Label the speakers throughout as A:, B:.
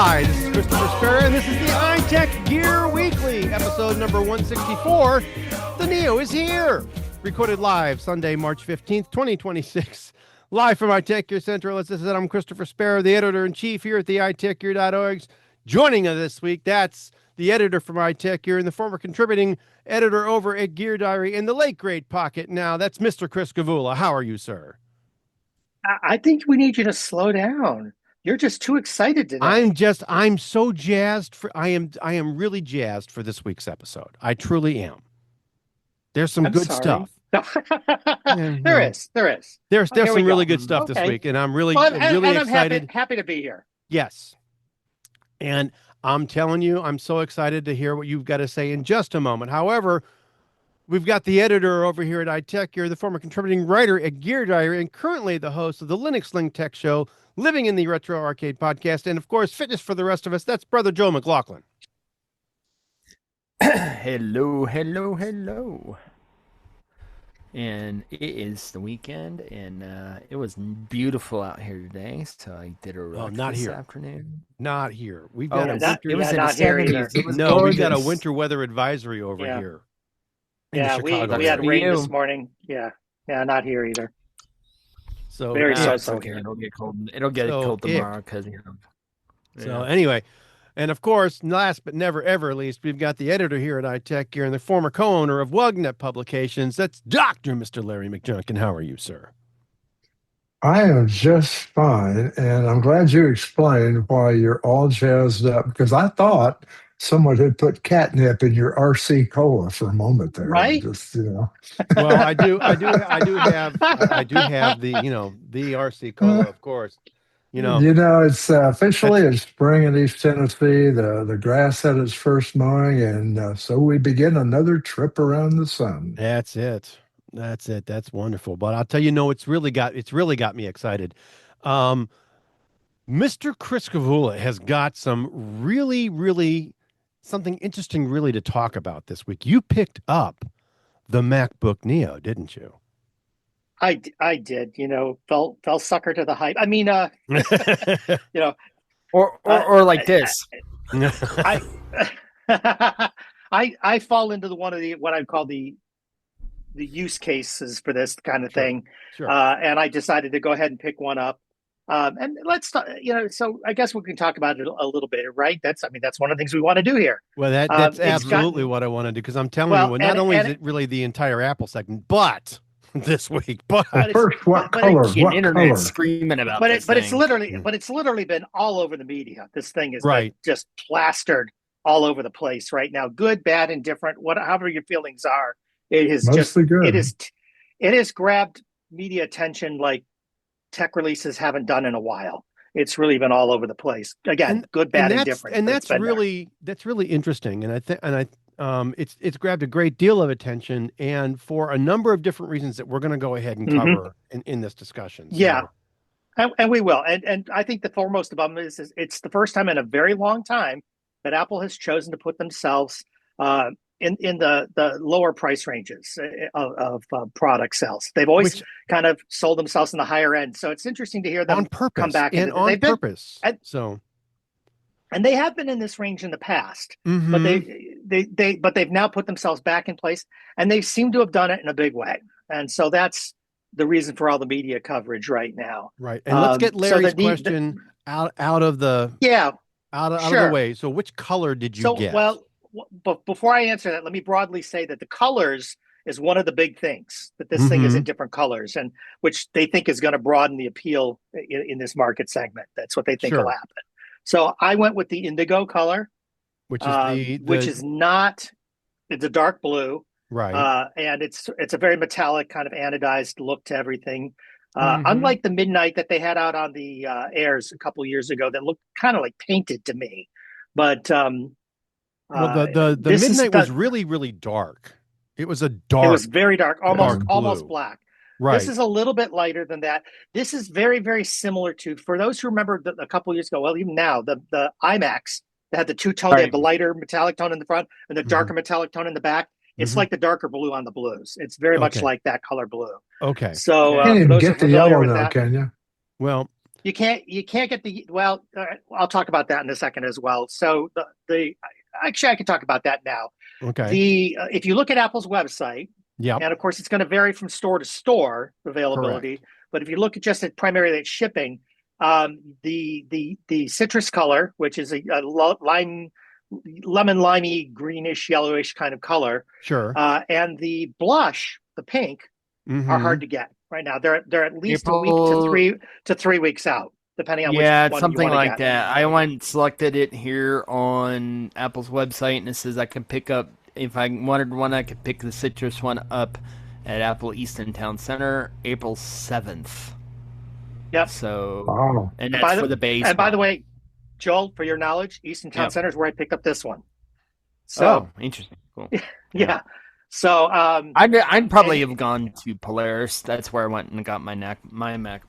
A: Hi, this is Christopher Spera, and this is the iTechGear Weekly, episode number 164. The Neo is here. Recorded live Sunday, March 15th, 2026. Live from iTechGear Central. As I said, I'm Christopher Spera, the editor-in-chief here at the iTechGear.org. Joining us this week, that's the editor from iTechGear and the former contributing editor over at Gear Diary in the late great pocket now. That's Mr. Chris Gavula. How are you, sir?
B: I think we need you to slow down. You're just too excited today.
A: I'm so jazzed I am really jazzed for this week's episode. I truly am. There's some good stuff.
B: No. There is.
A: There's some really good stuff this week, and I'm really excited.
B: I'm happy to be here.
A: Yes. And I'm telling you, I'm so excited to hear what you've got to say in just a moment. However, we've got the editor over here at iTechGear, the former contributing writer at Gear Diary, and currently the host of the Linux Sling Tech Show, Living in the Retro Arcade podcast, and of course, fitness for the rest of us. That's Brother Joe McLaughlin.
C: Hello. And it is the weekend, and it was beautiful out here today, so I did a run this afternoon.
A: Not here. We've got
C: we've got
A: a winter weather advisory over here.
B: Yeah, we had rain this morning. Yeah, not here either.
A: So
B: very so.
C: Okay. It'll get cold. It'll get cold tomorrow because
A: So anyway, and of course, last but never ever least, we've got the editor here at iTechGear and the former co-owner of WUGNET Publications. That's Dr. Mr. Larry McJunkin. How are you, sir?
D: I am just fine, and I'm glad you explained why you're all jazzed up, because I thought someone had put catnip in your RC cola for a moment there.
B: Right?
D: Just,
A: Well, I do have the, the RC cola, of course.
D: It's officially it's spring in East Tennessee. The grass had its first mowing, and so we begin another trip around the sun.
A: That's it. That's wonderful. But I'll tell you, it's really got me excited. Mr. Chris Gavula has got some really something interesting really to talk about this week. You picked up the MacBook Neo, didn't you?
B: I did, fell sucker to the hype. I mean,
C: or like this.
B: I fall into one of what I call the use cases for this kind of thing.
A: Sure.
B: And I decided to go ahead and pick one up. And let's talk, so I guess we can talk about it a little bit, right? That's one of the things we want to do here.
A: Well, that's absolutely what I want to do, because I'm telling you, not only is it really the entire Apple segment, but this week, but
D: first, what color? What
C: internet screaming about
B: it's literally been all over the media. This thing is just plastered all over the place right now. Good, bad, indifferent, however your feelings are. It is
D: mostly good.
B: It has grabbed media attention like tech releases haven't done in a while. It's really been all over the place. Again, good, bad, and different.
A: And that's really interesting. And it's grabbed a great deal of attention, and for a number of different reasons that we're going to go ahead and cover in this discussion. So.
B: Yeah, and we will. And I think the foremost of them is it's the first time in a very long time that Apple has chosen to put themselves in the lower price ranges of product sales. They've always kind of sold themselves in the higher end. So it's interesting to hear them come back
A: on purpose.
B: And they have been in this range in the past, but they've now put themselves back in place, and they seem to have done it in a big way. And so that's the reason for all the media coverage right now.
A: Right. And let's get Larry's question out of the way. So which color did you get?
B: Well, but before I answer that, let me broadly say that the colors is one of the big things, that this thing is in different colors, and which they think is going to broaden the appeal in this market segment. That's what they think will happen. So I went with the indigo color,
A: which is
B: it's a dark blue,
A: right?
B: And it's a very metallic kind of anodized look to everything. Unlike the midnight that they had out on the airs a couple years ago, that looked kind of like painted to me. But
A: the midnight was really dark. It was a dark.
B: It was very dark, almost black.
A: Right.
B: This is a little bit lighter than that. This is very, very similar to, for those who remember a couple of years ago, well, even now, the iMacs that had the two-tone, they had the lighter metallic tone in the front and the darker metallic tone in the back. It's like the darker blue on the blues. It's very much like that color blue.
A: Okay.
B: So
D: you can't even get the yellow now, can you?
A: Well,
B: You can't get the well. I'll talk about that in a second as well. So the actually I can talk about that now.
A: Okay.
B: If you look at Apple's website,
A: Yep.
B: and of course it's going to vary from store to store availability.
A: Correct.
B: But if you look at just at primarily at shipping, the citrus color, which is a lemon limey greenish yellowish kind of color,
A: Sure.
B: and the blush, the pink, are hard to get right now. They're at least
C: April...
B: a week to 3 weeks out, depending on which one
C: something
B: you want
C: like
B: to get.
C: that. I went and selected it here on Apple's website, and it says I can pick up, if I wanted one, I could pick the citrus one up at Apple Easton Town Center, April 7th.
B: Yep.
C: So, and that's for the base.
B: And by the way, Joel, for your knowledge, Easton Town Center is where I picked up this one. So,
C: interesting. Cool.
B: Yeah. So
C: I'd probably have gone to Polaris. That's where I went and got my MacBook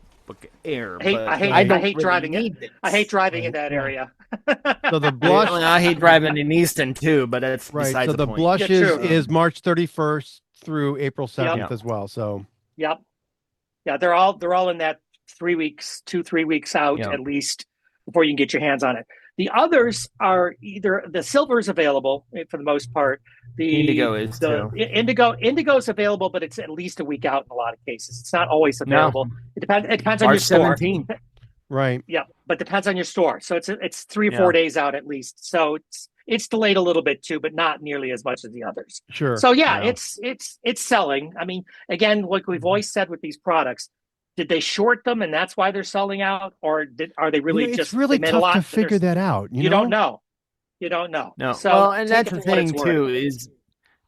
C: Air.
B: I hate driving it. I hate driving in that area.
A: So the blush.
C: I hate driving in Easton too, but that's
A: right.
C: Besides
A: so the
C: point.
A: blush is March 31st through April 7th as well. So
B: yeah, they're all in that 3 weeks, 3 weeks out at least before you can get your hands on it. The others are either the silver is available for the most part. The
C: Indigo is too.
B: Indigo is available, but it's at least a week out in a lot of cases. It's not always available.
C: No.
B: It depends on
C: March
B: your store.
C: 17th.
A: Right.
B: Yeah, but depends on your store. So it's 3 or 4 days out at least. So it's delayed a little bit too, but not nearly as much as the others.
A: Sure.
B: So it's selling. I mean, again, like we've always said with these products, did they short them and that's why they're selling out, or are they really
A: it's really tough to figure that out. You
B: don't know. You don't know.
C: No.
B: So
C: well, and that's the thing too is,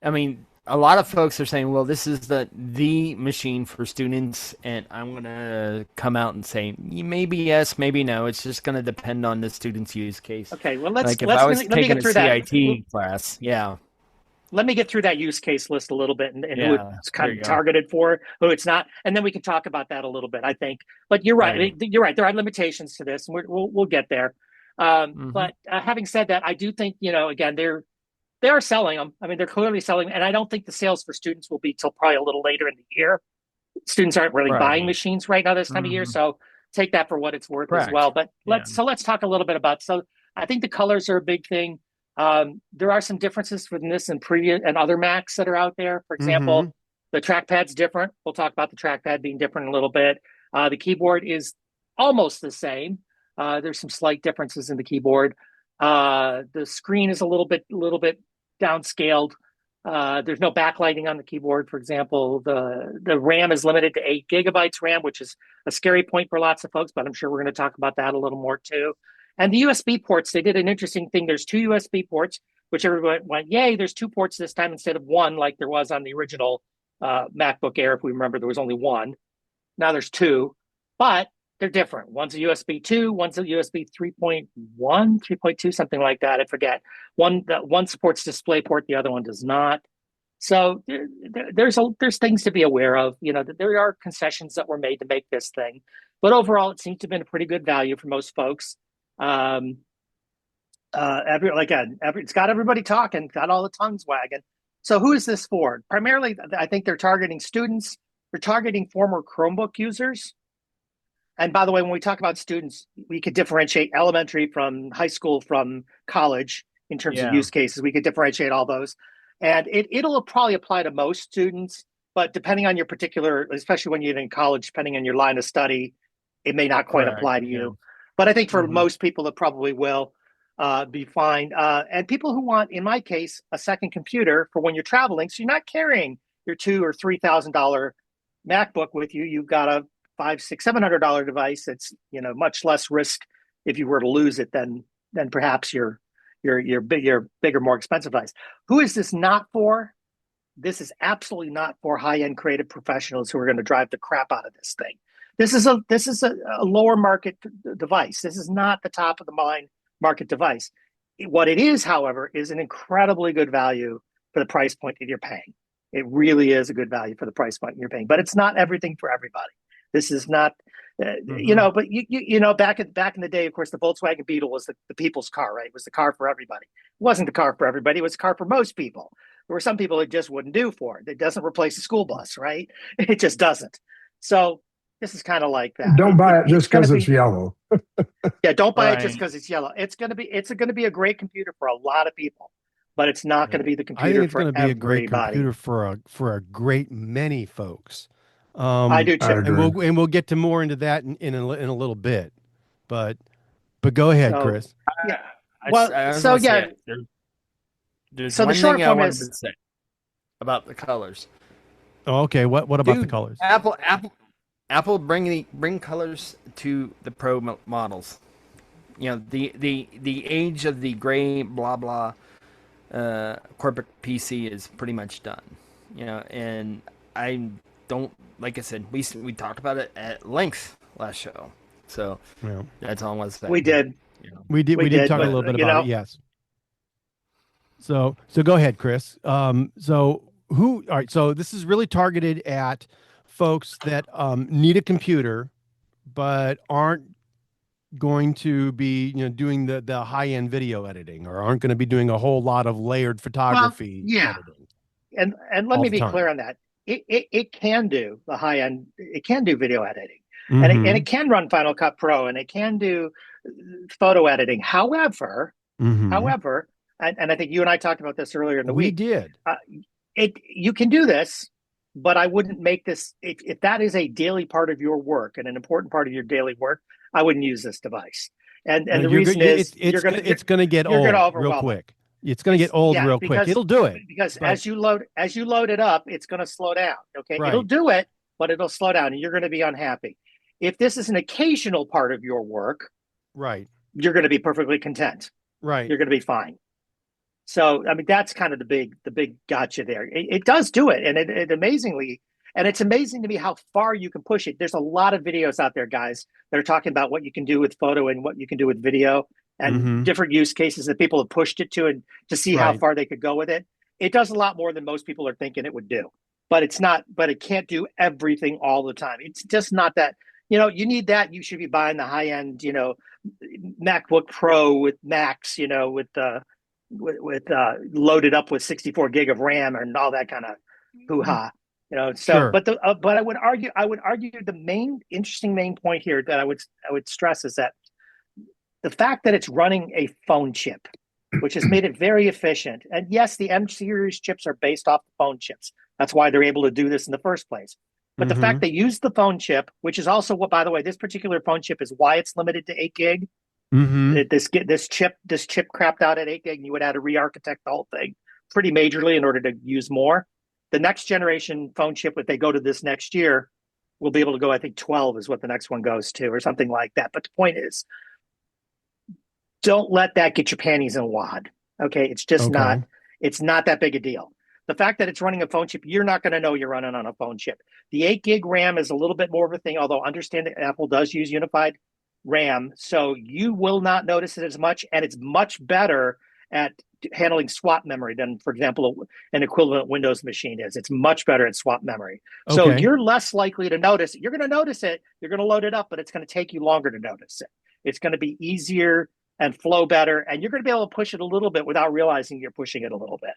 C: I mean, a lot of folks are saying, well, this is the machine for students, and I'm going to come out and say, maybe yes, maybe no. It's just going to depend on the student's use case.
B: Okay, well,
C: if I was taking a CIT class,
B: let me get through that use case list a little bit and who it's kind of targeted for, who it's not, and then we can talk about that a little bit, I think. But you're right. You're right. There are limitations to this, and we'll get there. But having said that, I do think, again, they are selling them. I mean, they're clearly selling, and I don't think the sales for students will be till probably a little later in the year. Students aren't really buying machines right now this time of year, so take that for what it's worth as well. But let's talk a little bit about. So I think the colors are a big thing. There are some differences from this and previous and other Macs that are out there. For example, the trackpad's different. We'll talk about the trackpad being different in a little bit. The keyboard is almost the same. There's some slight differences in the keyboard. The screen is a little bit downscaled. There's no backlighting on the keyboard, for example. The RAM is limited to 8 gigabytes RAM, which is a scary point for lots of folks, but I'm sure we're going to talk about that a little more too. And the USB ports, they did an interesting thing. There's 2 USB ports, which everyone went, yay, there's 2 ports this time instead of 1, like there was on the original MacBook Air. If we remember, there was only 1. Now there's 2, but they're different. One's a USB 2, one's a USB 3.1, 3.2, something like that. I forget. One supports DisplayPort, the other one does not. So there's things to be aware of. There are concessions that were made to make this thing, but overall, it seems to have been a pretty good value for most folks. It's got everybody talking, got all the tongues wagging. So who is this for? Primarily, I think they're targeting students. They're targeting former Chromebook users. And by the way, when we talk about students, we could differentiate elementary from high school from college in terms of use cases. We could differentiate all those. And it'll probably apply to most students, but depending on your particular, especially when you're in college, depending on your line of study, it may not quite apply to you. But I think for most people, it probably will be fine. And people who want, in my case, a second computer for when you're traveling, so you're not carrying your $2,000 or $3,000 MacBook with you. You've got a $500, $600, $700 device. It's much less risk if you were to lose it than perhaps your bigger, more expensive device. Who is this not for? This is absolutely not for high-end creative professionals who are going to drive the crap out of this thing. This is a lower market device. This is not the top of the line market device. What it is, however, is an incredibly good value for the price point that you're paying. It really is a good value for the price point you're paying, but it's not everything for everybody. This is not, but back in the day, of course, the Volkswagen Beetle was the people's car, right? It was the car for everybody. It wasn't the car for everybody. It was the car for most people. There were some people it just wouldn't do for. It doesn't replace a school bus, right? It just doesn't. So This is kind of like that.
D: Don't buy it just because
B: gonna
D: it's yellow.
B: Yeah, don't buy it just
C: Right.
B: because it's yellow. It's gonna be a great computer for a lot of people, but it's not going to be the
A: I think
B: computer
A: it's
B: for
A: going to be a great
B: everybody.
A: computer for a great many folks.
B: I do
D: I
B: too.
D: agree.
A: And we'll get to more into that in a little bit. But go ahead,
B: So
A: Chris.
B: yeah.
C: I
B: Well,
C: was
B: so
C: gonna say
B: yeah.
C: it. There's
B: So the
C: one
B: short
C: thing I
B: form
C: wanted to
B: is
C: say about the colors.
A: Oh, okay. What about the
C: Dude,
A: colors?
C: Apple bring colors to the Pro models. You know, the age of the gray blah blah corporate PC is pretty much done. You know, and I don't, like I said, we talked about it at length last show. So
A: Yeah.
C: that's all I want to say.
B: we did.
C: You know.
A: We did talk a little bit about it. Yes. So go ahead, Chris. All right. So this is really targeted at folks that need a computer, but aren't going to be, doing the high end video editing, or aren't going to be doing a whole lot of layered photography editing.
B: And let me be clear on that. It can do the high end. It can do video editing, and it can run Final Cut Pro, and it can do photo editing. However, and I think you and I talked about this earlier in the week.
A: We did.
B: You can do this, but I wouldn't make this if that is a daily part of your work and an important part of your daily work. I wouldn't use this device. And the reason is
A: it's going to get old real quick. It's going to get old real quick. It'll do it
B: because as you load it up, it's going to slow down. Okay,
A: right.
B: It'll do it, but it'll slow down, and you're going to be unhappy. If this is an occasional part of your work,
A: right,
B: you're going to be perfectly content.
A: Right,
B: you're going to be fine. So I mean, that's kind of the big gotcha there. It does do it, and it amazingly. And it's amazing to me how far you can push it. There's a lot of videos out there, guys, that are talking about what you can do with photo and what you can do with video and different use cases that people have pushed it to, and to see how far they could go with it. It does a lot more than most people are thinking it would do, but it can't do everything all the time. It's just not that, you need that. You should be buying the high end, MacBook Pro with Max, with loaded up with 64 gig of RAM and all that kind of hoo-ha.
A: Sure.
B: But I would argue the main point here that I would stress is that the fact that it's running a phone chip, which has made it very efficient. And yes, the M series chips are based off the phone chips. That's why they're able to do this in the first place. But the fact they use the phone chip, which is also what, by the way, this particular phone chip is why it's limited to 8 gig. This chip crapped out at 8 gig, and you would have to re-architect the whole thing pretty majorly in order to use more. The next generation phone chip, if they go to this next year, will be able to go, I think 12 is what the next one goes to, or something like that. But the point is, don't let that get your panties in a wad. Okay. It's just not that big a deal. The fact that it's running a phone chip, you're not going to know you're running on a phone chip. The 8 gig RAM is a little bit more of a thing, although understand that Apple does use unified RAM. So you will not notice it as much, and it's much better at handling swap memory than, for example, an equivalent Windows machine is. It's much better at swap memory. So you're less likely to notice it. You're going to notice it. You're going to load it up, but it's going to take you longer to notice it. It's going to be easier and flow better, and you're going to be able to push it a little bit without realizing you're pushing it a little bit.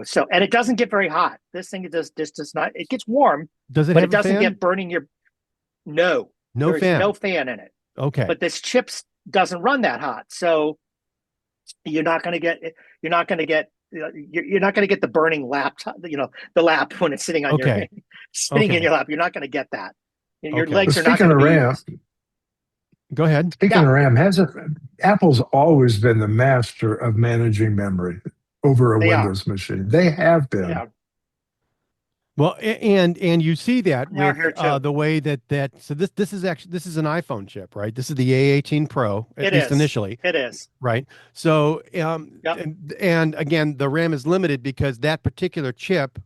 B: So, and it doesn't get very hot. This thing does not. It gets warm.
A: Does it?
B: But
A: have
B: it doesn't
A: a fan?
B: get burning your. No
A: fan.
B: No fan in it.
A: Okay.
B: But this chip doesn't run that hot, so you're not going to get the burning laptop, the lap when it's sitting on your sitting in your lap. You're not going to get that. Your legs are not going to be RAM.
A: Go ahead.
D: Speaking of RAM, Apple's always been the master of managing memory over a Windows machine. They have been.
B: Yeah.
A: Well, and you see that with the way that so this is an iPhone chip, right? This is the A18 Pro, at least initially.
B: It is.
A: Right. So and again, the RAM is limited because that particular chip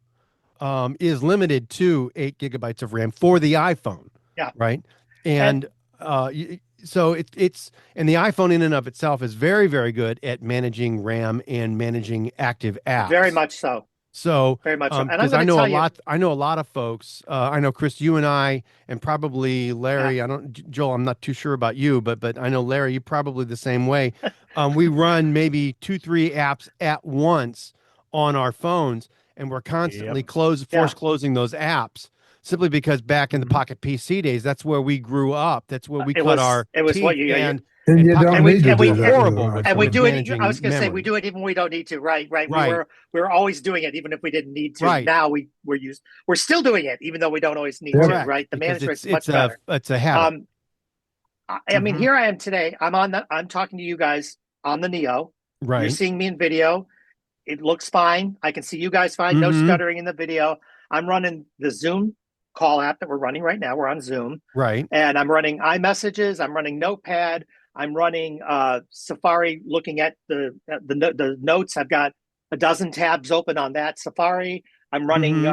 A: is limited to 8 gigabytes of RAM for the iPhone.
B: Yeah.
A: Right. And so it's and the iPhone in and of itself is very, very good at managing RAM and managing active apps.
B: Very much so.
A: So
B: very much so.
A: Because I know a lot of folks. I know, Chris, you and I, and probably Larry. Joel, I'm not too sure about you, but I know, Larry, you probably the same way. We run maybe 2-3 apps at once on our phones, and we're constantly force closing those apps. simply because back in the Pocket PC days, that's where we grew up. That's where we cut our teeth.
B: What you
A: and
D: you
A: Pocket
D: don't need to do that.
A: horrible with
B: and we do it.
A: managing
B: I was going to say
A: memory.
B: we do it even when we don't need to. Right.
A: Right.
B: We were always doing it even if we didn't need to.
A: Right.
B: Now we're still doing it even though we don't always need to. Right. The management's much better.
A: It's a habit.
B: I mean, here I am today. I'm talking to you guys on the Neo.
A: Right.
B: You're seeing me in video. It looks fine. I can see you guys fine. No stuttering in the video. I'm running the Zoom call app that we're running right now. We're on Zoom.
A: Right.
B: And I'm running iMessages. I'm running Notepad. I'm running Safari, looking at the notes. I've got a dozen tabs open on that Safari. I'm running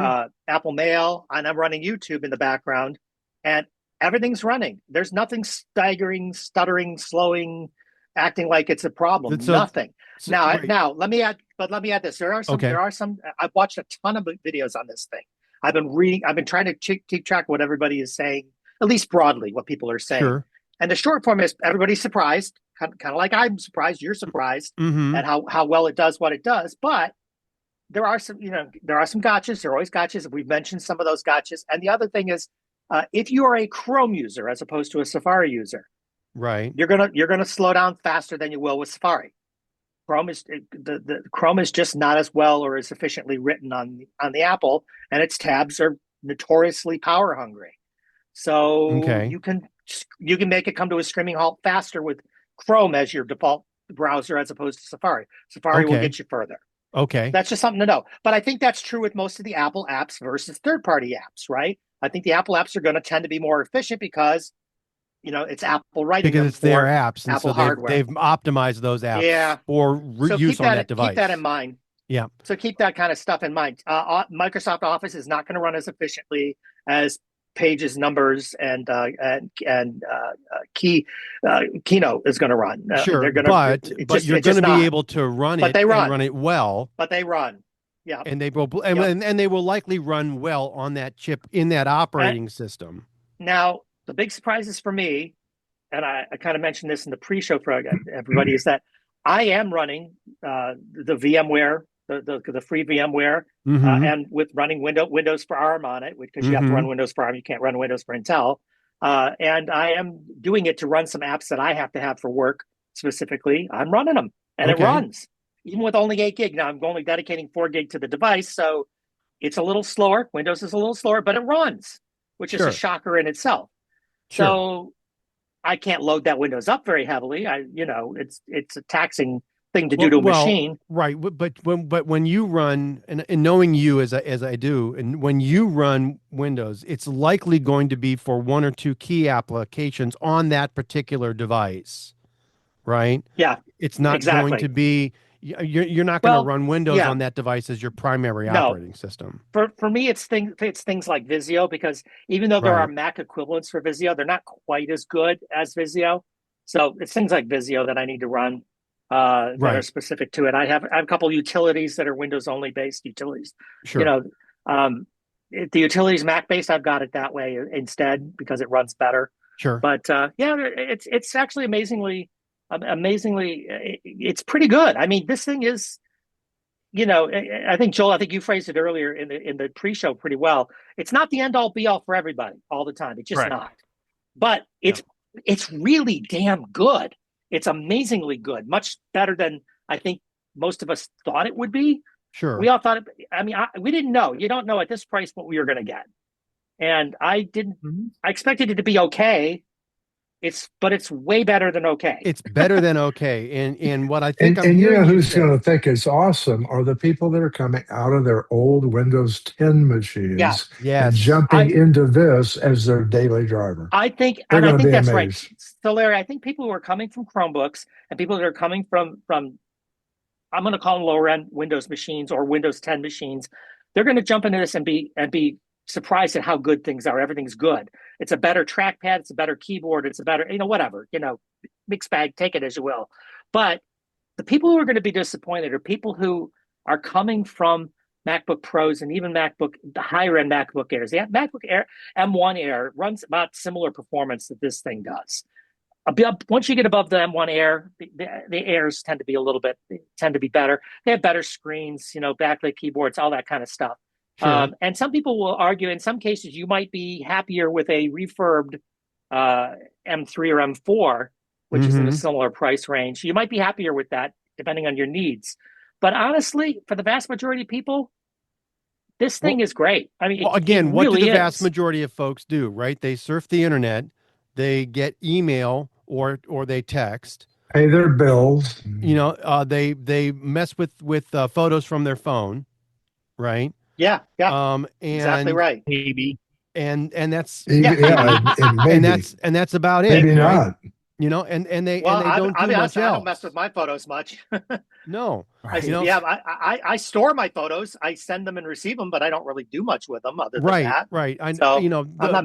B: Apple Mail, and I'm running YouTube in the background, and everything's running. There's nothing staggering, stuttering, slowing, acting like it's a problem. Nothing. Now let me add this. There are some. I've watched a ton of videos on this thing. I've been reading. I've been trying to keep track of what everybody is saying, at least broadly, what people are saying.
A: Sure.
B: And the short form is everybody's surprised, kind of like I'm surprised, you're surprised at how well it does what it does. But there are some gotchas. There are always gotchas. We've mentioned some of those gotchas. And the other thing is, if you are a Chrome user as opposed to a Safari user,
A: right,
B: you're gonna slow down faster than you will with Safari. Chrome is just not as well or as efficiently written on the Apple, and its tabs are notoriously power hungry. So you can make it come to a screaming halt faster with Chrome as your default browser as opposed to Safari. Safari will get you further.
A: Okay.
B: That's just something to know. But I think that's true with most of the Apple apps versus third-party apps, right? I think the Apple apps are going to tend to be more efficient because, it's Apple writing
A: because
B: them
A: it's their
B: for
A: apps, and
B: Apple
A: so
B: hardware.
A: they've optimized those apps for use on that device.
B: Keep that in mind.
A: Yeah.
B: So keep that kind of stuff in mind. Microsoft Office is not going to run as efficiently as Pages, Numbers, and Keynote is going to run.
A: Sure, but you're going to be able to run it and run it well.
B: But they run. Yeah.
A: And they will and they will likely run well on that chip in that operating system.
B: Now, the big surprises for me, and I kind of mentioned this in the pre-show for everybody, is that I am running the VMware, the free VMware, and with running Windows for ARM on it, because you have to run Windows for ARM, you can't run Windows for Intel. And I am doing it to run some apps that I have to have for work specifically. I'm running them, and it runs. Even with only 8 gig. Now I'm only dedicating 4 gig to the device, so it's a little slower. Windows is a little slower, but it runs, which is a shocker in itself.
A: Sure.
B: So I can't load that Windows up very heavily. It's a taxing thing to do to a machine.
A: Right. But when you run, and knowing you as I do, and when you run Windows, it's likely going to be for 1 or 2 key applications on that particular device, right?
B: Yeah.
A: It's not going to be. You're not going to run Windows on that device as your primary operating system.
B: For me, it's things like Visio, because even though there are Mac equivalents for Visio, they're not quite as good as Visio. So it's things like Visio that I need to run that are specific to it. I have a couple utilities that are Windows only based utilities.
A: Sure.
B: The utilities Mac based, I've got it that way instead because it runs better.
A: Sure.
B: But it's actually amazingly, it's pretty good. I mean, this thing is, I think Joel, you phrased it earlier in the pre-show pretty well. It's not the end all be all for everybody all the time. It's just not. But it's really damn good. It's amazingly good, much better than I think most of us thought it would be.
A: Sure.
B: We all thought we didn't know. You don't know at this price what we were going to get. And I didn't. I expected it to be okay. But it's way better than okay.
A: It's better than okay. And what I think
D: and you know who's going to think it's awesome are the people that are coming out of their old Windows 10 machines and jumping into this as their daily driver.
B: I think that's right. So Larry, I think people who are coming from Chromebooks and people that are coming from I'm going to call them lower end Windows machines or Windows 10 machines, they're going to jump into this and be surprised at how good things are. Everything's good. It's a better trackpad. It's a better keyboard. It's a better, whatever, mixed bag, take it as you will. But the people who are going to be disappointed are people who are coming from MacBook Pros and even the higher end MacBook Airs. The MacBook Air M1 Air runs about similar performance that this thing does. Once you get above the M1 Air, the Airs tend to be better. They have better screens, backlit keyboards, all that kind of stuff.
A: Sure.
B: And some people will argue in some cases you might be happier with a refurbed M3 or M4, which is in a similar price range. You might be happier with that depending on your needs. But honestly, for the vast majority of people, this thing is great. I mean,
A: again, what do
B: really
A: the vast
B: is.
A: majority of folks do, right? They surf the internet, they get email or they text,
D: Pay their bills.
A: they mess with photos from their phone, right?
B: Yeah,
A: And
B: exactly right.
C: Maybe.
A: And that's
D: Maybe.
A: and that's about it.
D: Maybe
A: right?
D: not.
A: And they
B: Well,
A: don't do
B: I'll be honest,
A: much
B: I
A: else.
B: don't mess with my photos much.
A: No,
C: Right.
B: I store my photos. I send them and receive them, but I don't really do much with them other than that.
A: Right.
B: I'm not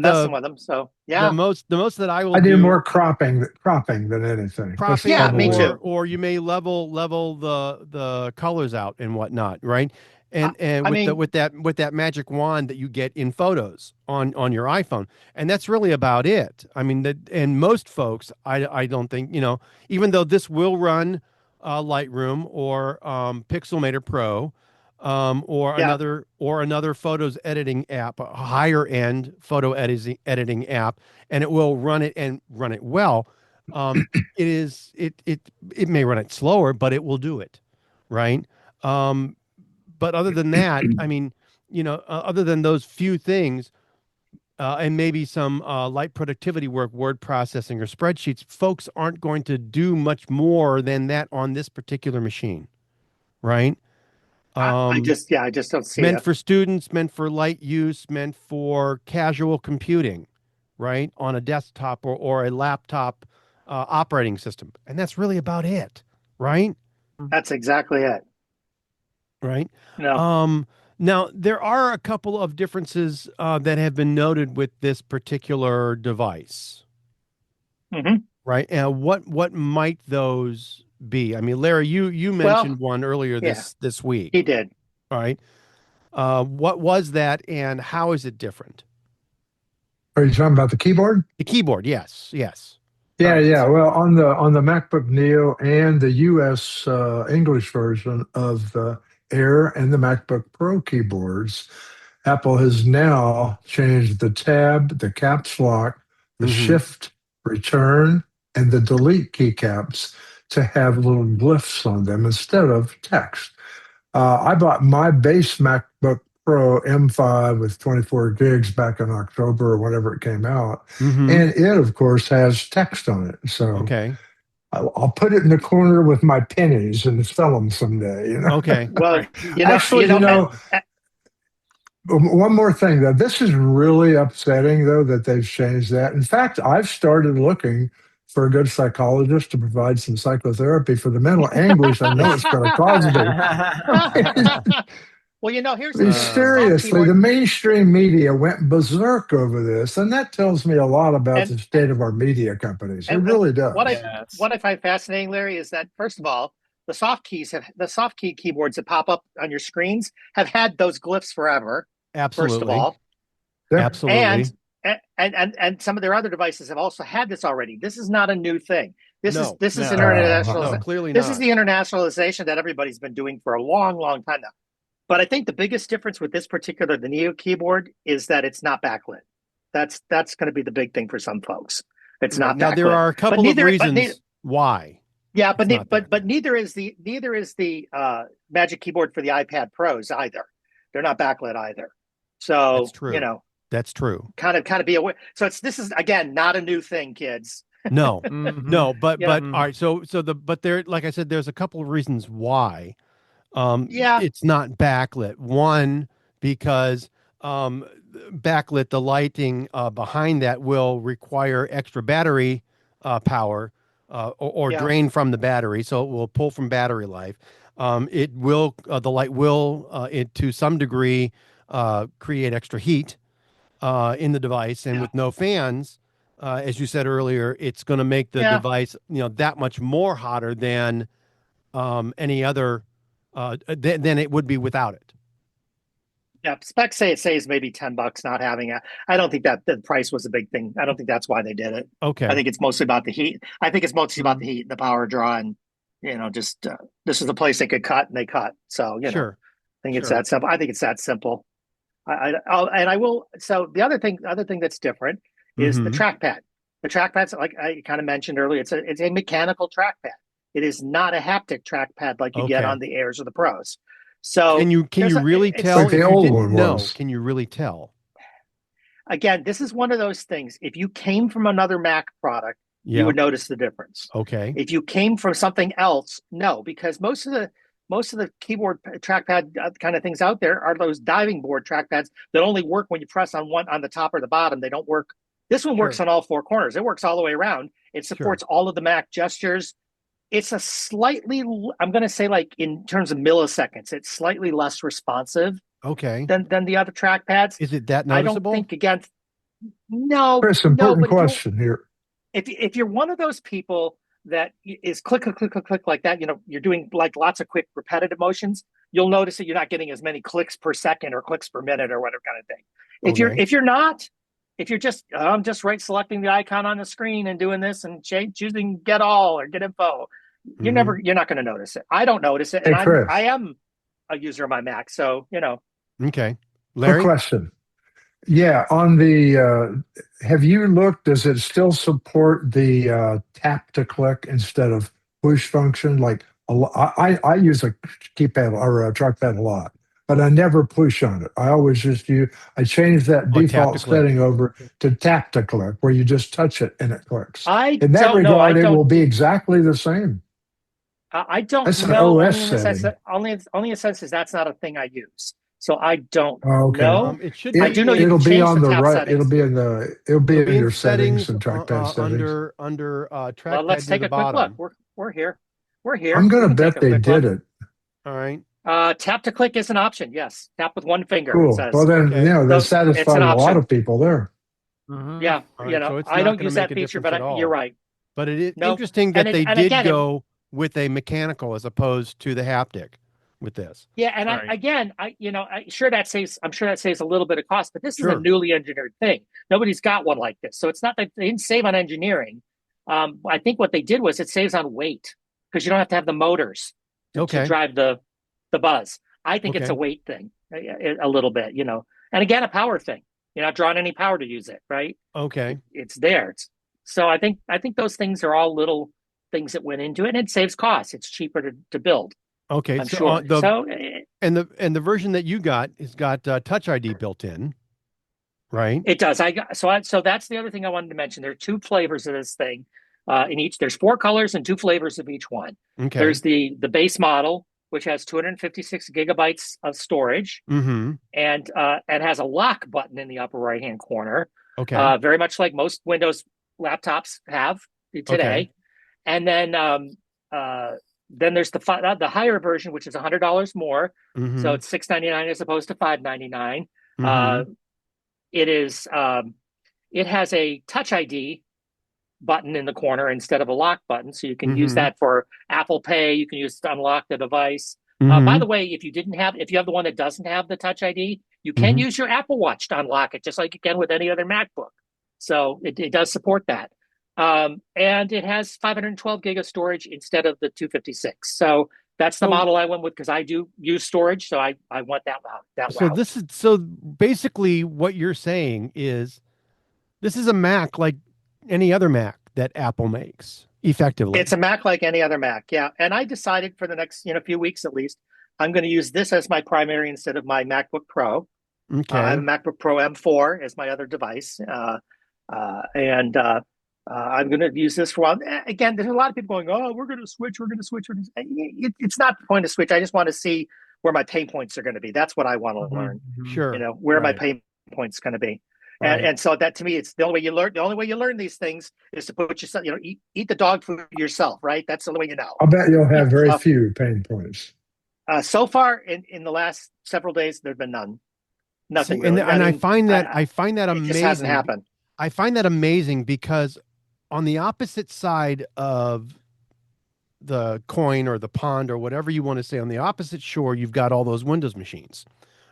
B: messing with them. So
A: the most that I will
D: I do
A: do
D: more cropping than anything.
A: cropping,
B: Yeah, me too.
A: Or you may level the colors out and whatnot, right? And with that magic wand that you get in photos on your iPhone, and that's really about it. I mean, and most folks, I don't think, even though this will run Lightroom or Pixelmator Pro, or another photos editing app, a higher end photo editing app, and it will run it well. It may run it slower, but it will do it, right? But other than that, I mean, other than those few things, and maybe some light productivity work, word processing or spreadsheets, folks aren't going to do much more than that on this particular machine, right?
B: I just don't see
A: meant
B: it.
A: for students, meant for light use, meant for casual computing, right? On a desktop or a laptop operating system. And that's really about it, right?
B: That's exactly it.
A: Right.
B: No.
A: Now, there are a couple of differences that have been noted with this particular device.
B: Mm-hmm.
A: Right. And what might those be? I mean, Larry, you mentioned one earlier this week.
B: He did.
A: All right. What was that, and how is it different?
D: Are you talking about the keyboard?
A: The keyboard, yes.
D: Yeah. Well, on the MacBook Neo and the US English version of the Air and the MacBook Pro keyboards, Apple has now changed the tab, the caps lock, the shift, return, and the delete keycaps to have little glyphs on them instead of text. I bought my base MacBook Pro M5 with 24 gigs back in October or whenever it came out. And it, of course, has text on it. So
A: okay.
D: I'll put it in the corner with my pennies and sell them someday.
A: Okay.
B: Well,
D: actually, one more thing, though. This is really upsetting, though, that they've changed that. In fact, I've started looking for a good psychologist to provide some psychotherapy for the mental anguish I know it's going to cause me.
B: Well, here's
D: seriously, the mainstream media went berserk over this, and that tells me a lot about the state of our media companies. It really does.
B: What I find fascinating, Larry, is that first of all, the soft key keyboards that pop up on your screens have had those glyphs forever.
A: Absolutely.
B: First of all,
A: absolutely.
B: And some of their other devices have also had this already. This is not a new thing. This is
A: international. No, clearly
B: this
A: not.
B: is the internationalization that everybody's been doing for a long, long time now. But I think the biggest difference with this the Neo keyboard, is that it's not backlit. That's going to be the big thing for some folks. It's not
A: now.
B: backlit.
A: There are a couple of reasons why.
B: Yeah, but neither is the Magic Keyboard for the iPad Pros either. They're not backlit either. So
A: that's true. That's true.
B: Kind of be aware. So this is again not a new thing, kids.
A: No, no, but all right. So there, like I said, there's a couple of reasons why. It's not backlit. One, because backlit, the lighting behind that will require extra battery power or drain from the battery, so it will pull from battery life. It will the light will to some degree create extra heat in the device, and with no fans, as you said earlier, it's going to make the device that much more hotter than any other. Than it would be without it.
B: Yeah, specs say it saves maybe $10 not having it. I don't think that the price was a big thing. I don't think that's why they did it.
A: Okay.
B: I think it's mostly about the heat. I think it's mostly about the heat, the power draw, and just this is the place they could cut, and they cut. So sure. I think it's that simple. I think it's that simple. And I will. So the other thing that's different is the trackpad. The trackpad's, like I kind of mentioned earlier, it's a mechanical trackpad. It is not a haptic trackpad like you get on the Airs or the Pros. So
A: can you really tell
D: like
A: if
D: the
A: you
D: old
A: didn't
D: one
A: know?
D: was.
A: Can you really tell?
B: Again, this is one of those things. If you came from another Mac product, you would notice the difference.
A: Okay.
B: If you came from something else, no, because most of the keyboard trackpad kind of things out there are those diving board trackpads that only work when you press on the top or the bottom. They don't work. This one works on all four corners. It works all the way around. It supports all of the Mac gestures. It's a slightly, I'm going to say, like in terms of milliseconds, it's slightly less responsive.
A: Okay.
B: Than the other trackpads.
A: Is it that noticeable?
B: I don't think, again, no.
D: Chris, important question here.
B: If you're one of those people that is click, click, click, click, click like that, you're doing like lots of quick repetitive motions, you'll notice that you're not getting as many clicks per second or clicks per minute or whatever kind of thing. If you're just, I'm just selecting the icon on the screen and doing this and choosing get all or get info, you're not going to notice it. I don't notice it. And I am a user of my Mac. So,
A: Okay. Larry?
D: Quick question. Yeah, on the, have you looked, does it still support the tap to click instead of push function? Like I use a keypad or a trackpad a lot, but I never push on it. I always I changed that default setting over to tap to click, where you just touch it and it clicks. In that regard, it will be exactly the same.
B: I don't
D: that's
B: know.
D: An OS setting.
B: Only in the sense is that's not a thing I use. So I don't
D: know.
A: It should.
B: I do know
D: it'll be on the right.
B: Settings.
D: It'll be in your settings and trackpad settings.
A: Under trackpad.
B: Well, let's take a quick look. We're here.
D: I'm going to bet they did it.
A: All right.
B: Tap to click is an option. Yes, tap with one finger.
D: Cool.
B: It says.
D: Well, then that satisfies a lot of people there.
B: Yeah,
A: right,
B: I don't use that feature, but you're right.
A: But it is interesting that they did go with a mechanical as opposed to the haptic with this.
B: Yeah, and I'm sure that saves a little bit of cost, but this is a newly engineered thing. Nobody's got one like this, so it's not that they didn't save on engineering. I think what they did was it saves on weight because you don't have to have the motors to drive the buzz. I think it's a weight thing, a little bit, and again a power thing. You're not drawing any power to use it, right?
A: Okay,
B: it's there. So I think those things are all little things that went into it, and it saves costs. It's cheaper to build.
A: Okay,
B: I'm sure.
A: And the version that you got has got Touch ID built in, right?
B: It does. So that's the other thing I wanted to mention. There are two flavors of this thing. In each, there's 4 colors and 2 flavors of each one.
A: Okay.
B: There's the base model, which has 256 gigabytes of storage, and has a lock button in the upper right hand corner.
A: Okay.
B: Very much like most Windows laptops have today. Okay. And then there's the higher version, which is $100 more. So it's $699 as opposed to $599. It has a Touch ID button in the corner instead of a lock button, so you can use that for Apple Pay. You can use it to unlock the device. By the way, if you have the one that doesn't have the Touch ID, you can use your Apple Watch to unlock it, just like you can with any other MacBook. So it does support that. And it has 512 gig of storage instead of the 256. So that's the model I went with because I do use storage. So I want that route.
A: So basically what you're saying is this is a Mac like any other Mac that Apple makes effectively.
B: It's a Mac like any other Mac. Yeah. And I decided for the next, few weeks, at least, I'm going to use this as my primary instead of my MacBook Pro.
A: Okay.
B: I have a MacBook Pro M4 as my other device. I'm going to use this for a while. Again, there's a lot of people going, oh, we're going to switch. It's not the point to switch. I just want to see where my pain points are going to be. That's what I want to learn.
A: Sure.
B: Where my pain points going to be. And so that to me, it's the only way you learn. The only way you learn these things is to put yourself, eat the dog food yourself, right? That's the only way you know.
D: I'll bet you'll have very few pain points.
B: So far in the last several days, there've been none. Nothing.
A: See,
B: really.
A: I find that amazing.
B: It just hasn't happened.
A: I find that amazing because on the opposite side of the coin or the pond or whatever you want to say, on the opposite shore, you've got all those Windows machines,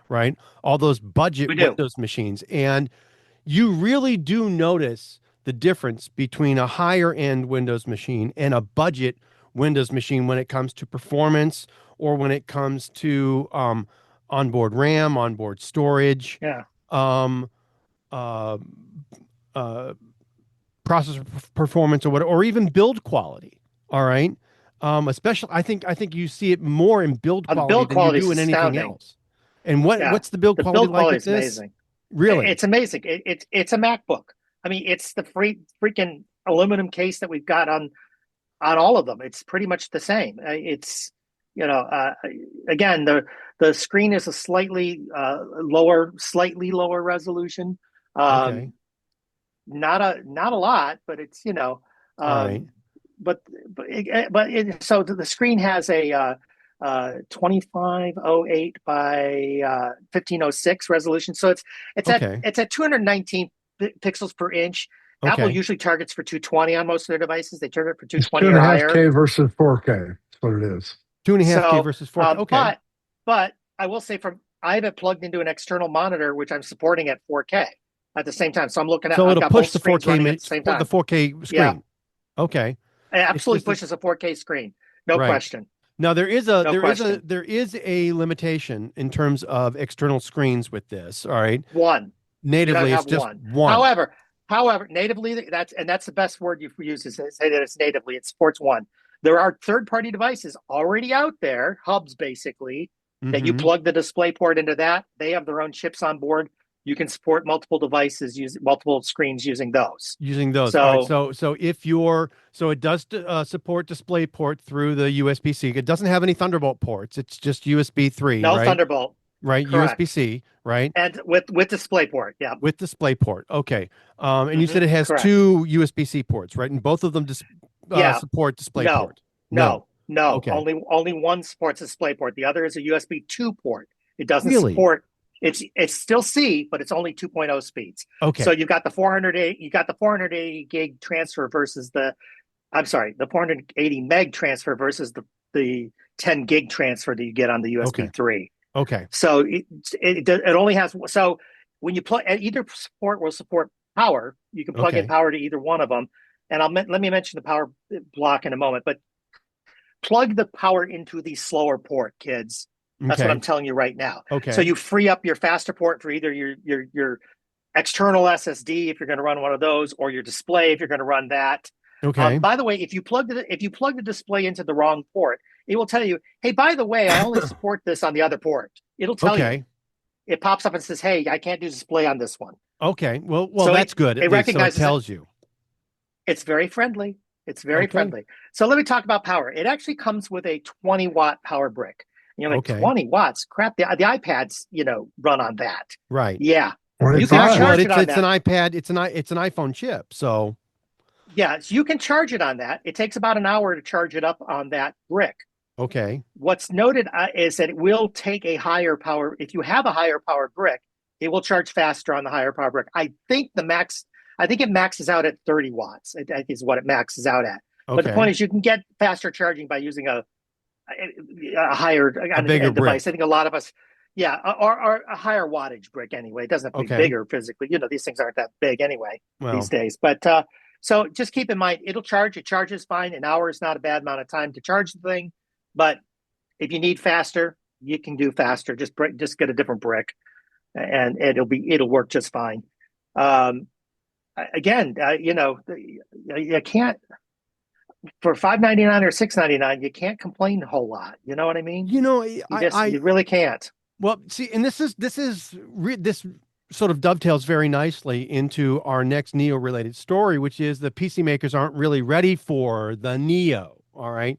A: right? All those budget Windows machines. And you really do notice the difference between a higher end Windows machine and a budget Windows machine when it comes to performance or when it comes to onboard RAM, onboard storage,
B: Yeah.
A: um, uh, uh, processor performance, or what, or even build quality. All right. Especially, I think you see it more in build
B: The
A: quality
B: build
A: than you
B: quality is
A: do in anything
B: astounding.
A: else. And
B: Yeah.
A: what's the build
B: The
A: quality
B: build
A: like
B: quality
A: with
B: is
A: this?
B: amazing.
A: Really?
B: It's amazing. It's a MacBook. I mean, it's the freaking aluminum case that we've got on all of them. It's pretty much the same. It's again, the screen is a slightly lower resolution.
A: Okay.
B: Not a lot, but it's
A: All right.
B: but so the screen has a 2508 by 1506 resolution. So
A: Okay.
B: it's at 219 pixels per inch. Apple
A: Okay.
B: usually targets for 220 on most of their devices. They target for
D: It's
B: 220
D: two and
B: or
D: a half
B: higher.
D: K versus 4K. That's what it is.
A: 2.5K
B: So,
A: versus 4K. Okay.
B: but I will say I have it plugged into an external monitor, which I'm supporting at 4K at the same time. So I'm looking at,
A: So
B: I've
A: it'll
B: got
A: push
B: both
A: the
B: screens
A: 4K,
B: running at the same time.
A: the 4K
B: Yeah,
A: screen. Okay.
B: it
A: It's
B: absolutely
A: just that,
B: pushes a 4K screen. No
A: right.
B: question.
A: Now there is
B: No question.
A: there is a limitation in terms of external screens with this. All right.
B: One. You gotta
A: Natively, it's
B: have
A: just
B: one.
A: one.
B: However, natively, that's the best word you use is say that it's natively. It supports one. There are third-party devices already out there, hubs basically, that you
A: Mm-hmm.
B: plug the display port into that. They have their own chips on board. You can support multiple devices, use multiple screens using those.
A: Using those. All right.
B: So
A: So it does support DisplayPort through the USB-C. It doesn't have any Thunderbolt ports. It's just USB 3,
B: no
A: right?
B: Thunderbolt,
A: Right.
B: correct.
A: USB-C, right?
B: And with DisplayPort, yeah.
A: With DisplayPort. Okay. And you said it has
B: Correct.
A: two USB-C ports, right? And both of them
B: Yeah.
A: support DisplayPort.
B: No.
A: Okay.
B: Only one supports DisplayPort. The other is a USB 2 port. It doesn't
A: Really?
B: support. It's still C, but it's only 2.0 speeds.
A: Okay.
B: So you've got the 480 gig transfer versus the 480 meg transfer versus the 10 gig transfer that you get on the USB 3.
A: Okay.
B: So it only has, so when you plug, either support will support power. You can plug in power to either one of them. And let me mention the power block in a moment, but plug the power into the slower port, kids. That's what I'm telling you right now.
A: Okay.
B: So you free up your faster port for either your external SSD if you're going to run one of those, or your display if you're going to run that.
A: Okay.
B: By the way, if you plug the display into the wrong port, it will tell you, hey, by the way, I only support this on the other port. It'll tell you. It pops up and says, hey, I can't do display on this one.
A: Okay. Well, so that's good.
B: It recognizes,
A: so it tells you.
B: It's very friendly. It's very friendly. So let me talk about power. It actually comes with a 20-watt power brick. 20 watts. Crap. The iPads, run on that.
A: Right.
B: Yeah.
D: 25.
B: You can charge it on
A: it's
B: that.
A: an iPad. It's an iPhone chip. So.
B: Yeah, so you can charge it on that. It takes about an hour to charge it up on that brick.
A: Okay.
B: What's noted is that it will take a higher power. If you have a higher power brick, it will charge faster on the higher power brick. I think it maxes out at 30 watts. I think is what it maxes out at.
A: Okay.
B: But the point is, you can get faster charging by using a bigger device. I think a lot of us, or a higher wattage brick anyway. It doesn't have to be bigger physically. These things aren't that big anyway these days. But so just keep in mind, it'll charge. It charges fine. An hour is not a bad amount of time to charge the thing. But if you need faster, you can do faster. Just get a different brick, and it'll work just fine. Again, you can't, for $5.99 or $6.99, you can't complain a whole lot. You know what I mean? You really can't.
A: Well, see, and this sort of dovetails very nicely into our next Neo related story, which is the PC makers aren't really ready for the Neo. All right.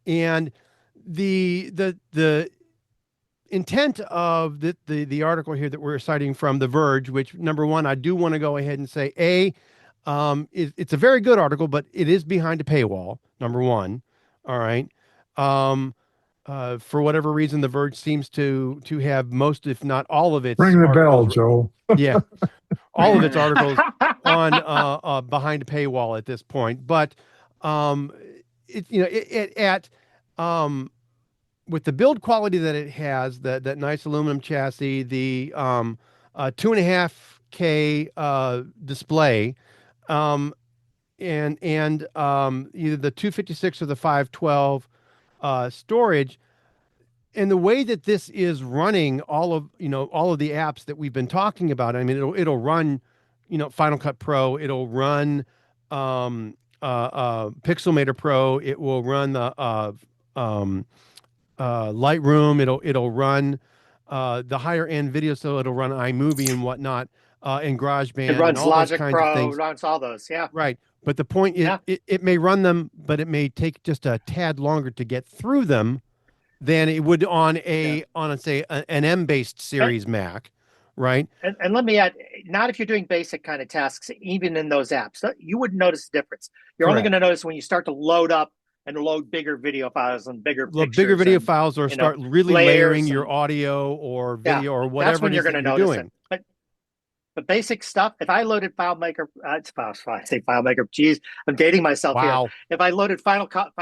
A: And the intent of the article here that we're citing from The Verge, which, number one, I do want to go ahead and say, it's a very good article, but it is behind a paywall, number one. All right. For whatever reason, The Verge seems to have most, if not all of its
D: Ring the bell,
A: articles,
D: Joel.
A: Yeah. All of its articles on behind a paywall at this point. But with the build quality that it has, that nice aluminum chassis, the 2.5K display, and either the 256 or the 512 storage, and the way that this is running all of the apps that we've been talking about, I mean, it'll run, Final Cut Pro, it'll run Pixelmator Pro, it will run the Lightroom, it'll run the higher end video, so it'll run iMovie and whatnot, and GarageBand,
B: It runs
A: and all
B: Logic
A: those kinds
B: Pro,
A: of things.
B: runs all those, yeah.
A: Right. But the point is, it may run them, but it may take just a tad longer to get through them than it would on say an M-based series Mac, right?
B: And let me add, not if you're doing basic kind of tasks, even in those apps, you wouldn't notice the difference. You're only going to notice when you start to load up and load bigger video files and bigger
A: files, or start really layering your audio or video or whatever.
B: That's when you're going to notice it. But basic stuff, if I loaded FileMaker, geez, I'm dating myself here. If I loaded Final Cut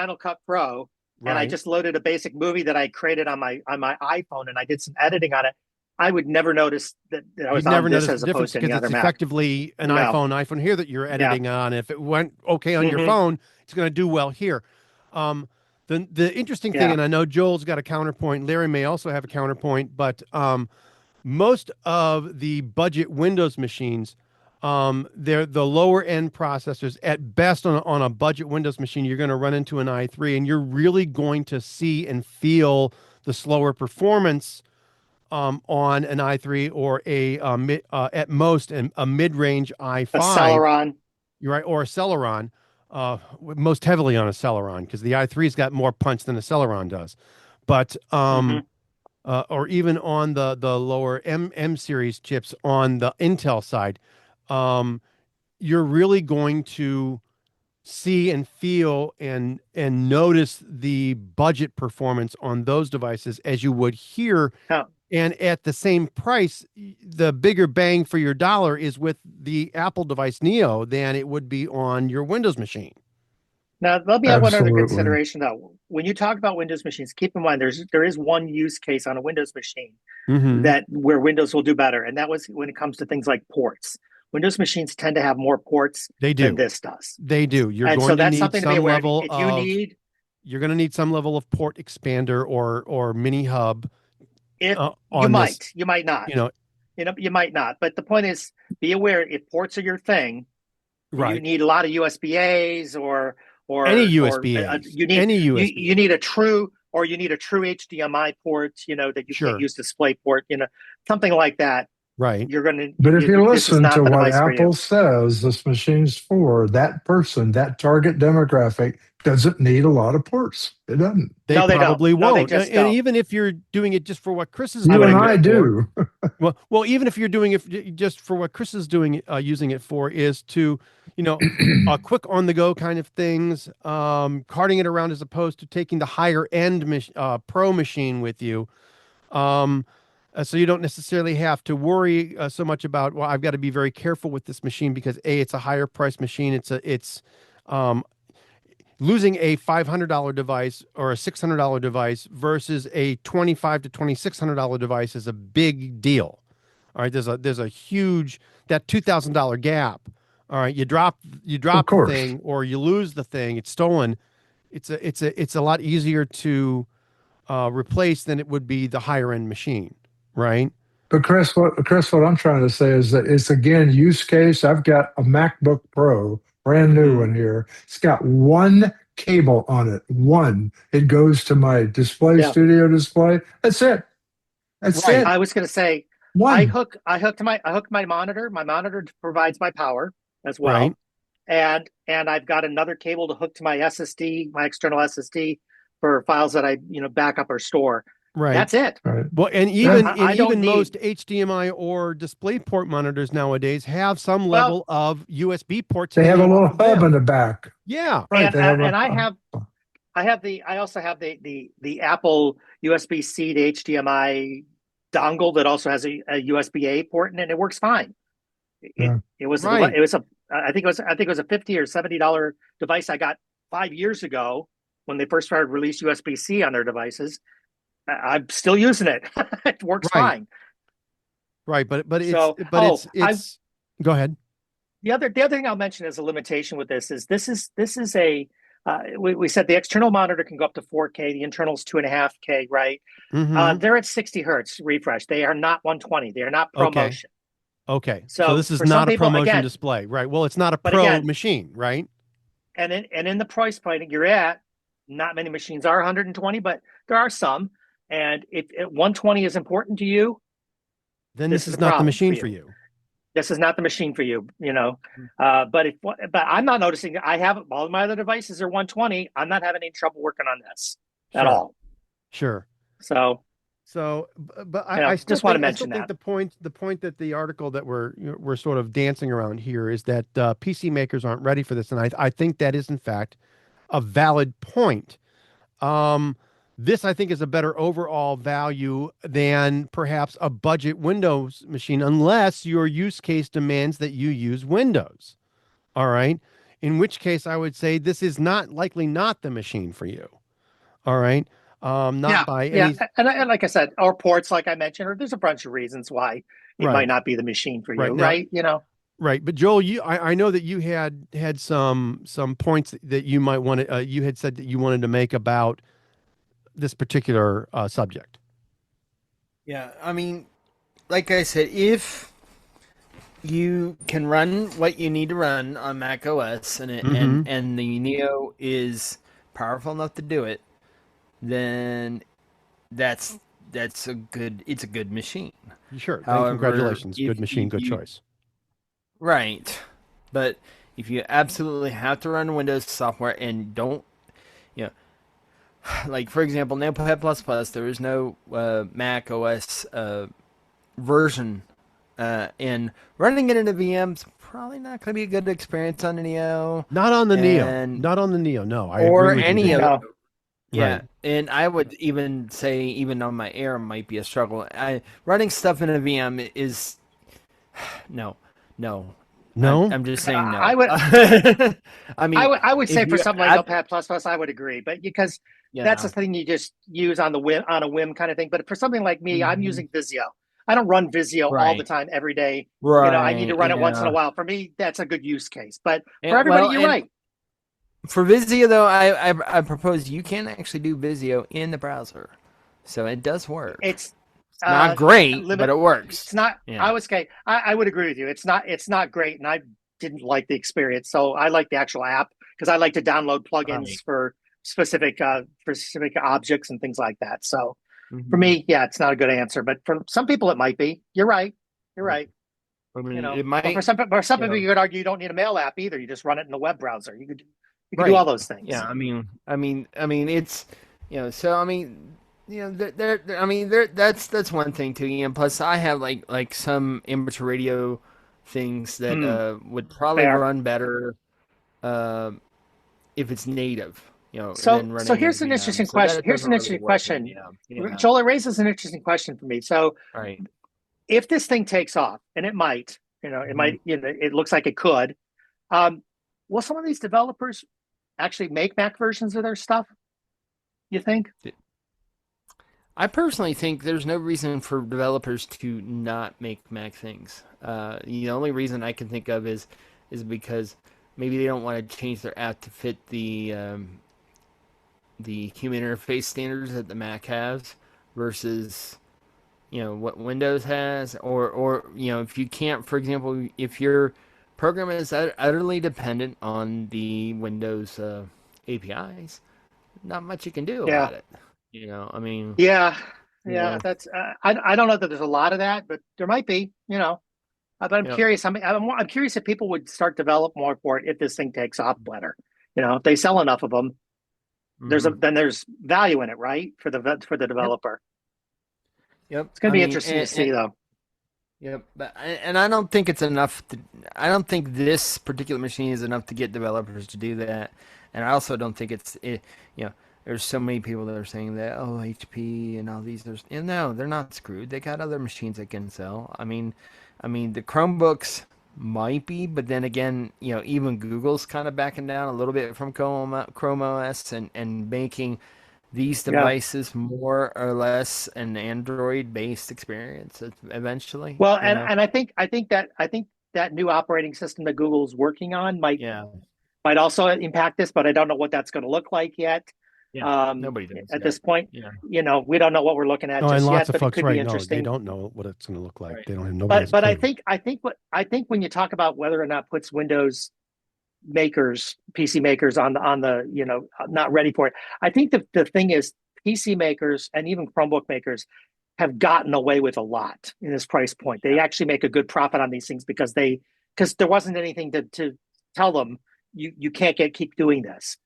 B: Pro, and I just loaded a basic movie that I created on my iPhone, and I did some editing on it, I would never notice that I was on this as opposed to any other Mac.
A: Effectively an iPhone here that you're editing on. If it went okay on your phone, it's going to do well here. The interesting thing, and I know Joel's got a counterpoint, Larry may also have a counterpoint, but most of the budget Windows machines, they're the lower end processors. At best, on a budget Windows machine, you're going to run into an i3, and you're really going to see and feel the slower performance on an i3 or at most a mid-range i5.
B: A Celeron.
A: You're right, or a Celeron. Most heavily on a Celeron, because the i3's got more punch than a Celeron does. But or even on the lower M series chips on the Intel side, you're really going to see and feel and notice the budget performance on those devices as you would here. And at the same price, the bigger bang for your dollar is with the Apple device Neo than it would be on your Windows machine.
B: Now, let me add one other consideration, though. When you talk about Windows machines, keep in mind there is one use case on a Windows machine where Windows will do better, and that was when it comes to things like ports. Windows machines tend to have more ports than this does.
A: They do. You're going to need some level of. You're going to need some level of port expander or mini hub.
B: You might not. You might not. But the point is, be aware if ports are your thing, you need a lot of USB-As or
A: any USB-As.
B: You need a true HDMI port, that you can't use DisplayPort, something like that.
A: Right.
D: But if you listen to what Apple says, this machine's for that person, that target demographic doesn't need a lot of ports. It doesn't.
A: They probably won't.
B: No,
A: and even if you're doing it just for what Chris is
D: doing,
A: you and
D: I do.
A: well, even if you're doing it just for what Chris is doing, using it for is to, quick on the go kind of things, carting it around as opposed to taking the higher end Pro machine with you. So you don't necessarily have to worry so much about, well, I've got to be very careful with this machine because it's a higher price machine. It's losing a $500 device or a $600 device versus a $2,500 to $2,600 device is a big deal. All right, there's a huge, that $2,000 gap. All right, you drop the thing or you lose the thing, it's stolen. It's a lot easier to replace than it would be the higher end machine. Right.
D: But Chris, what I'm trying to say is that it's, again, use case. I've got a MacBook Pro, brand new one here. It's got one cable on it. One. It goes to my studio display. That's it. That's it.
B: I was going to say, I hook my monitor. My monitor provides my power as well. Right. And I've got another cable to hook to my SSD, my external SSD, for files that I back up or store.
A: Right.
B: That's it.
D: Right.
A: Well, and even most HDMI or DisplayPort monitors nowadays have some level of USB ports.
D: They have a little hub in the back.
A: Yeah.
B: Right. And I also have the Apple USB-C to HDMI dongle that also has a USB-A port in it, and it works fine. I think it was a $50 or $70 device I got 5 years ago when they first started release USB-C on their devices. I'm still using it. It works fine.
A: Right, but it's go ahead.
B: The other thing I'll mention as a limitation with this is we said the external monitor can go up to 4K. The internal is 2.5K, right?
A: Mm-hmm.
B: They're at 60 hertz refresh. They are not 120. They are not ProMotion.
A: Okay. So
B: So
A: this is
B: for some
A: not a
B: people,
A: ProMotion
B: again,
A: display, right? Well, it's not a
B: but
A: pro
B: again,
A: machine, right?
B: and in the price point you're at, not many machines are 120, but there are some. And if 120 is important to you,
A: Then
B: this
A: this
B: is
A: is
B: a
A: not the
B: problem
A: machine
B: for
A: for
B: you.
A: you.
B: This is not the machine for you, you know. But I'm not noticing. I have all of my other devices are 120. I'm not having any trouble working on this at all.
A: Sure.
B: So,
A: but I still
B: just want to
A: think,
B: mention that.
A: the point that the article that we're sort of dancing around here is that PC makers aren't ready for this, and I think that is in fact a valid point. This I think is a better overall value than perhaps a budget Windows machine, unless your use case demands that you use Windows. All right. In which case, I would say this is likely not the machine for you. All right. Not by any.
B: And like I said, or ports, like I mentioned, or there's a bunch of reasons why it might not be the machine for you,
A: Now,
B: right? You know.
A: Right, but Joel, I know that you had some points that you might want to. You had said that you wanted to make about this particular subject.
C: Yeah, I mean, like I said, if you can run what you need to run on Mac OS and and the Neo is powerful enough to do it, then it's a good machine.
A: Sure.
C: However,
A: congratulations. Good machine, good choice.
C: Right. But if you absolutely have to run Windows software and don't, like for example, Notepad++, there is no Mac OS version, and running it in a VM's probably not going to be a good experience on the Neo.
A: Not on the Neo. Not on the Neo. No, I
C: or
A: agree with
C: any
A: you.
C: of them. Yeah,
A: Right.
C: and I would even say even on my Air might be a struggle. Running stuff in a VM is no. I'm just saying no.
B: I would.
C: I mean,
B: I would say for something like Notepad++, I would agree, but because that's a thing you just use on a whim kind of thing. But for something like me, I'm using Visio. I don't run Visio all the time, every day.
C: Right.
B: I need to run it once in a while. For me, that's a good use case. But for everybody, you're right.
C: For Visio, though, I propose you can actually do Visio in the browser, so it does work.
B: It's
C: not great, but it works.
B: It's not. Yeah. I would agree with you. It's not great, and I didn't like the experience. So I like the actual app because I like to download plugins for specific objects and things like that. So for me, it's not a good answer, but for some people it might be. You're right.
C: I mean,
B: it might. For some people, you could argue you don't need a mail app either. You just run it in the web browser. You could do all those things.
C: Yeah, I mean, it's So I mean. That's one thing too. And plus, I have like some amateur radio things that would probably run better if it's native.
B: So here's an interesting question. Joel, it raises an interesting question for me. So, if this thing takes off, and it might, it looks like it could. Will some of these developers actually make Mac versions of their stuff? You think?
C: I personally think there's no reason for developers to not make Mac things. The only reason I can think of is because maybe they don't want to change their app to fit the human interface standards that the Mac has versus what Windows has, or if you can't, for example, if your program is utterly dependent on the Windows APIs, not much you can do about it. I mean,
B: that's I don't know that there's a lot of that, but there might be, but I'm curious. I'm curious if people would start develop more for it if this thing takes off better. If they sell enough of them, then there's value in it, right? For the developer.
C: Yep,
B: it's going to be interesting to see, though.
C: Yep, and I don't think it's enough. I don't think this particular machine is enough to get developers to do that, and I also don't think there's so many people that are saying that, HP and all these, no, they're not screwed. They got other machines that can sell. I mean, the Chromebooks might be, but then again, even Google's kind of backing down a little bit from Chrome OS and making these devices more or less an Android-based experience eventually.
B: Well, and I think that new operating system that Google's working on might might also impact this, but I don't know what that's going to look like yet.
C: Yeah, nobody does
B: At
C: yet.
B: this point.
C: Yeah.
B: We don't know what we're looking at
A: No, and
B: just
A: lots
B: yet,
A: of
B: but it
A: folks
B: could be
A: right now,
B: interesting.
A: they don't know what it's going to look like.
C: Right.
A: They don't have nobody has a
B: But
A: clue.
B: I think when you talk about whether or not puts Windows makers, PC makers on the not ready for it, I think the thing is PC makers and even Chromebook makers have gotten away with a lot in this price point. They actually make a good profit on these things because there wasn't anything to tell them you can't keep doing this.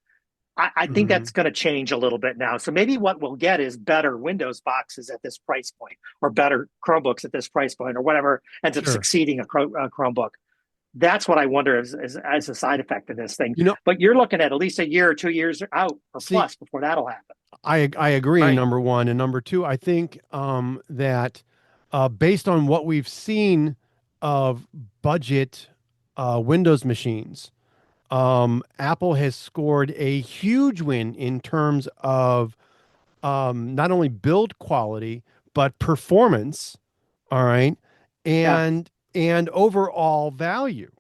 B: I think that's going to change a little bit now. So maybe what we'll get is better Windows boxes at this price point, or better Chromebooks at this price point, or whatever ends up succeeding a Chromebook. That's what I wonder as a side effect of this thing. But you're looking at least a year or 2 years out or plus before that'll happen.
A: I agree.
C: Right.
A: Number one, and number two, I think that based on what we've seen of budget Windows machines, Apple has scored a huge win in terms of not only build quality but performance. All right, and overall value.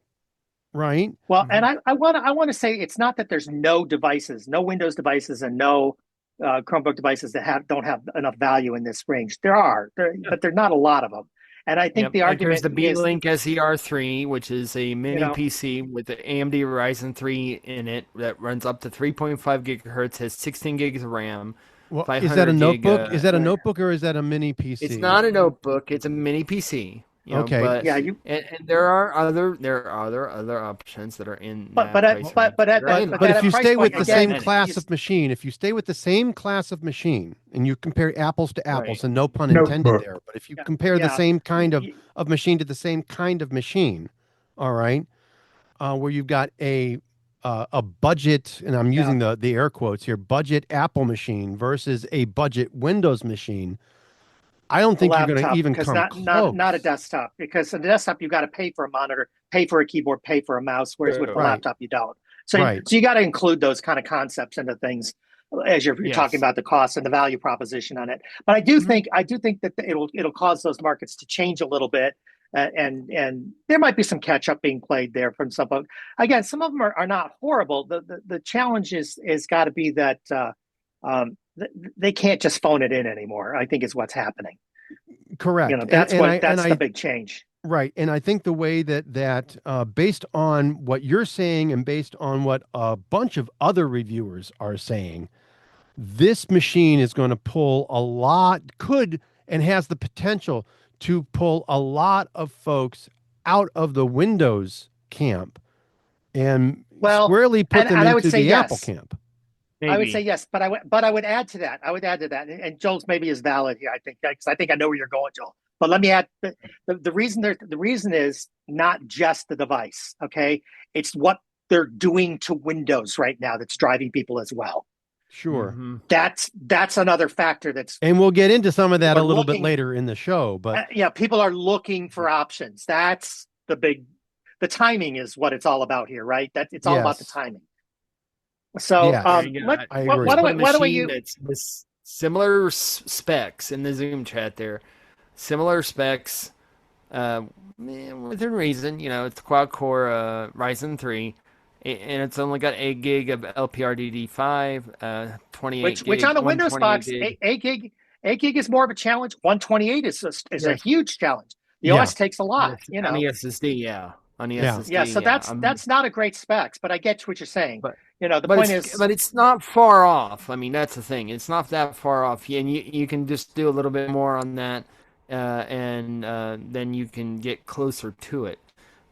A: Right.
B: Well, and I want to say it's not that there's no devices, no Windows devices, and no Chromebook devices that don't have enough value in this range. There are, but there's not a lot of them. And I think the argument
C: is the B-Link SER3, which is a mini PC with the AMD Ryzen 3 in it that runs up to 3.5 gigahertz, has 16 gigs of RAM.
A: Well, is that a notebook? Is that a notebook or is that a mini PC?
C: It's not a notebook. It's a mini PC.
A: Okay.
C: But, and there are other options that are in. But
A: if you stay with the same class of machine, and you compare apples to apples, and no pun intended there, but if you compare the same kind of machine to the same kind of machine, all right, where you've got a budget, and I'm using the air quotes here, budget Apple machine versus a budget Windows machine. I don't think you're going to even come close.
B: Not a desktop, because in the desktop you got to pay for a monitor, pay for a keyboard, pay for a mouse, whereas with a laptop you don't. So you got to include those kind of concepts into things as you're talking about the cost and the value proposition on it. But I do think that it'll cause those markets to change a little bit, and there might be some catch up being played there from some. Again, some of them are not horrible. The challenge is got to be that. They can't just phone it in anymore, I think is what's happening.
A: Correct.
B: That's the big change.
A: Right. And I think the way that based on what you're saying and based on what a bunch of other reviewers are saying, this machine is going to pull and has the potential to pull a lot of folks out of the Windows camp and squarely put them into the Apple camp.
B: Maybe. I would say yes, but I would add to that. And Joel's maybe is valid here. I think, because I think I know where you're going, Joel. But let me add the reason is not just the device. Okay, it's what they're doing to Windows right now that's driving people as well.
A: Sure,
B: that's another factor.
A: And we'll get into some of that a little bit later in the show. But
B: people are looking for options. That's the timing is what it's all about here, right? It's all about the timing. So,
A: I agree.
C: What do you? It's similar specs in the Zoom chat there. Similar specs, within reason. It's quad-core Ryzen 3, and it's only got 8 gig of LPRDD5, 28 gig.
B: Which on a Windows box, 8 gig is more of a challenge. 128 is a huge challenge. The OS takes a lot.
C: On the SSD, on the SSD.
B: Yeah, so that's not a great specs, but I get what you're saying.
C: But
B: the point is,
C: but it's not far off. I mean, that's the thing. It's not that far off, and you can just do a little bit more on that, and then you can get closer to it.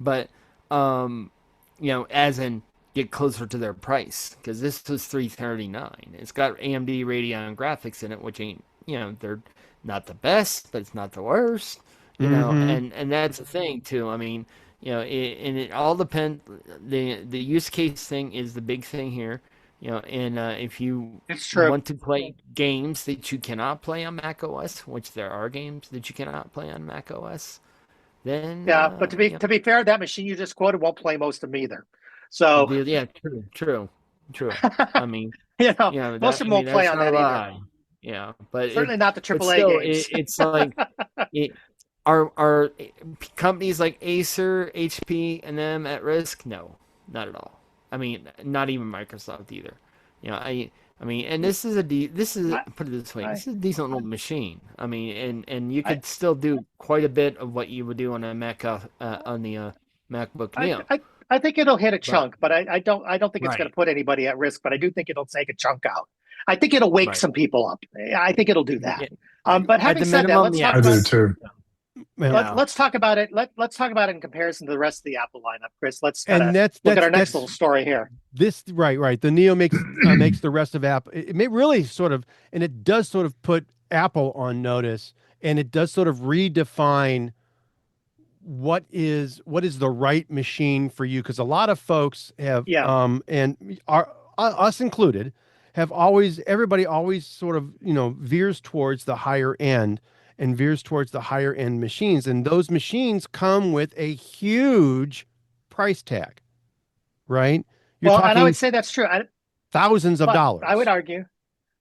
C: But as in get closer to their price, because this was $339. It's got AMD Radeon graphics in it, which ain't they're not the best, but it's not the worst. And that's the thing too. I mean. And it all depends. The use case thing is the big thing here. And if you want to play games that you cannot play on Mac OS, which there are games that you cannot play on Mac OS, then
B: but to be fair, that machine you just quoted won't play most of them either. So
C: true. I mean,
B: most of them won't play on that either.
C: Yeah, but
B: certainly not the AAA games.
C: It's like Are companies like Acer, HP, and them at risk? No, not at all. I mean, not even Microsoft either. You know, I mean, and this is put it this way, this is a decent little machine. I mean, and you could still do quite a bit of what you would do on a Mac on the MacBook Neo.
B: I think it'll hit a chunk, but I don't think it's going
C: Right.
B: to put anybody at risk. But I do think it'll take a chunk out. I think it'll wake
C: Right.
B: some people up. I think it'll do that.
C: Yeah.
B: But having
C: At the
B: said that,
C: minimum,
B: let's
C: yeah.
B: talk
D: I
B: about
D: do too.
B: let's talk about it. Let's talk about it in comparison to the rest of the Apple lineup, Chris. Let's
A: And
B: look at our next
A: that's
B: little story here.
A: this right. The Neo makes makes the rest of Apple. It may really sort of, and it does sort of put Apple on notice, and it does sort of redefine what is the right machine for you, because a lot of folks have and are us included have always, everybody always sort of, you know, veers towards the higher end and veers towards the higher end machines, and those machines come with a huge price tag, right? You're
B: Well,
A: talking
B: and I would say that's true.
A: thousands of dollars.
B: I would argue,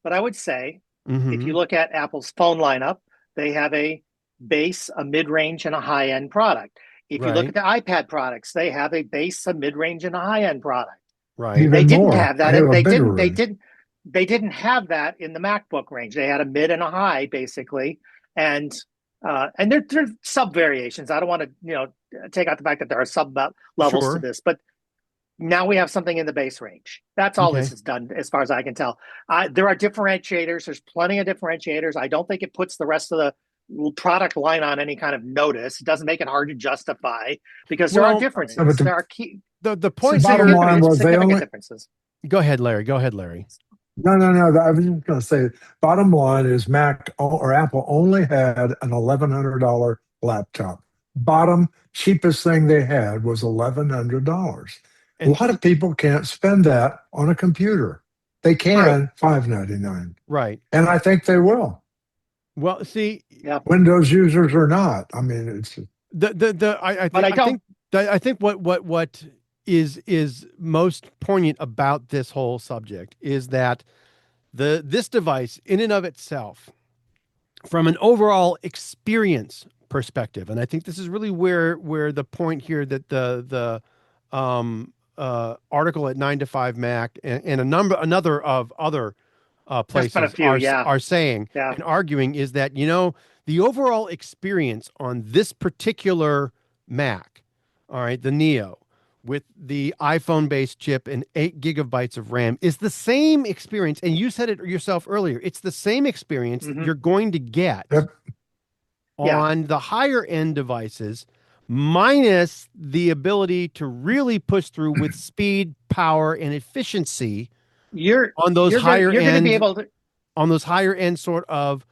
B: but I would say
A: Mhm.
B: if you look at Apple's phone lineup, they have a base, a mid-range, and a high-end product. If you look
A: Right.
B: at the iPad products, they have a base, a mid-range, and a high-end product.
A: Right.
D: Even
B: They didn't
D: more.
B: have that.
D: They have a
B: They
D: bigger
B: didn't. They
D: range.
B: didn't. They didn't have that in the MacBook range. They had a mid and a high, basically, and there's sub variations. I don't want to take out the fact that there are sub levels
A: Sure.
B: to this, but now we have something in the base range. That's all
A: Okay.
B: this has done, as far as I can tell. There are differentiators. There's plenty of differentiators. I don't think it puts the rest of the product line on any kind of notice. It doesn't make it hard to justify, because there
A: Well,
B: are differences.
D: but
B: There are key
A: The point
D: bottom
A: here,
D: line was they
B: significant
D: only.
B: differences.
A: go ahead, Larry. Go ahead, Larry.
D: No. I was just going to say, bottom line is or Apple only had an $1,100 laptop. Bottom cheapest thing they had was $1,100. A
A: And
D: lot of people can't spend that on a computer. They can $599,
A: right.
D: and I think they will.
A: Well, see,
D: Windows users or not. I mean, it's
A: I think what is most poignant about this whole subject is that this device in and of itself, from an overall experience perspective, and I think this is really where the point here that the article at 9 to 5 Mac and another of other places are saying and arguing is that, you know, the overall experience on this particular Mac, all right, the Neo, with the iPhone-based chip and 8 gigabytes of RAM, is the same experience. And you said it yourself earlier. It's the same experience you're going to get on the higher end devices, minus the ability to really push through with speed, power, and efficiency on those higher end sort of.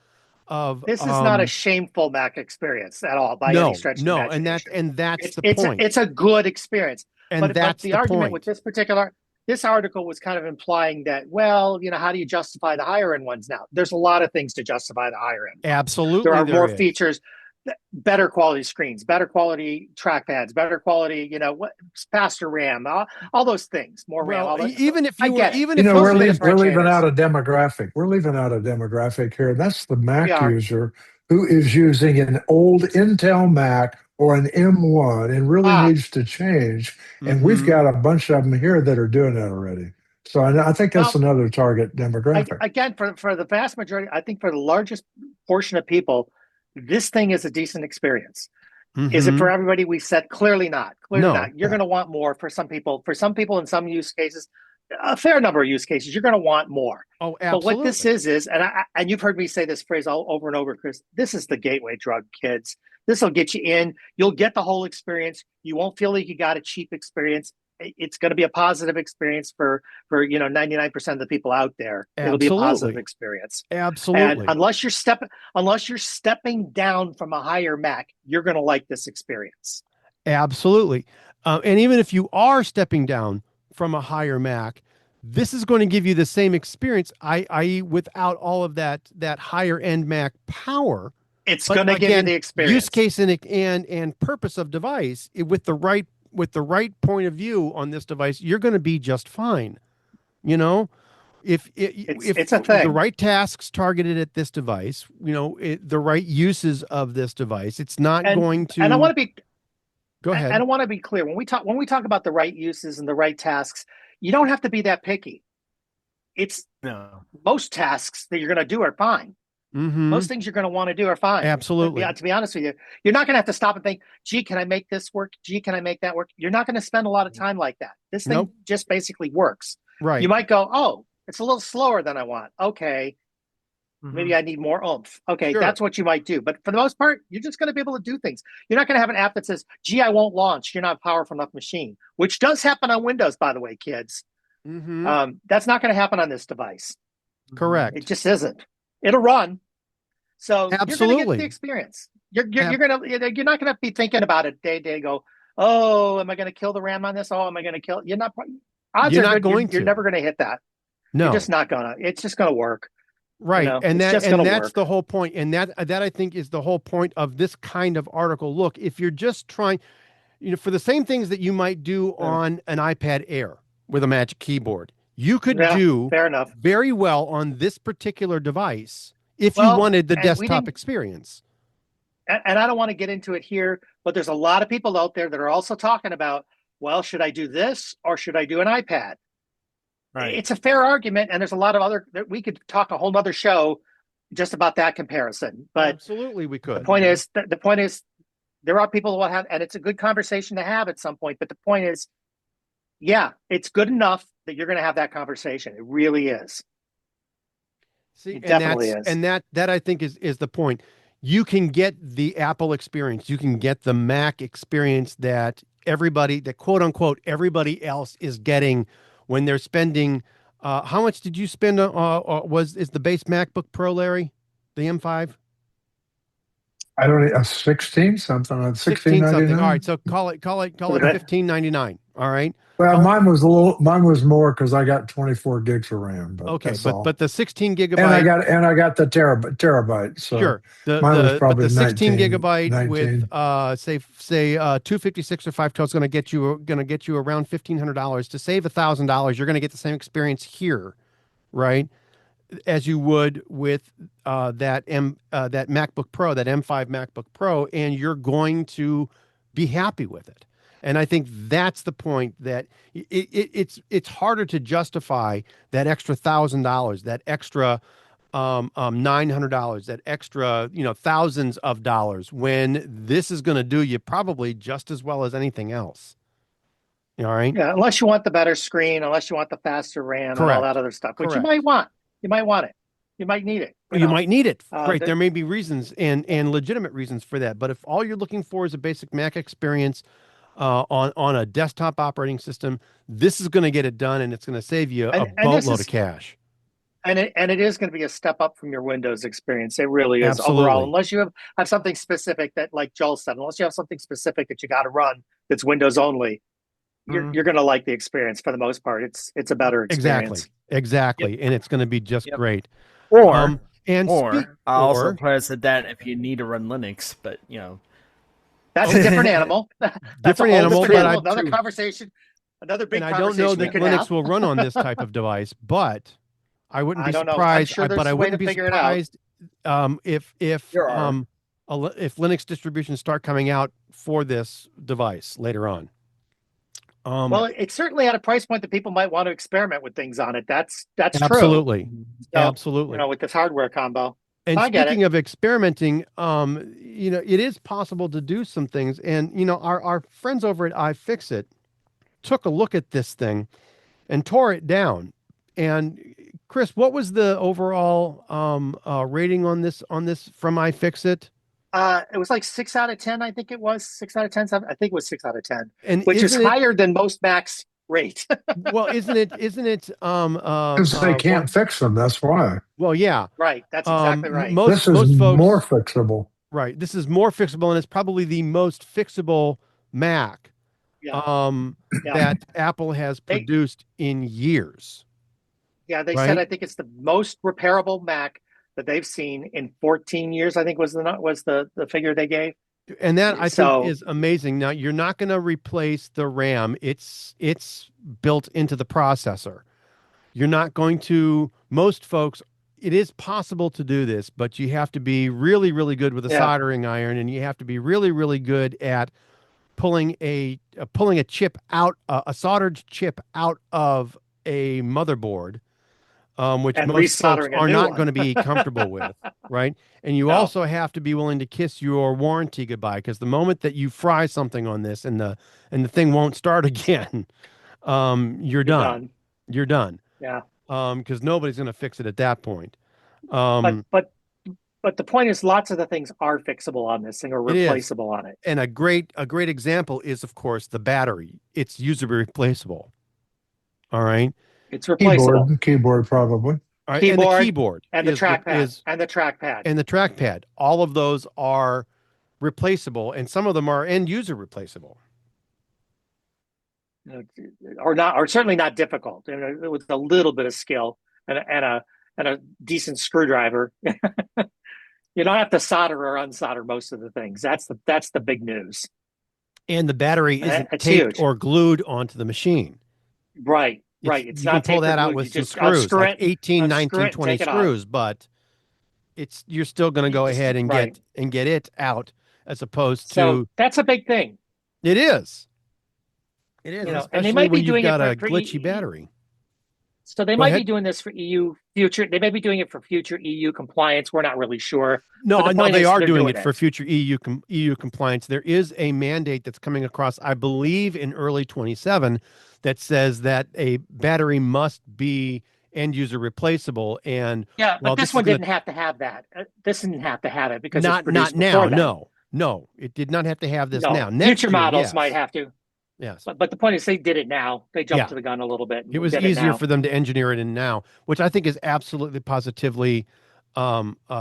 B: This is not a shameful Mac experience at all by any stretch of the imagination.
A: And that's the point.
B: It's a good experience.
A: And
B: but the argument with this article was kind of implying that, well, you know, how do you justify the higher end ones now? There's a lot of things to justify the higher end.
A: Absolutely.
B: There are more features, better quality screens, better quality trackpads, better quality, you know, faster RAM, all those things, more RAM.
A: Even if you
D: we're leaving out a demographic. We're leaving out a demographic here. That's the Mac user who is using an old Intel Mac or an M1 and really needs to change. And we've got a bunch of them here that are doing that already. So I think that's another target demographic.
B: Again, for the vast majority, I think for the largest portion of people, this thing is a decent experience. Is it for everybody? We said clearly not. Not. You're going to want more for some people. For some people, in some use cases, a fair number of use cases, you're going to want more.
A: Oh, absolutely.
B: But what this is, and you've heard me say this phrase all over and over, Chris. This is the gateway drug, kids. This will get you in. You'll get the whole experience. You won't feel like you got a cheap experience. It's going to be a positive experience for 99% of the people out there. It'll be a positive experience.
A: Absolutely.
B: And unless you're stepping down from a higher Mac, you're going to like this experience.
A: Absolutely. And even if you are stepping down from a higher Mac, this is going to give you the same experience, i.e., without all of that higher end Mac power.
B: It's going to give you the experience.
A: Use case and purpose of device with the right point of view on this device, you're going to be just fine. You know, if
B: it's a thing.
A: The right tasks targeted at this device, you know, the right uses of this device, it's not going to.
B: And I want to be.
A: Go ahead.
B: I want to be clear when we talk about the right uses and the right tasks. you don't have to be that picky. It's most tasks that you're going to do are fine. Most things you're going to want to do are fine.
A: Absolutely.
B: To be honest with you, you're not going to have to stop and think, gee, can I make this work? Gee, can I make that work? You're not going to spend a lot of time like that. This thing just basically works.
A: Right.
B: You might go, oh, it's a little slower than I want. Okay. Maybe I need more oomph. Okay, that's what you might do. But for the most part, you're just going to be able to do things. You're not going to have an app that says, gee, I won't launch. You're not a powerful enough machine, which does happen on Windows, by the way, kids. That's not going to happen on this device.
A: Correct.
B: It just isn't. It'll run. So
A: Absolutely.
B: you're going to get the experience. You're not going to be thinking about it day to day. Go, oh, am I going to kill the RAM on this? Oh, am I going to kill? You're not. Odds
A: you're
B: are
A: not
B: good,
A: going
B: you're never going to hit that.
A: No,
B: you're just not gonna. It's just going to work.
A: Right. And that's
B: work.
A: the whole point. And that I think is the whole point of this kind of article. Look, if you're just trying, for the same things that you might do on an iPad Air with a Magic Keyboard, you could do
B: fair enough.
A: very well on this particular device if you wanted the desktop experience.
B: And I don't want to get into it here, but there's a lot of people out there that are also talking about, well, should I do this or should I do an iPad? Right. It's a fair argument, and there's a lot of other that we could talk a whole nother show just about that comparison. But
A: absolutely, we could.
B: The point is, there are people who will have, and it's a good conversation to have at some point. But the point is, yeah, it's good enough that you're going to have that conversation. It really is.
A: See,
B: it definitely is,
A: and that I think is the point. You can get the Apple experience. You can get the Mac experience that quote unquote everybody else is getting. When they're spending, how much did you spend? Is the base MacBook Pro, Larry, the M5?
D: I don't know, 16 something,
A: 16 something. All right, so call it $15.99. All right.
D: Well, mine was more because I got 24 gigs of RAM. But
A: okay, but the 16 gigabyte,
D: and I got the terabyte. So
A: sure,
D: mine was probably
A: the 16
D: 19,
A: gigabyte
D: 19.
A: with say 256 or 512 is going to get you around $1,500. To save $1,000, you're going to get the same experience here, right? As you would with that MacBook Pro, that M5 MacBook Pro, and you're going to be happy with it. And I think that's the point, that it's harder to justify that extra $1,000, that extra $900, that extra thousands of dollars, when this is going to do you probably just as well as anything else. All right.
B: Yeah, unless you want the better screen, unless you want the faster RAM, and all that other stuff, which you might want. You might want it. You might need it.
A: You might need it. Right. There may be reasons and legitimate reasons for that. But if all you're looking for is a basic Mac experience on a desktop operating system, this is going to get it done, and it's going to save you a boatload of cash.
B: And it is going to be a step up from your Windows experience. It really is.
A: Absolutely.
B: Overall, unless you have something specific that, like Joel said, unless you have something specific that you got to run that's Windows only, you're going to like the experience for the most part. It's a better experience.
A: Exactly. Yep. And it's going to be just great.
C: I also press that if you need to run Linux, but
B: that's a different animal.
A: Different animal.
B: Another conversation. Another big conversation.
A: I don't know that Linux will run on this type of device, but I wouldn't be surprised. But I wouldn't be surprised if Linux distributions start coming out for this device later on.
B: Well, it's certainly at a price point that people might want to experiment with things on it. That's
A: absolutely
B: true.
A: Absolutely.
B: With this hardware combo.
A: And speaking of experimenting, it is possible to do some things. And our friends over at iFixit took a look at this thing and tore it down. And Chris, what was the overall rating on this from iFixit?
B: It was like 6 out of 10. I think it was 6 out of 10. I think it was 6 out of 10, which is higher than most Macs rate.
A: Well, isn't it?
D: Because they can't fix them. That's why.
A: Well, yeah.
B: Right. That's exactly right.
D: This is more fixable.
A: Right. This is more fixable, and it's probably the most fixable Mac that Apple has produced in years.
B: Yeah, they said I think it's the most repairable Mac that they've seen in 14 years, I think was the figure they gave.
A: And that I think is amazing. Now, you're not going to replace the RAM. It's built into the processor. You're not going to, most folks, it is possible to do this, but you have to be really, really good with a soldering iron, and you have to be really, really good at pulling a chip out, a soldered chip out of a motherboard, which
B: And
A: most folks
B: resoldering a
A: are
B: new
A: not
B: one.
A: going to be comfortable with, right? And you
B: No.
A: also have to be willing to kiss your warranty goodbye, because the moment that you fry something on this and the thing won't start again, you're done. You're done.
B: Yeah.
A: Because nobody's going to fix it at that point.
B: But the point is, lots of the things are fixable on this thing or
A: It is.
B: replaceable on it.
A: And a great example is, of course, the battery. It's user replaceable. All right.
B: It's replaceable.
D: Keyboard probably.
A: All right.
B: Keyboard
A: and the keyboard
B: and the
A: is,
B: trackpad
A: and
B: the
A: trackpad. All of those are replaceable, and some of them are end user replaceable.
B: or certainly not difficult. With a little bit of skill and a decent screwdriver, you don't have to solder or unsolder most of the things. That's the big news.
A: And the battery isn't
B: It's
A: taped
B: huge.
A: or glued onto the machine.
B: Right. It's
A: you
B: not
A: can pull that out
B: glued.
A: with
B: You
A: some
B: just
A: screws,
B: unscrew
A: like
B: it,
A: 18,
B: unscrew
A: 19,
B: it,
A: 20
B: take it off.
A: screws, but you're still going to go ahead and
B: right.
A: get it out, as opposed
B: So
A: to.
B: that's a big thing.
A: It is. It is, especially
B: and they might be
A: when you've
B: doing
A: got
B: it
A: a glitchy battery.
B: So they
A: Go
B: might
A: ahead.
B: be doing this for EU future. They may be doing it for future EU compliance. We're not really sure.
A: No,
B: But the
A: no,
B: point
A: they
B: is
A: are
B: they're
A: doing
B: doing
A: it for future EU compliance. There is a mandate that's coming across, I believe, in early 27 that says that a battery must be end user replaceable. And
B: Yeah, but this one
A: is gonna-
B: didn't have to have that. This didn't have to have it because
A: not
B: it's produced
A: now.
B: before
A: No, it did not have to have this
B: No,
A: now. Next
B: future
A: year,
B: models
A: yes.
B: might have to.
A: Yes.
B: But the point is they did it now. They jumped
A: Yeah.
B: to the gun a little bit. And
A: It was
B: did
A: easier
B: now.
A: for them to engineer it in now, which I think is absolutely positively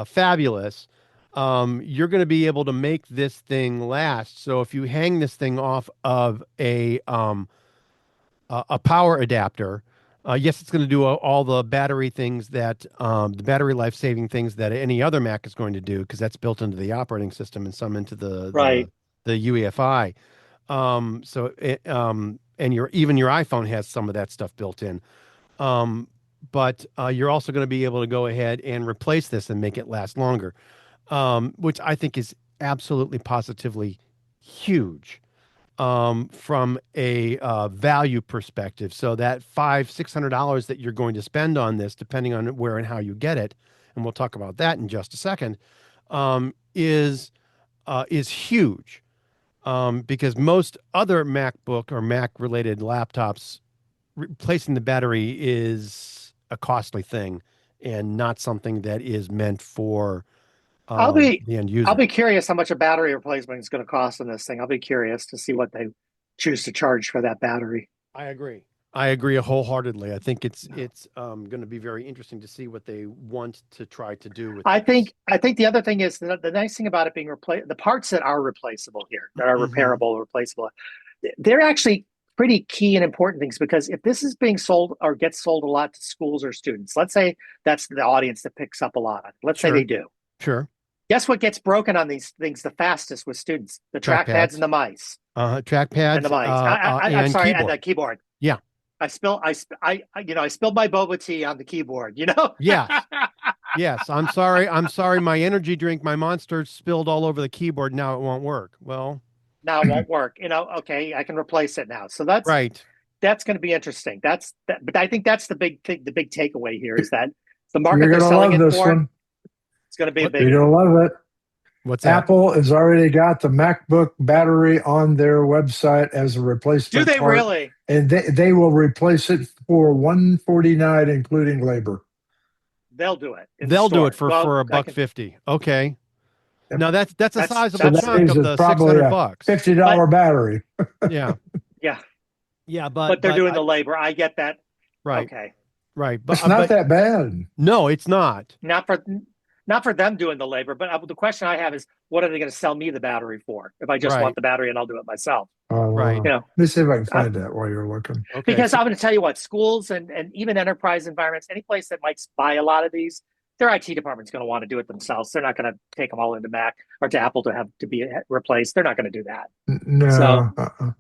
A: fabulous. You're going to be able to make this thing last. So if you hang this thing off of a power adapter, yes, it's going to do all the battery things that the battery life saving things that any other Mac is going to do, because that's built into the operating system and some into the UEFI. And even your iPhone has some of that stuff built in. But you're also going to be able to go ahead and replace this and make it last longer, which I think is absolutely positively huge from a value perspective. So that $500-$600 that you're going to spend on this, depending on where and how you get it, and we'll talk about that in just a second, is huge. Because most other MacBook or Mac related laptops, replacing the battery is a costly thing and not something that is meant for the end user.
B: I'll be curious how much a battery replacement is going to cost on this thing. I'll be curious to see what they choose to charge for that battery.
A: I agree wholeheartedly. I think it's going to be very interesting to see what they want to try to do with
B: I
A: this.
B: think the other thing is the nice thing about it being the parts that are replaceable here, that are repairable, replaceable, they're actually pretty key and important things, because if this is being sold or gets sold a lot to schools or students, let's say that's the audience that picks up a lot on it. Let's say they do.
A: Sure.
B: Guess what gets broken on these things the fastest with students? The trackpads and the mice.
A: Trackpads
B: And the mice.
A: and
B: I'm sorry,
A: keyboard.
B: and the keyboard.
A: Yeah.
B: I spilled my boba tea on the keyboard,
A: Yes. Yes. I'm sorry. My energy drink, my Monster, spilled all over the keyboard. Now it won't work. Well,
B: now it won't work. Okay, I can replace it now. So that's
A: right.
B: That's going to be interesting. But I think that's the big thing. The big takeaway here is that the market
D: You're
B: they're
D: going to
B: selling
D: love
B: it
D: this
B: for,
D: one.
B: it's going to be a big.
D: You're going to love it.
A: What's that?
D: Apple has already got the MacBook battery on their website as a replacement.
B: Do they
D: part,
B: really?
D: And they will replace it for $149, including labor.
B: They'll do it.
A: They'll do it for
B: $150.
A: Okay.
D: Yep.
A: Now that's a
B: That's-
A: sizable
B: that
A: chunk
D: means
A: of the
D: it's probably
A: $600.
D: $50 battery.
A: Yeah.
B: Yeah,
A: Yeah,
B: but they're doing the labor. I get that.
A: right.
B: Okay,
A: Right. But
D: It's not that bad.
A: No, it's not.
B: not for them doing the labor. But the question I have is, what are they going to sell me the battery for? If I just
A: Right.
B: want the battery and I'll do it myself.
A: Right.
B: You know,
D: Let me see if I can find that while you're looking.
A: Okay.
B: because I'm going to tell you what, schools and even enterprise environments, any place that might buy a lot of these, their IT department's going to want to do it themselves. They're not going to take them all into Mac or to Apple to have to be replaced. They're not going to do that.
D: No.
B: So-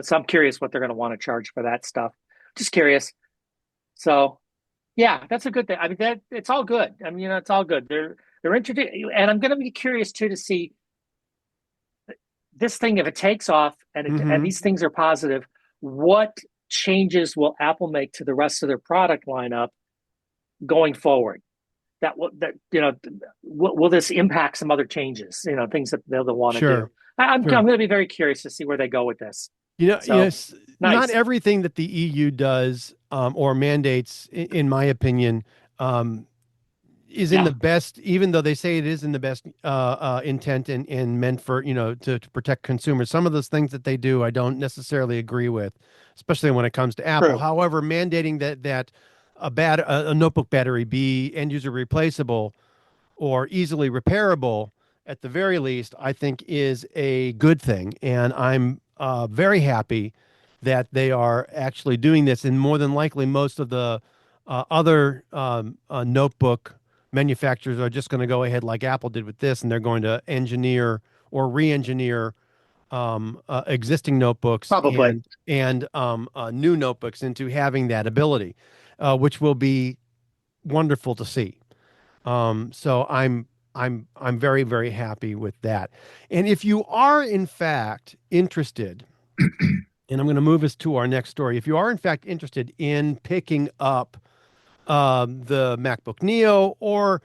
B: So I'm curious what they're going to want to charge for that stuff. Just curious. So, yeah, that's a good thing. I mean, it's all good. I mean, it's all good. They're introducing, and I'm going to be curious too to see this thing, if it takes off and
A: Mhm.
B: these things are positive, what changes will Apple make to the rest of their product lineup going forward? Will this impact some other changes? Things that they'll want to
A: Sure.
B: do. I'm
A: Sure.
B: going to be very curious to see where they go with this. So
A: Not
B: nice.
A: everything that the EU does or mandates, in my opinion, is in the best, even though they say it is in the best intent and meant for, to protect consumers. Some of those things that they do, I don't necessarily agree with, especially when it comes to Apple.
B: True.
A: However, mandating that a notebook battery be end user replaceable or easily repairable, at the very least, I think is a good thing. And I'm very happy that they are actually doing this. And more than likely, most of the other notebook manufacturers are just going to go ahead like Apple did with this, and they're going to engineer or re-engineer existing notebooks
B: Probably.
A: and new notebooks into having that ability, which will be wonderful to see. So I'm very, very happy with that. And if you are in fact interested, and I'm going to move us to our next story. If you are in fact interested in picking up the MacBook Neo or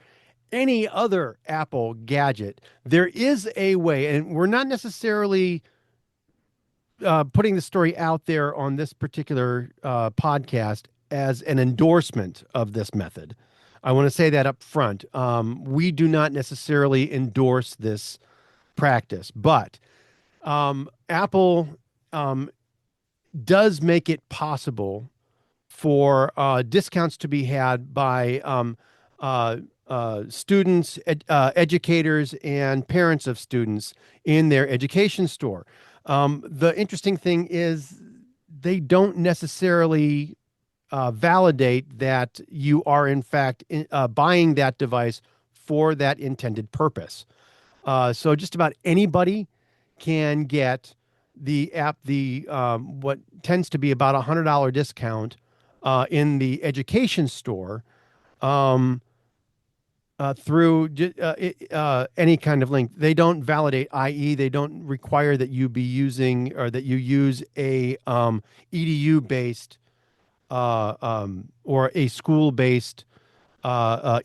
A: any other Apple gadget, there is a way, and we're not necessarily putting the story out there on this particular podcast as an endorsement of this method. I want to say that up front. We do not necessarily endorse this practice, but Apple does make it possible for discounts to be had by students, educators, and parents of students in their education store. The interesting thing is they don't necessarily validate that you are in fact buying that device for that intended purpose. So just about anybody can get the what tends to be about $100 discount in the education store through any kind of link. They don't validate, i.e., they don't require that you be using or that you use a EDU based or a school based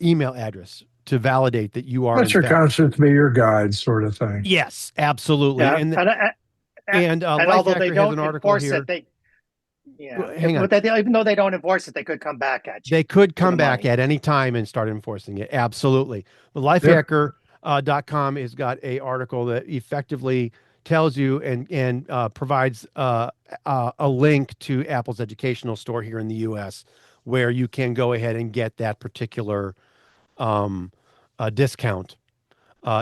A: email address to validate that you are
D: Let
A: in
D: your
A: fact.
D: conscience be your guide, sort of thing.
A: Yes, absolutely.
B: Yeah.
A: And
B: although they
A: Lifehacker has
B: don't
A: an article
B: enforce
A: here.
B: it,
A: Hang on.
B: even though they don't enforce it, they could come back at you.
A: They could come
B: the
A: back
B: money.
A: at any time and start enforcing it. Absolutely. But
D: Yep.
A: Lifehacker.com has got a article that effectively tells you and provides a link to Apple's educational store here in the U.S. where you can go ahead and get that particular discount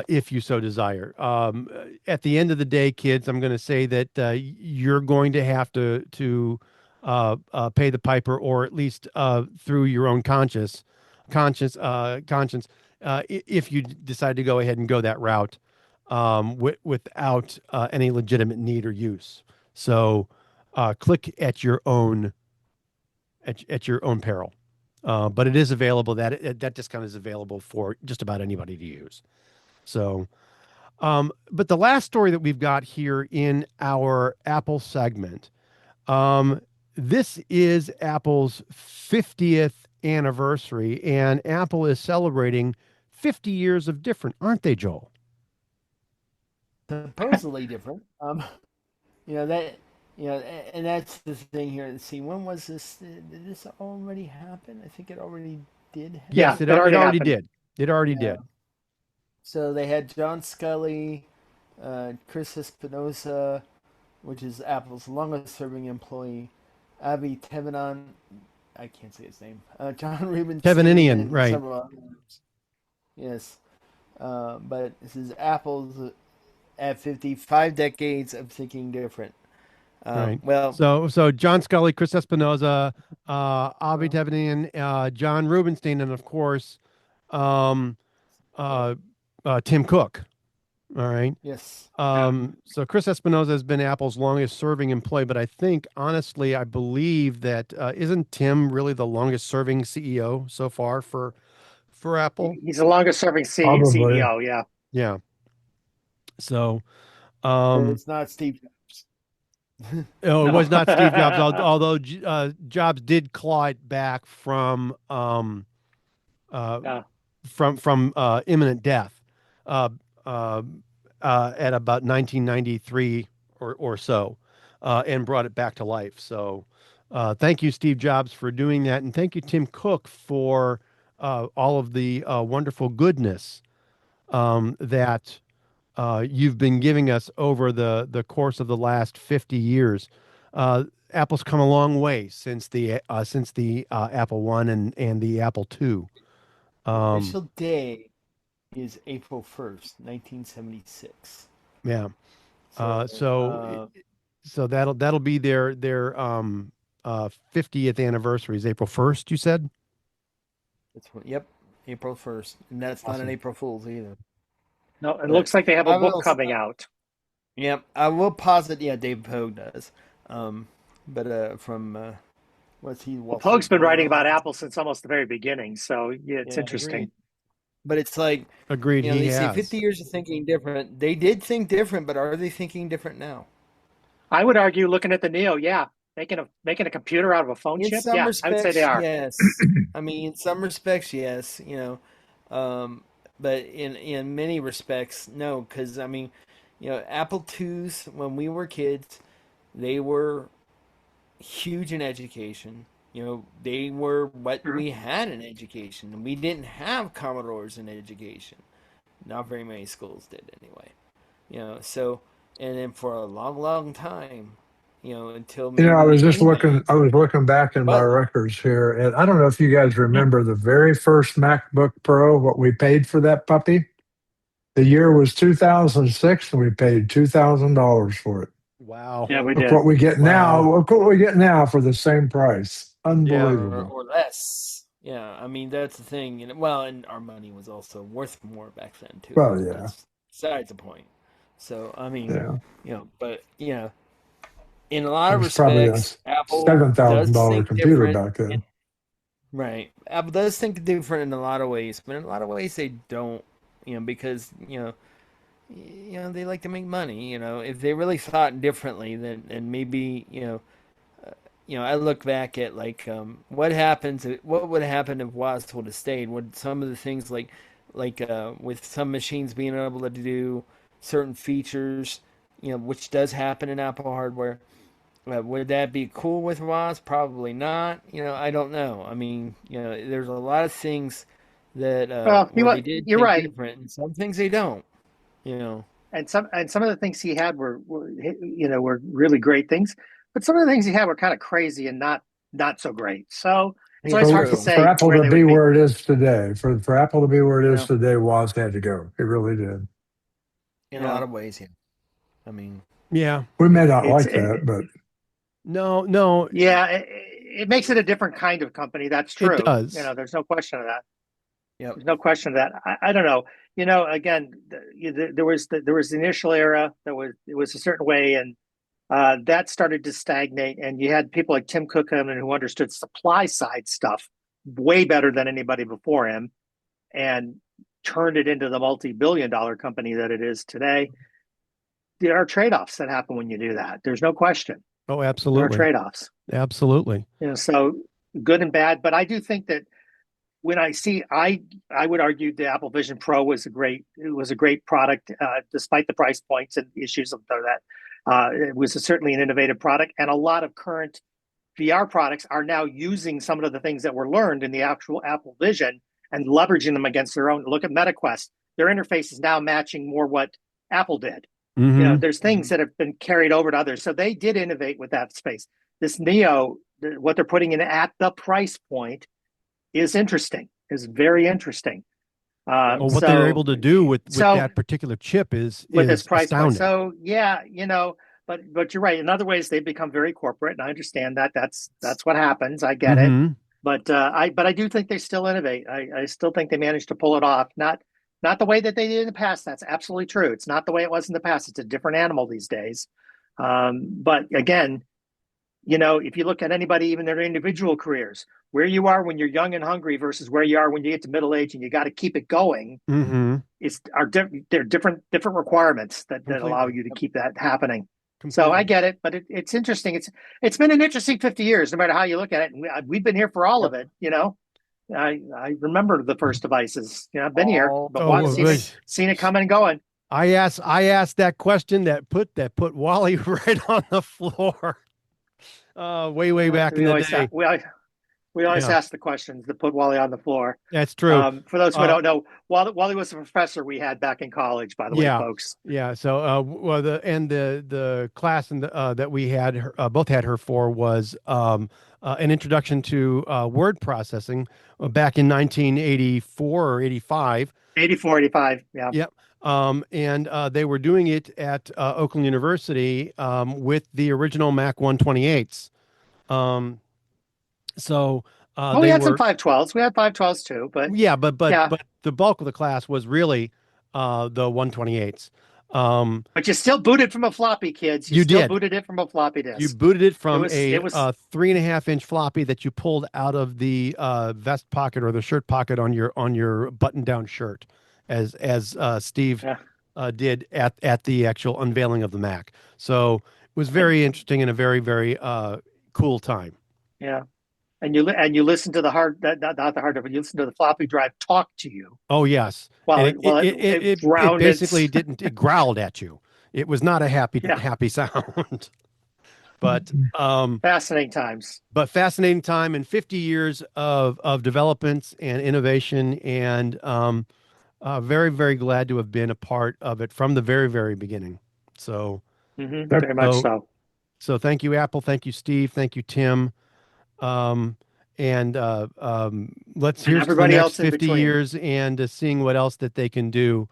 A: if you so desire. At the end of the day, kids, I'm going to say that you're going to have to pay the piper, or at least through your own conscience, if you decide to go ahead and go that route without any legitimate need or use. So click at your own peril. But it is available. That discount is available for just about anybody to use. So, but the last story that we've got here in our Apple segment, this is Apple's 50th anniversary, and Apple is celebrating 50 years of different, aren't they, Joel?
C: Supposedly different. And that's the thing here. Let's see, when was this? Did this already happen? I think it already did happen.
A: Yes, it already did. It already did.
C: So they had John Scully, Chris Espinosa, which is Apple's longest-serving employee, Avi Tevenon, I can't say his name, John Rubinstein.
A: Teveninian, right.
C: Several others. Yes. But this is Apple's at 55 decades of thinking different.
A: Right.
C: Well,
A: so John Scully, Chris Espinosa, Avi Teveninian, John Rubinstein, and of course, Tim Cook. All right.
C: Yes.
A: So Chris Espinosa has been Apple's longest serving employee, but I think honestly, I believe that isn't Tim really the longest serving CEO so far for Apple?
B: He's the longest serving
D: Probably.
B: CEO. Yeah.
A: Yeah. So,
C: It's not Steve Jobs.
A: Oh, it
B: No.
A: was not Steve Jobs, although Jobs did claw it back uh,
B: Yeah.
A: from imminent death uh, uh, at about 1993 or so, and brought it back to life. So, thank you, Steve Jobs, for doing that, and thank you, Tim Cook, for all of the wonderful goodness that you've been giving us over the course of the last 50 years. Apple's come a long way since the Apple One and the Apple II.
C: The
A: Um,
C: official day is April 1st, 1976.
A: yeah.
C: So,
A: So that'll be their 50th anniversary is April 1st, you said?
C: yep, April 1st. And that's not an
A: Awesome.
C: April Fool's either.
B: No, it
C: But
B: looks like they have a
C: I
B: book
C: will,
B: coming out.
C: yep, I will posit, yeah, Dave Pogue does. But from, what's he,
B: Well,
C: Wall
B: Pogue's
C: Street
B: been writing about
C: Journal?
B: Apple since almost the very beginning, so yeah, it's
C: Yeah,
B: interesting.
C: agreed. But it's like,
A: Agreed, he
C: they say
A: has.
C: 50 years of thinking different. They did think different, but are they thinking different now?
B: I would argue, looking at the Neo, yeah, making a computer out of a phone
C: In
B: chip,
C: some
B: yeah, I would say they
C: respects,
B: are.
C: yes. I mean, in some respects, yes. But in many respects, no. Because I mean, Apple IIs when we were kids, they were huge in education. They were what
B: Mhm.
C: we had in education. We didn't have Commodores in education. Not very many schools did anyway. So and then for a long, long time, until
D: I was
C: maybe
D: just
C: anyway,
D: I was looking back in my
C: but
D: records here, and I don't know if you guys
B: Yeah,
D: remember the very first MacBook Pro, what we paid for that puppy. The year was 2006, and we paid $2,000 for it.
A: Wow.
B: yeah, we
D: Look
B: did.
D: what we get now.
A: Wow.
D: Look what we get now for the same price.
A: Yeah.
D: Unbelievable.
C: or less. Yeah, I mean that's the thing. Well, and our money was also worth more back then too.
D: Well,
C: But
D: yeah,
C: that's besides the point. So I mean,
D: yeah.
C: but in a lot
D: It
C: of
D: was probably a
C: respects, Apple does
D: $7,000
C: think
D: computer
C: different.
D: back then.
C: Right, Apple does think different in a lot of ways, but in a lot of ways they don't. Because they like to make money. If they really thought differently, then and maybe I look back at like what would happen if Woz would have stayed? Would some of the things like with some machines being able to do certain features, which does happen in Apple hardware, would that be cool with Woz? Probably not. I don't know. I mean, there's a lot of things that
B: Well,
C: where they did
B: you're
C: think
B: right.
C: different, and some things they don't. You know,
B: And some of the things he had were really great things, but some of the things he had were kind of crazy and not so great. So it's
C: it's
B: always
D: So
B: hard to
C: true
D: for
B: say
D: Apple
B: where
D: to
B: they
D: be
B: would be.
D: where it is today, for Apple to be where it
B: You
D: is
B: know,
D: today, Woz had to go. It really did.
C: in a
B: yeah.
C: lot of ways. Yeah, I mean,
A: Yeah.
D: We may not
B: It's
D: like that, but
A: No, no,
B: Yeah, it makes it a different kind of company. That's
A: it
B: true.
A: does.
B: There's no question of that.
C: yep.
B: There's no question of that. I don't know. Again, there was the initial era that it was a certain way, and that started to stagnate. And you had people like Tim Cook who understood supply side stuff way better than anybody before him, and turned it into the multi-billion-dollar company that it is today. There are trade-offs that happen when you do that. There's no question.
A: Oh,
B: There are
A: absolutely.
B: trade-offs.
A: Absolutely.
B: So good and bad. But I do think that when I would argue the Apple Vision Pro was a great product, despite the price points and issues of that. It was certainly an innovative product, and a lot of current VR products are now using some of the things that were learned in the actual Apple Vision and leveraging them against their own. Look at MetaQuest; their interface is now matching more what Apple did.
A: Mm-hmm.
B: There's things that have been carried over to others, so they did innovate with that space. This Neo, what they're putting in at the price point is interesting, is very interesting.
C: Yep.
A: Well, what they were able to do with
B: So
A: that particular chip is
B: with this price point,
A: astounding.
B: so yeah, but you're right. In other ways, they've become very corporate, and I understand that. That's what happens. I get it,
A: Mm-hmm.
B: but I do think they still innovate. I still think they managed to pull it off. Not the way that they did in the past. That's absolutely true. It's not the way it was in the past. It's a different animal these days. But again, if you look at anybody, even their individual careers, where you are when you're young and hungry versus where you are when you get to middle age and you got to keep it going, they're different requirements that allow you to keep that happening. Completely. So I get it, but it's interesting. It's been an interesting 50 years, no matter how you look at it. And we've been here for all of it. I remember the first devices. I've been here, but seen it coming and going.
A: I asked that question that put Wally right on the floor. Way back in the day.
B: We always ask the questions that put Wally on the floor.
A: That's true.
B: For those who don't know, Wally was a professor we had back in college, by the way, folks.
A: Yeah. So, the class that we had, both had her for was an introduction to word processing back in 1984 or 85.
B: 85. Yeah.
A: Yep. And they were doing it at Oakland University with the original Mac 128s.
B: We had some 512s. We had 512s too, but
A: but the bulk of the class was really the 128s.
B: But you still booted from a floppy, kids. You still booted it from a floppy disk.
A: You booted it from a 3.5-inch floppy that you pulled out of the vest pocket or the shirt pocket on your button-down shirt, as Steve did at the actual unveiling of the Mac. So it was very interesting and a very, very cool time.
B: Yeah. And you listen to the not the hard drive, but you listen to the floppy drive talk to you.
A: Oh yes.
B: Well,
A: it basically didn't. It growled at you. It was not a happy sound. But
B: fascinating times.
A: But fascinating time and 50 years of developments and innovation, and very, very glad to have been a part of it from the very, very beginning. So
B: very much so.
A: So thank you, Apple. Thank you, Steve. Thank you, Tim. Let's hear everybody else 50 years and seeing what else that they can do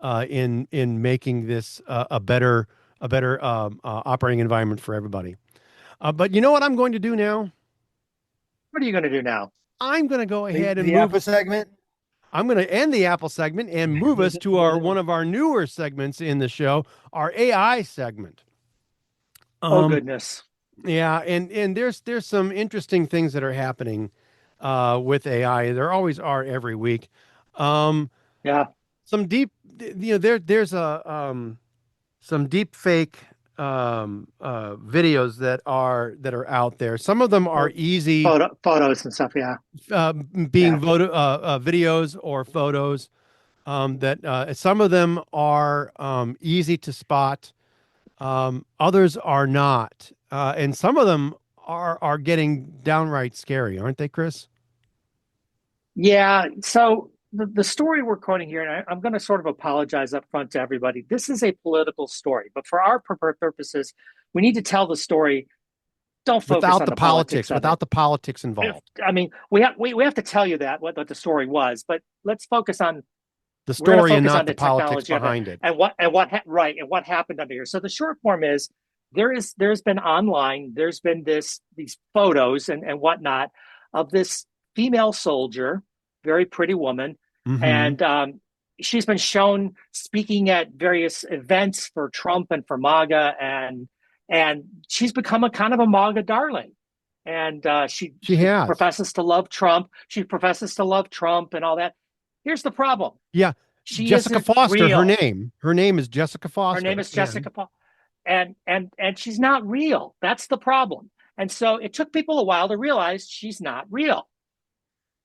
A: in making this a better operating environment for everybody. But you know what I'm going to do now?
B: What are you going to do now?
A: I'm going to go ahead and
C: move Apple segment.
A: I'm going to end the Apple segment and move us to one of our newer segments in the show, our AI segment.
B: Oh goodness.
A: Yeah, and there's some interesting things that are happening with AI. There always are every week. Some deep, there's some deep fake videos that are out there. Some of them are easy
B: photos and stuff. Yeah,
A: videos or photos that some of them are easy to spot. Others are not. And some of them are getting downright scary, aren't they, Chris?
B: Yeah. So the story we're quoting here, and I'm going to sort of apologize up front to everybody. This is a political story, but for our purposes, we need to tell the story. Don't focus on the politics
A: without the politics involved.
B: I mean, we have to tell you what the story was, but let's focus on
A: the story and not the politics behind it.
B: And what happened under here. So the short form is there's been these photos and whatnot of this female soldier, very pretty woman, and she's been shown speaking at various events for Trump and for MAGA, and she's become a kind of a MAGA darling. And she professes to love Trump. She professes to love Trump and all that. Here's the problem.
A: Yeah. Jessica Foster,
B: real.
A: Her name is Jessica Foster.
B: Her name is Jessica Foster. And she's not real. That's the problem. And so it took people a while to realize she's not real.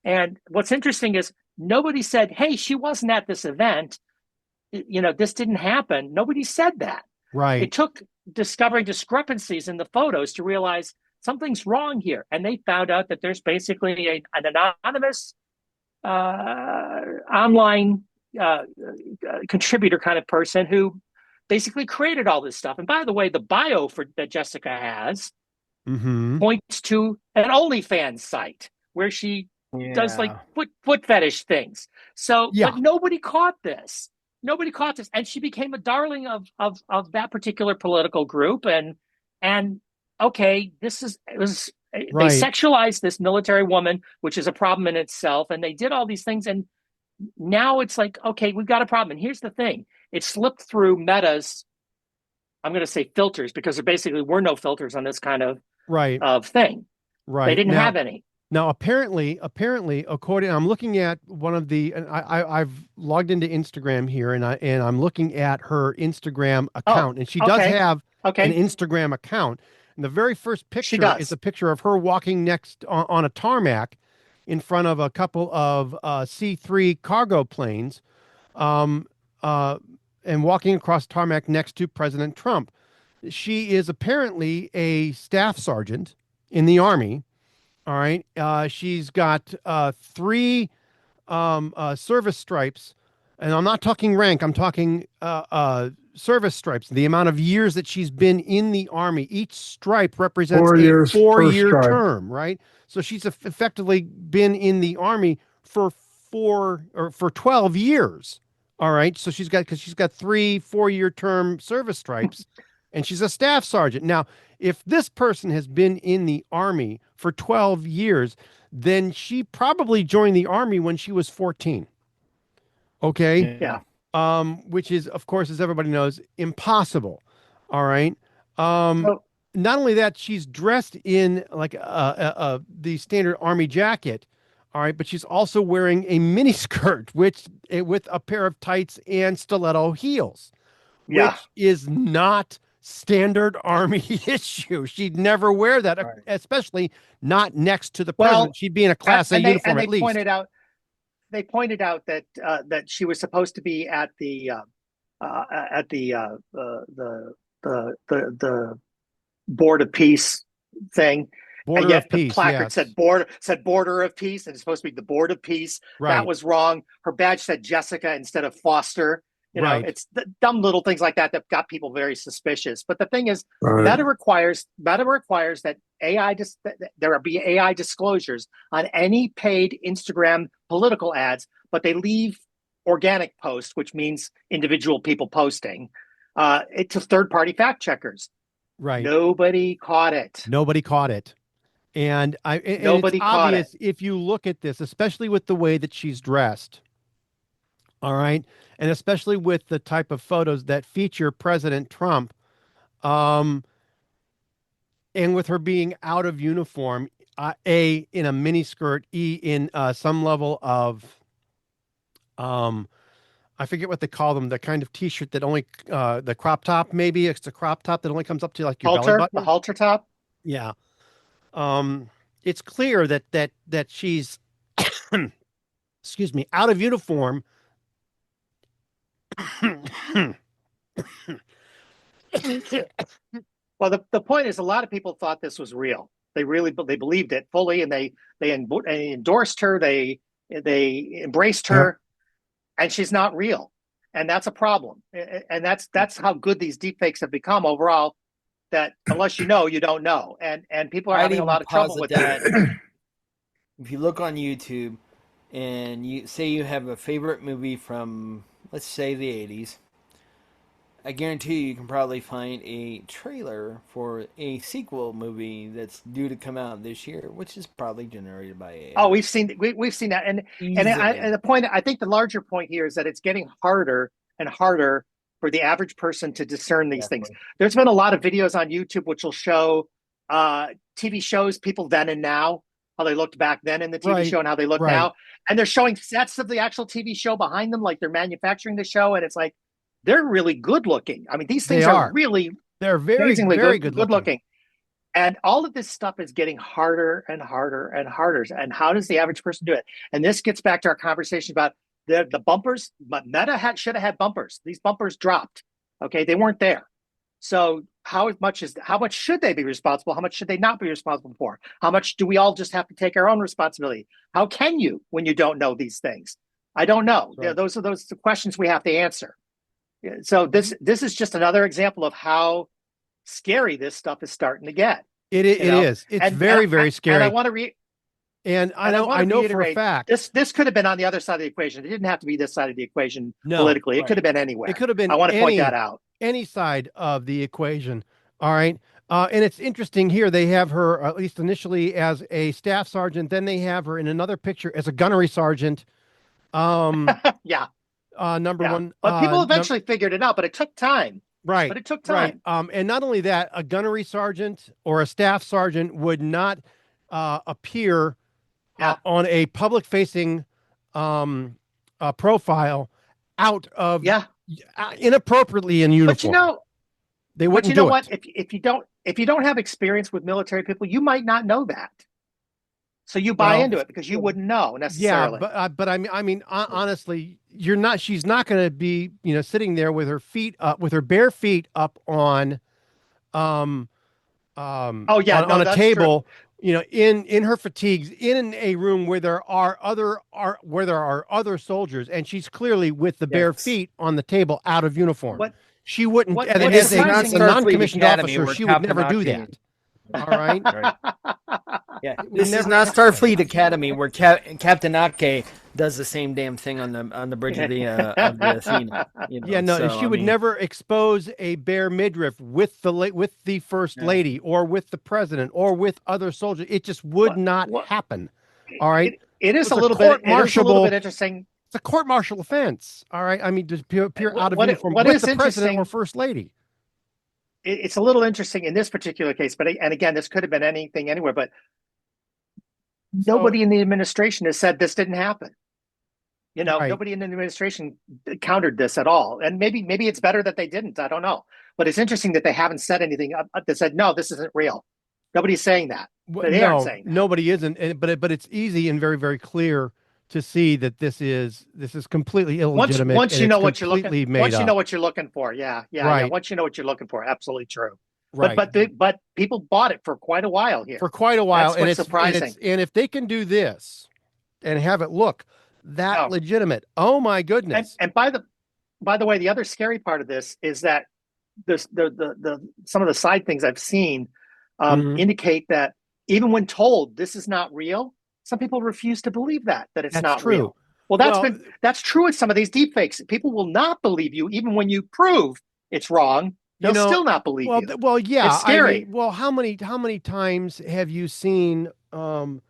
B: And what's interesting is nobody said, hey, she wasn't at this event. This didn't happen. Nobody said that.
A: Right.
B: It took discovering discrepancies in the photos to realize something's wrong here. And they found out that there's basically an anonymous online contributor kind of person who basically created all this stuff. And by the way, the bio that Jessica has points to an OnlyFans site where she does like foot fetish things. So, but nobody caught this. Nobody caught this, and she became a darling of that particular political group. And okay, they sexualized this military woman, which is a problem in itself, and they did all these things. And now it's like, okay, we've got a problem. And here's the thing: it slipped through Meta's, I'm going to say filters, because there basically were no filters on this kind of
A: right,
B: thing.
A: right.
B: They didn't
A: Now,
B: have any.
A: Now, apparently, according, I'm looking at one of the, and I've logged into Instagram here, and I'm looking at her Instagram
B: Oh,
A: account, and she does
B: okay.
A: have an
B: Okay.
A: Instagram account. And the very first
B: She
A: picture is
B: does.
A: a picture of her walking next on a tarmac in front of a couple of C-3 cargo planes, um, uh, and walking across tarmac next to President Trump. She is apparently a staff sergeant in the Army. All right. She's got three service stripes, and I'm not talking rank. I'm talking service stripes. The amount of years that she's been in the Army. Each stripe represents
D: 4
A: a
D: years per
A: 4-year
D: stripe.
A: term, right? So she's effectively been in the Army for 12 years. All right. So she's got 3 4-year term service stripes, and she's a staff sergeant. Now, if this person has been in the Army for 12 years, then she probably joined the Army when she was 14. Okay.
B: Yeah.
A: Which is, of course, as everybody knows, impossible. All right.
B: So,
A: Not only that, she's dressed in like the standard Army jacket. All right, but she's also wearing a mini skirt, with a pair of tights and stiletto heels,
B: yeah.
A: which is not standard Army issue. She'd never wear that,
B: Right.
A: especially not next to the
B: Well,
A: president. She'd be in a Class A uniform
B: and
A: at least.
B: They pointed out that that she was supposed to be at the Board of Peace thing.
A: Border
B: and yet
A: of
B: the
A: Peace,
B: placard
A: yes.
B: said Border of Peace, and it's supposed to be the Board of Peace.
A: Right.
B: That was wrong. Her badge said Jessica instead of Foster. You know,
A: Right.
B: it's the dumb little things like that got people very suspicious. But the thing is,
D: Right.
B: Meta requires that there be AI disclosures on any paid Instagram political ads, but they leave organic posts, which means individual people posting, it to third-party fact checkers.
A: Right.
B: Nobody caught it.
A: Nobody caught it. And
B: Nobody
A: it's
B: caught
A: obvious if you look at this, especially with the way that she's dressed. All right. And especially with the type of photos that feature President Trump, and with her being out of uniform, A, in a miniskirt, E, in some level of, I forget what they call them, the kind of T-shirt that only, the crop top, maybe it's a crop top that only comes up to like your belly button.
B: The halter top.
A: Yeah. It's clear that she's, excuse me, out of uniform.
B: Well, the point is, a lot of people thought this was real. They believed it fully, and they endorsed her. They embraced her, and she's not real, and that's a problem. And that's how good these deepfakes have become overall. That unless you know, you don't know, and people are having a lot of trouble with that.
C: If you look on YouTube and you say you have a favorite movie from, let's say, the 80s, I guarantee you can probably find a trailer for a sequel movie that's due to come out this year, which is probably generated by AI.
B: Oh, we've seen that, and the point, I think the larger point here is that it's getting harder and harder for the average person to discern these things. There's been a lot of videos on YouTube which will show TV shows, people then and now, how they looked back then in the TV show and how they look now. And they're showing sets of the actual TV show behind them, like they're manufacturing the show. And it's like, they're really good looking. I mean, these things are really,
A: they're very good looking.
B: And all of this stuff is getting harder and harder and harder. And how does the average person do it? And this gets back to our conversation about the bumpers. Meta should have had bumpers. These bumpers dropped. Okay, they weren't there. So how much should they be responsible? How much should they not be responsible for? How much do we all just have to take our own responsibility? How can you when you don't know these things? I don't know. Right. Those are the questions we have to answer. So this is just another example of how scary this stuff is starting to get.
A: It is. It's very scary.
B: And I want to
A: I know for a fact
B: this could have been on the other side of the equation. It didn't have to be this side of the equation politically. It could have been anywhere.
A: It could have been.
B: I want to point that out.
A: Any side of the equation. All right. And it's interesting here. They have her, at least initially, as a staff sergeant. Then they have her in another picture as a gunnery sergeant.
B: Yeah.
A: Number one.
B: But people eventually figured it out, but it took time.
A: Right.
B: But it took time.
A: Right. And not only that, a gunnery sergeant or a staff sergeant would not appear on a public-facing profile out of inappropriately in uniform.
B: But
A: they wouldn't
B: do
A: it.
B: If you don't have experience with military people, you might not know that. So you buy into it because you wouldn't know necessarily.
A: Yeah, but I mean, honestly, she's not going to be, sitting there with her feet up, with her bare feet up on, on a table, true. In her fatigues, in a room where there are other soldiers, and she's clearly with the bare feet on the table, out of uniform. She wouldn't. And as a non-commissioned officer, she would never do that. All right.
C: Yeah, this is not Starfleet Academy where Captain Ake does the same damn thing on the bridge of the Athena.
A: She would never expose a bare midriff with the first lady or with the president or with other soldiers. It just would not happen. All right.
B: It is a little bit interesting.
A: It's a court-martial offense. All right. I mean, just appear out of uniform with the president or first lady.
B: It's a little interesting in this particular case, and again, this could have been anything anywhere, but nobody in the administration has said this didn't happen. Nobody in the administration countered this at all. And maybe it's better that they didn't. I don't know. But it's interesting that they haven't said anything that said, no, this isn't real. Nobody's saying that. They aren't saying that.
A: Nobody isn't. But it's easy and very, very clear to see that this is completely illegitimate.
B: Once you know what you're looking for,
A: once
B: you know what you're looking for, yeah. Once you know what you're looking for, absolutely true.
A: Right.
B: But people bought it for quite a while here.
A: For quite a while,
B: and it's surprising.
A: And if they can do this and have it look that legitimate, oh my goodness!
B: And by the way, the other scary part of this is that the some of the side things I've seen indicate that even when told this is not real, some people refuse to believe that it's not
A: true.
B: Real. Well, that's true with some of these deep fakes. People will not believe you even when you prove it's wrong. They'll still not believe you.
A: Well, yeah.
B: It's scary.
A: How many times have you seen, or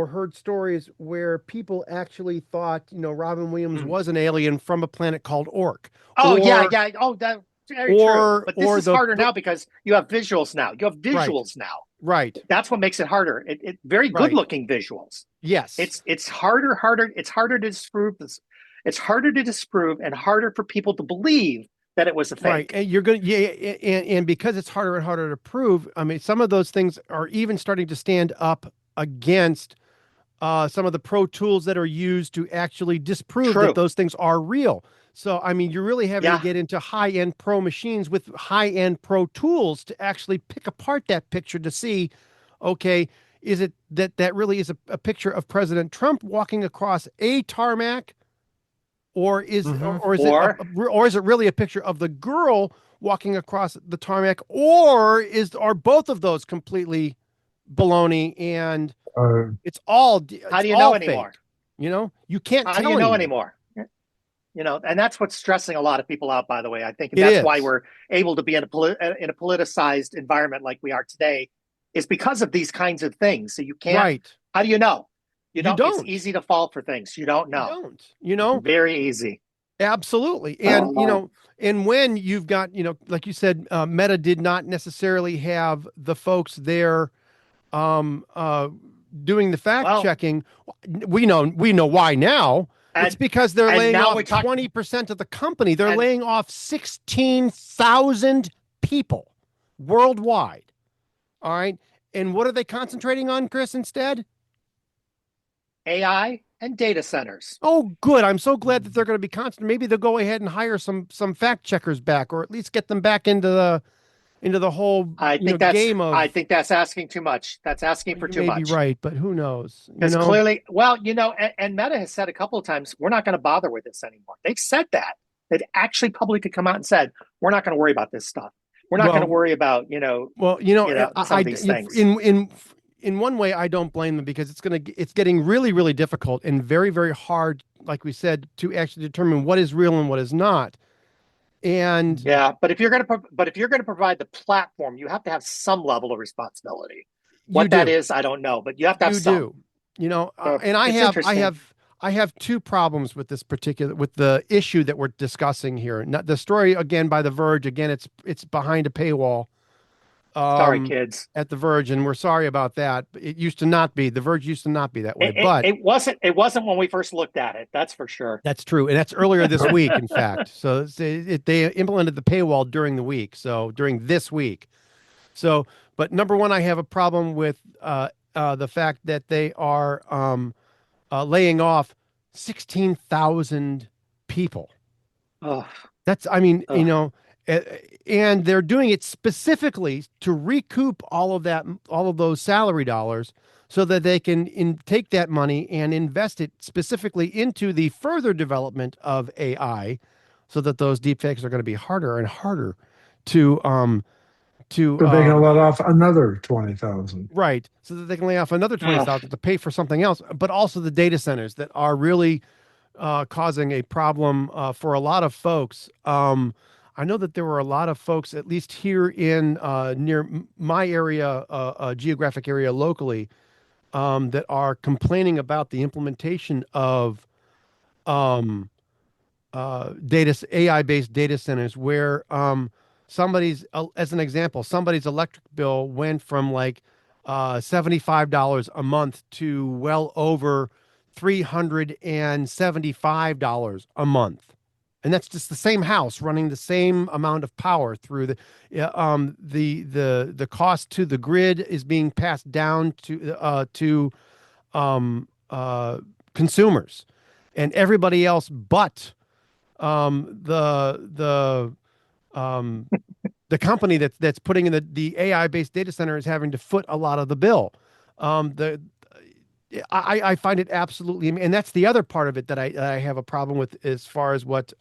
A: heard stories where people actually thought, Robin Williams was an alien from a planet called Orc?
B: Oh, yeah. Oh, that's very true. But this is harder now because you have visuals now. You have visuals now.
A: Right.
B: That's what makes it harder. It very good looking visuals.
A: Yes.
B: It's harder. It's harder to disprove this. It's harder to disprove and harder for people to believe that it was a fake.
A: Right. And you're going to, and because it's harder and harder to prove, I mean, some of those things are even starting to stand up against some of the pro tools that are used to actually disprove that those things are real. So, I mean, you're really having to get into high-end pro machines with high-end pro tools to actually pick apart that picture to see, okay, is it that really is a picture of President Trump walking across a tarmac? Or is it really a picture of the girl walking across the tarmac, or are both of those completely baloney? And it's all.
B: How do you know anymore?
A: You can't.
B: How do you know anymore? And that's what's stressing a lot of people out. By the way, I think that's why we're able to be in a politicized environment like we are today, is because of these kinds of things. So you can't.
A: Right.
B: How do you know? You don't. It's easy to fall for things. You don't know.
A: You don't.
B: Very easy.
A: Absolutely. And, and when you've got, like you said, Meta did not necessarily have the folks there doing the fact checking. We know why now. It's because they're laying off 20% of the company. They're laying off 16,000 people worldwide. All right. And what are they concentrating on, Chris, instead?
B: AI and data centers.
A: Oh, good. I'm so glad that they're going to be constant. Maybe they'll go ahead and hire some fact checkers back, or at least get them back into the whole game of.
B: I think that's asking too much. That's asking for too much.
A: You may be right, but who knows?
B: Because clearly, and Meta has said a couple of times, we're not going to bother with this anymore. They've said that. They've actually publicly come out and said, we're not going to worry about this stuff. We're not going to worry about, some of these things.
A: In one way, I don't blame them, because it's getting really, really difficult and very, very hard, like we said, to actually determine what is real and what is not. And
B: but if you're going to provide the platform, you have to have some level of responsibility. What that is, I don't know, but you have to have some.
A: And I I have two problems with the issue that we're discussing here. Not the story again by The Verge. Again, it's behind a paywall.
B: Sorry, kids.
A: At The Verge, and we're sorry about that. It used to not be. The Verge used to not be that way, but
B: it wasn't. It wasn't when we first looked at it. That's for sure.
A: that's true, and that's earlier this week, in fact. So they implemented the paywall during the week. So during this week. So, but number one, I have a problem with the fact that they are laying off 16,000 people.
B: Oh,
A: That's, I mean, you know, and they're doing it specifically to recoup all of those salary dollars so that they can take that money and invest it specifically into the further development of AI so that those deepfakes are going to be harder and harder to
D: So they can let off another 20,000.
A: right, so that they can lay off another 20,000 to pay for something else, but also the data centers that are really causing a problem for a lot of folks. I know that there were a lot of folks, at least here in near my area, geographic area locally, that are complaining about the implementation of AI-based data centers where as an example, somebody's electric bill went from like $75 a month to well over $375 a month. And that's just the same house running the same amount of power through the cost to the grid is being passed down to consumers and everybody else, but the company that's putting in the AI based data center is having to foot a lot of the bill. I find it absolutely, and that's the other part of it that I have a problem with as far as what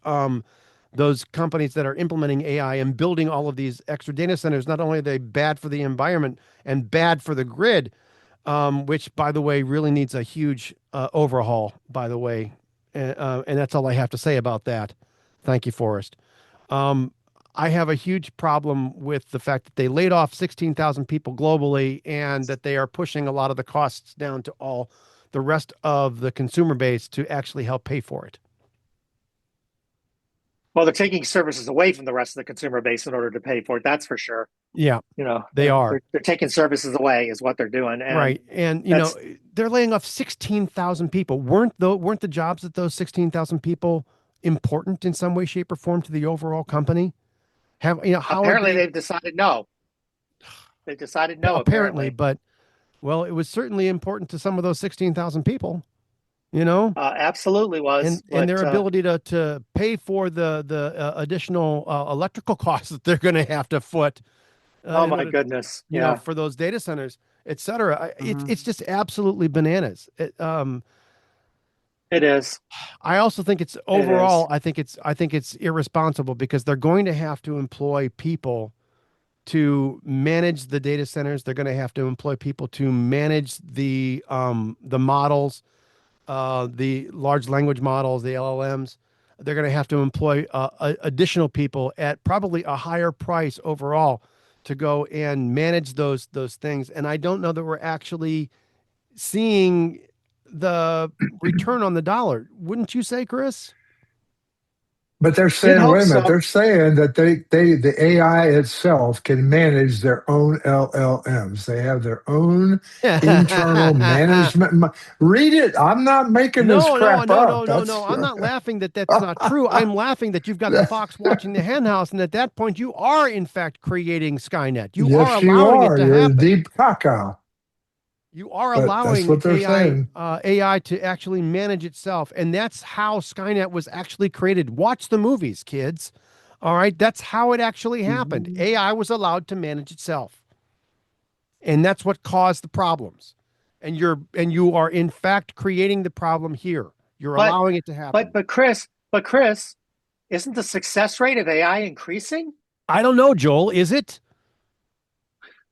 A: those companies that are implementing AI and building all of these extra data centers. Not only are they bad for the environment and bad for the grid, which by the way really needs a huge overhaul. By the way, and that's all I have to say about that. Thank you, Forrest. I have a huge problem with the fact that they laid off 16,000 people globally and that they are pushing a lot of the costs down to all the rest of the consumer base to actually help pay for it.
B: Well, they're taking services away from the rest of the consumer base in order to pay for it. That's for sure.
A: Yeah,
B: you know,
A: they are.
B: They're taking services away is what they're doing. And
A: right. And, you know, they're laying off 16,000 people. Weren't the jobs that those 16,000 people important in some way, shape, or form to the overall company?
B: Apparently they've decided no. They decided no.
A: Apparently, but well, it was certainly important to some of those 16,000 people. You know,
B: absolutely was,
A: and their ability to pay for the additional electrical costs that they're going to have to foot.
B: Oh my goodness!
A: You know, for those data centers, et cetera. It's just absolutely bananas. It
B: is.
A: I also think it's overall. I think it's irresponsible because they're going to have to employ people to manage the data centers. They're going to have to employ people to manage the models, the large language models, the LLMs. They're going to have to employ additional people at probably a higher price overall to go and manage those things. And I don't know that we're actually seeing the return on the dollar. Wouldn't you say, Chris?
D: But they're saying, wait a minute, they're saying that the AI itself can manage their own LLMs. They have their own internal management. Read it. I'm not making this crap up.
A: No. I'm not laughing that that's not true. I'm laughing that you've got the fox watching the hen house, and at that point, you are in fact creating Skynet. You are allowing it to
D: You're
A: happen.
D: Deep caca.
A: You are allowing AI to actually manage itself. And that's how Skynet was actually created. Watch the movies, kids. All right. That's how it actually happened. AI was allowed to manage itself. And that's what caused the problems. And you are in fact creating the problem here. You're allowing it to happen.
B: But Chris, isn't the success rate of AI increasing?
A: I don't know, Joel. Is it?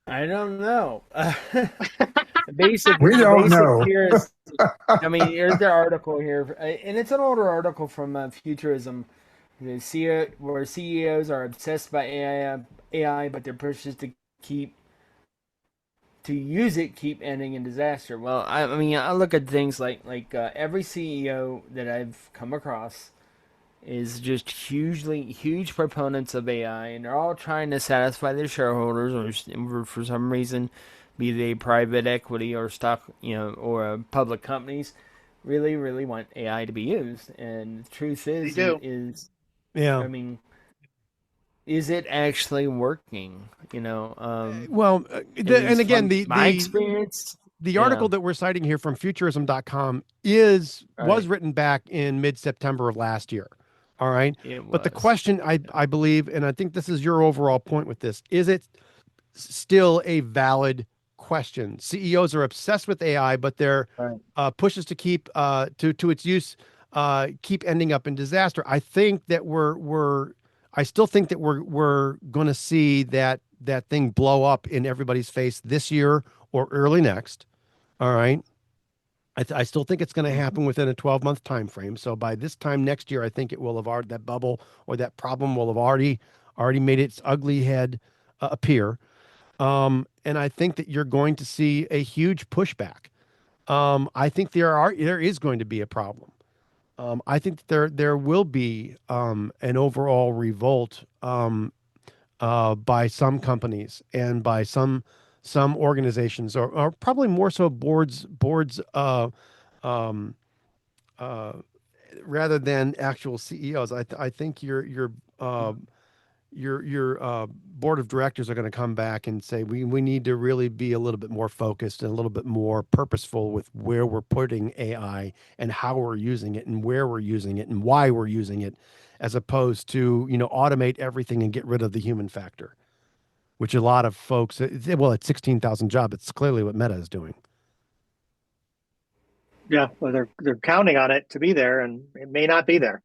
C: I don't know. Basically,
D: we don't know.
C: Here's the article here, and it's an older article from Futurism. Where CEOs are obsessed by AI, but they're pushed to to use it keep ending in disaster. Well, I mean, I look at things like every CEO that I've come across is just huge proponents of AI, and they're all trying to satisfy their shareholders, or for some reason, be they private equity or stock, or public companies, really want AI to be used. And the truth
B: They do.
A: Yeah.
C: I mean, is it actually working?
A: Well, and again,
C: From
A: the
C: my experience,
A: the
C: yeah,
A: article that we're citing here from futurism.com was
C: right,
A: written back in mid-September of last year. All right.
C: it
A: But the
C: was.
A: question I believe, and I think this is your overall point with this, is it still a valid question? CEOs are obsessed with AI, but their
C: Right.
A: pushes to keep to its use keep ending up in disaster. I still think that we're going to see that thing blow up in everybody's face this year or early next. All right. I still think it's going to
C: Mhm.
A: happen within a 12-month time frame. So by this time next year, I think it will have already, that bubble or that problem will have already made its ugly head appear. And I think that you're going to see a huge pushback. I think there is going to be a problem. I think that there will be an overall revolt by some companies and by some organizations, or probably more so boards um, uh, rather than actual CEOs. I think your board of directors are going to come back and say we need to really be a little bit more focused and a little bit more purposeful with where we're putting AI and how we're using it and where we're using it and why we're using it, as opposed to automate everything and get rid of the human factor, which a lot of folks, well, at 16,000 jobs, it's clearly what Meta is doing.
B: Yeah, well, they're counting on it to be there, and it may not be there.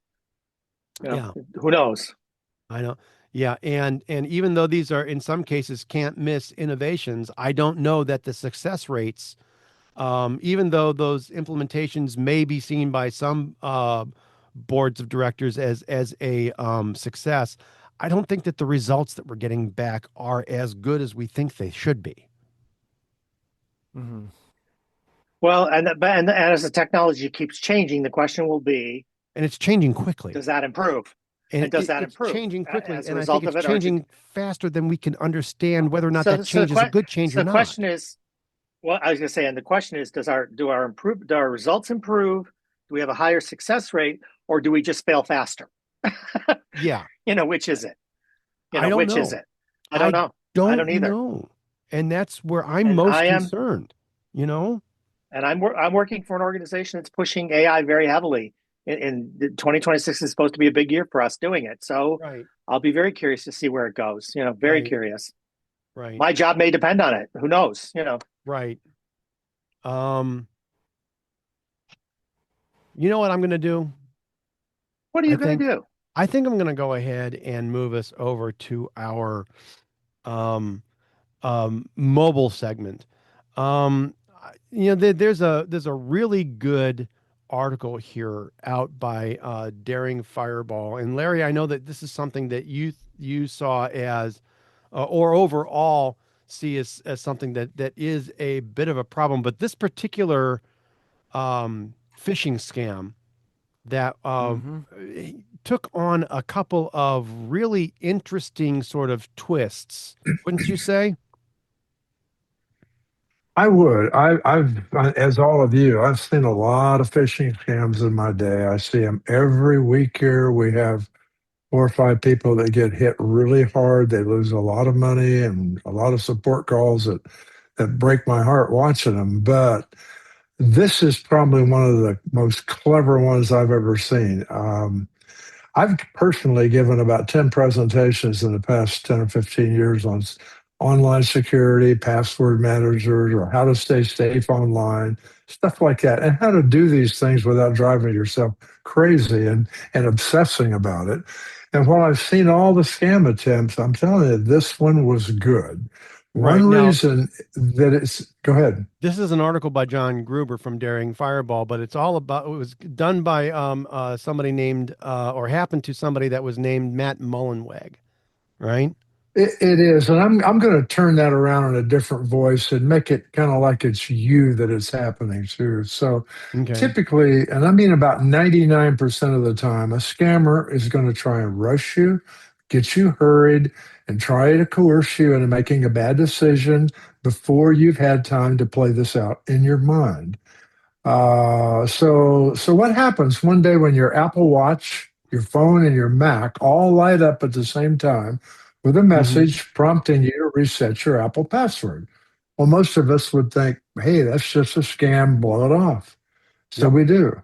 A: Yeah,
B: Who knows?
A: I know. Yeah, and even though these are in some cases can't miss innovations, I don't know that the success rates, even though those implementations may be seen by some boards of directors as a success, I don't think that the results that we're getting back are as good as we think they should be.
C: Hmm.
B: Well, and as the technology keeps changing, the question will be,
A: And it's changing quickly.
B: does that improve?
A: And
B: And does that
A: it's
B: improve
A: changing quickly,
B: as a
A: and I think
B: result
A: it's
B: of it, or is it?
A: changing faster than we can understand whether or not
B: So,
A: that
B: so the
A: change is a
B: que-
A: good change
B: so
A: or
B: the
A: not.
B: question is, well, I was going to say, and the question is, do our results improve? Do we have a higher success rate, or do we just fail faster?
A: Yeah,
B: Which is it?
A: I don't
B: Which is
A: know.
B: it? I don't
A: I
B: know. I
A: don't
B: don't either.
A: know. And that's where I'm
B: And
A: most
B: I am,
A: concerned, you know?
B: and I'm working for an organization that's pushing AI very heavily. In 2026 is supposed to be a big year for us doing it. So
A: Right,
B: I'll be very curious to see where it goes. Very
A: right,
B: curious.
A: right,
B: My job may depend on it. Who knows?
A: right. Um, you know what I'm going to do?
B: What are
A: I
B: you going
A: think
B: to do?
A: I think I'm going to go ahead and move us over to our um mobile segment. There's a really good article here out by Daring Fireball. And Larry, I know that this is something that you saw as or overall see as something that is a bit of a problem. But this particular phishing scam that
C: Hmm.
A: took on a couple of really interesting sort of twists, wouldn't you say?
D: I would. As all of you, I've seen a lot of phishing scams in my day. I see them every week here. We have 4 or 5 people that get hit really hard. They lose a lot of money and a lot of support calls that break my heart watching them. But this is probably one of the most clever ones I've ever seen. I've personally given about 10 presentations in the past 10 or 15 years on online security, password managers, or how to stay safe online, stuff like that, and how to do these things without driving yourself crazy and obsessing about it. And while I've seen all the scam attempts, I'm telling you, this one was good.
A: Right.
D: One
A: Now,
D: reason that go ahead.
A: this is an article by John Gruber from Daring Fireball, but it was done by somebody named or happened to somebody that was named Matt Mullenweg, right?
D: It is, and I'm going to turn that around in a different voice and make it kind of like it's you that it's happening to. So
A: Okay.
D: typically, and I mean about 99% of the time, a scammer is going to try and rush you, get you hurried, and try to coerce you into making a bad decision before you've had time to play this out in your mind. So what happens one day when your Apple Watch, your phone, and your Mac all light up at the same time with a
A: Hmm.
D: message prompting you to reset your Apple password? Well, most of us would think, hey, that's just a scam, blow it off. So
A: Yep.
D: we do.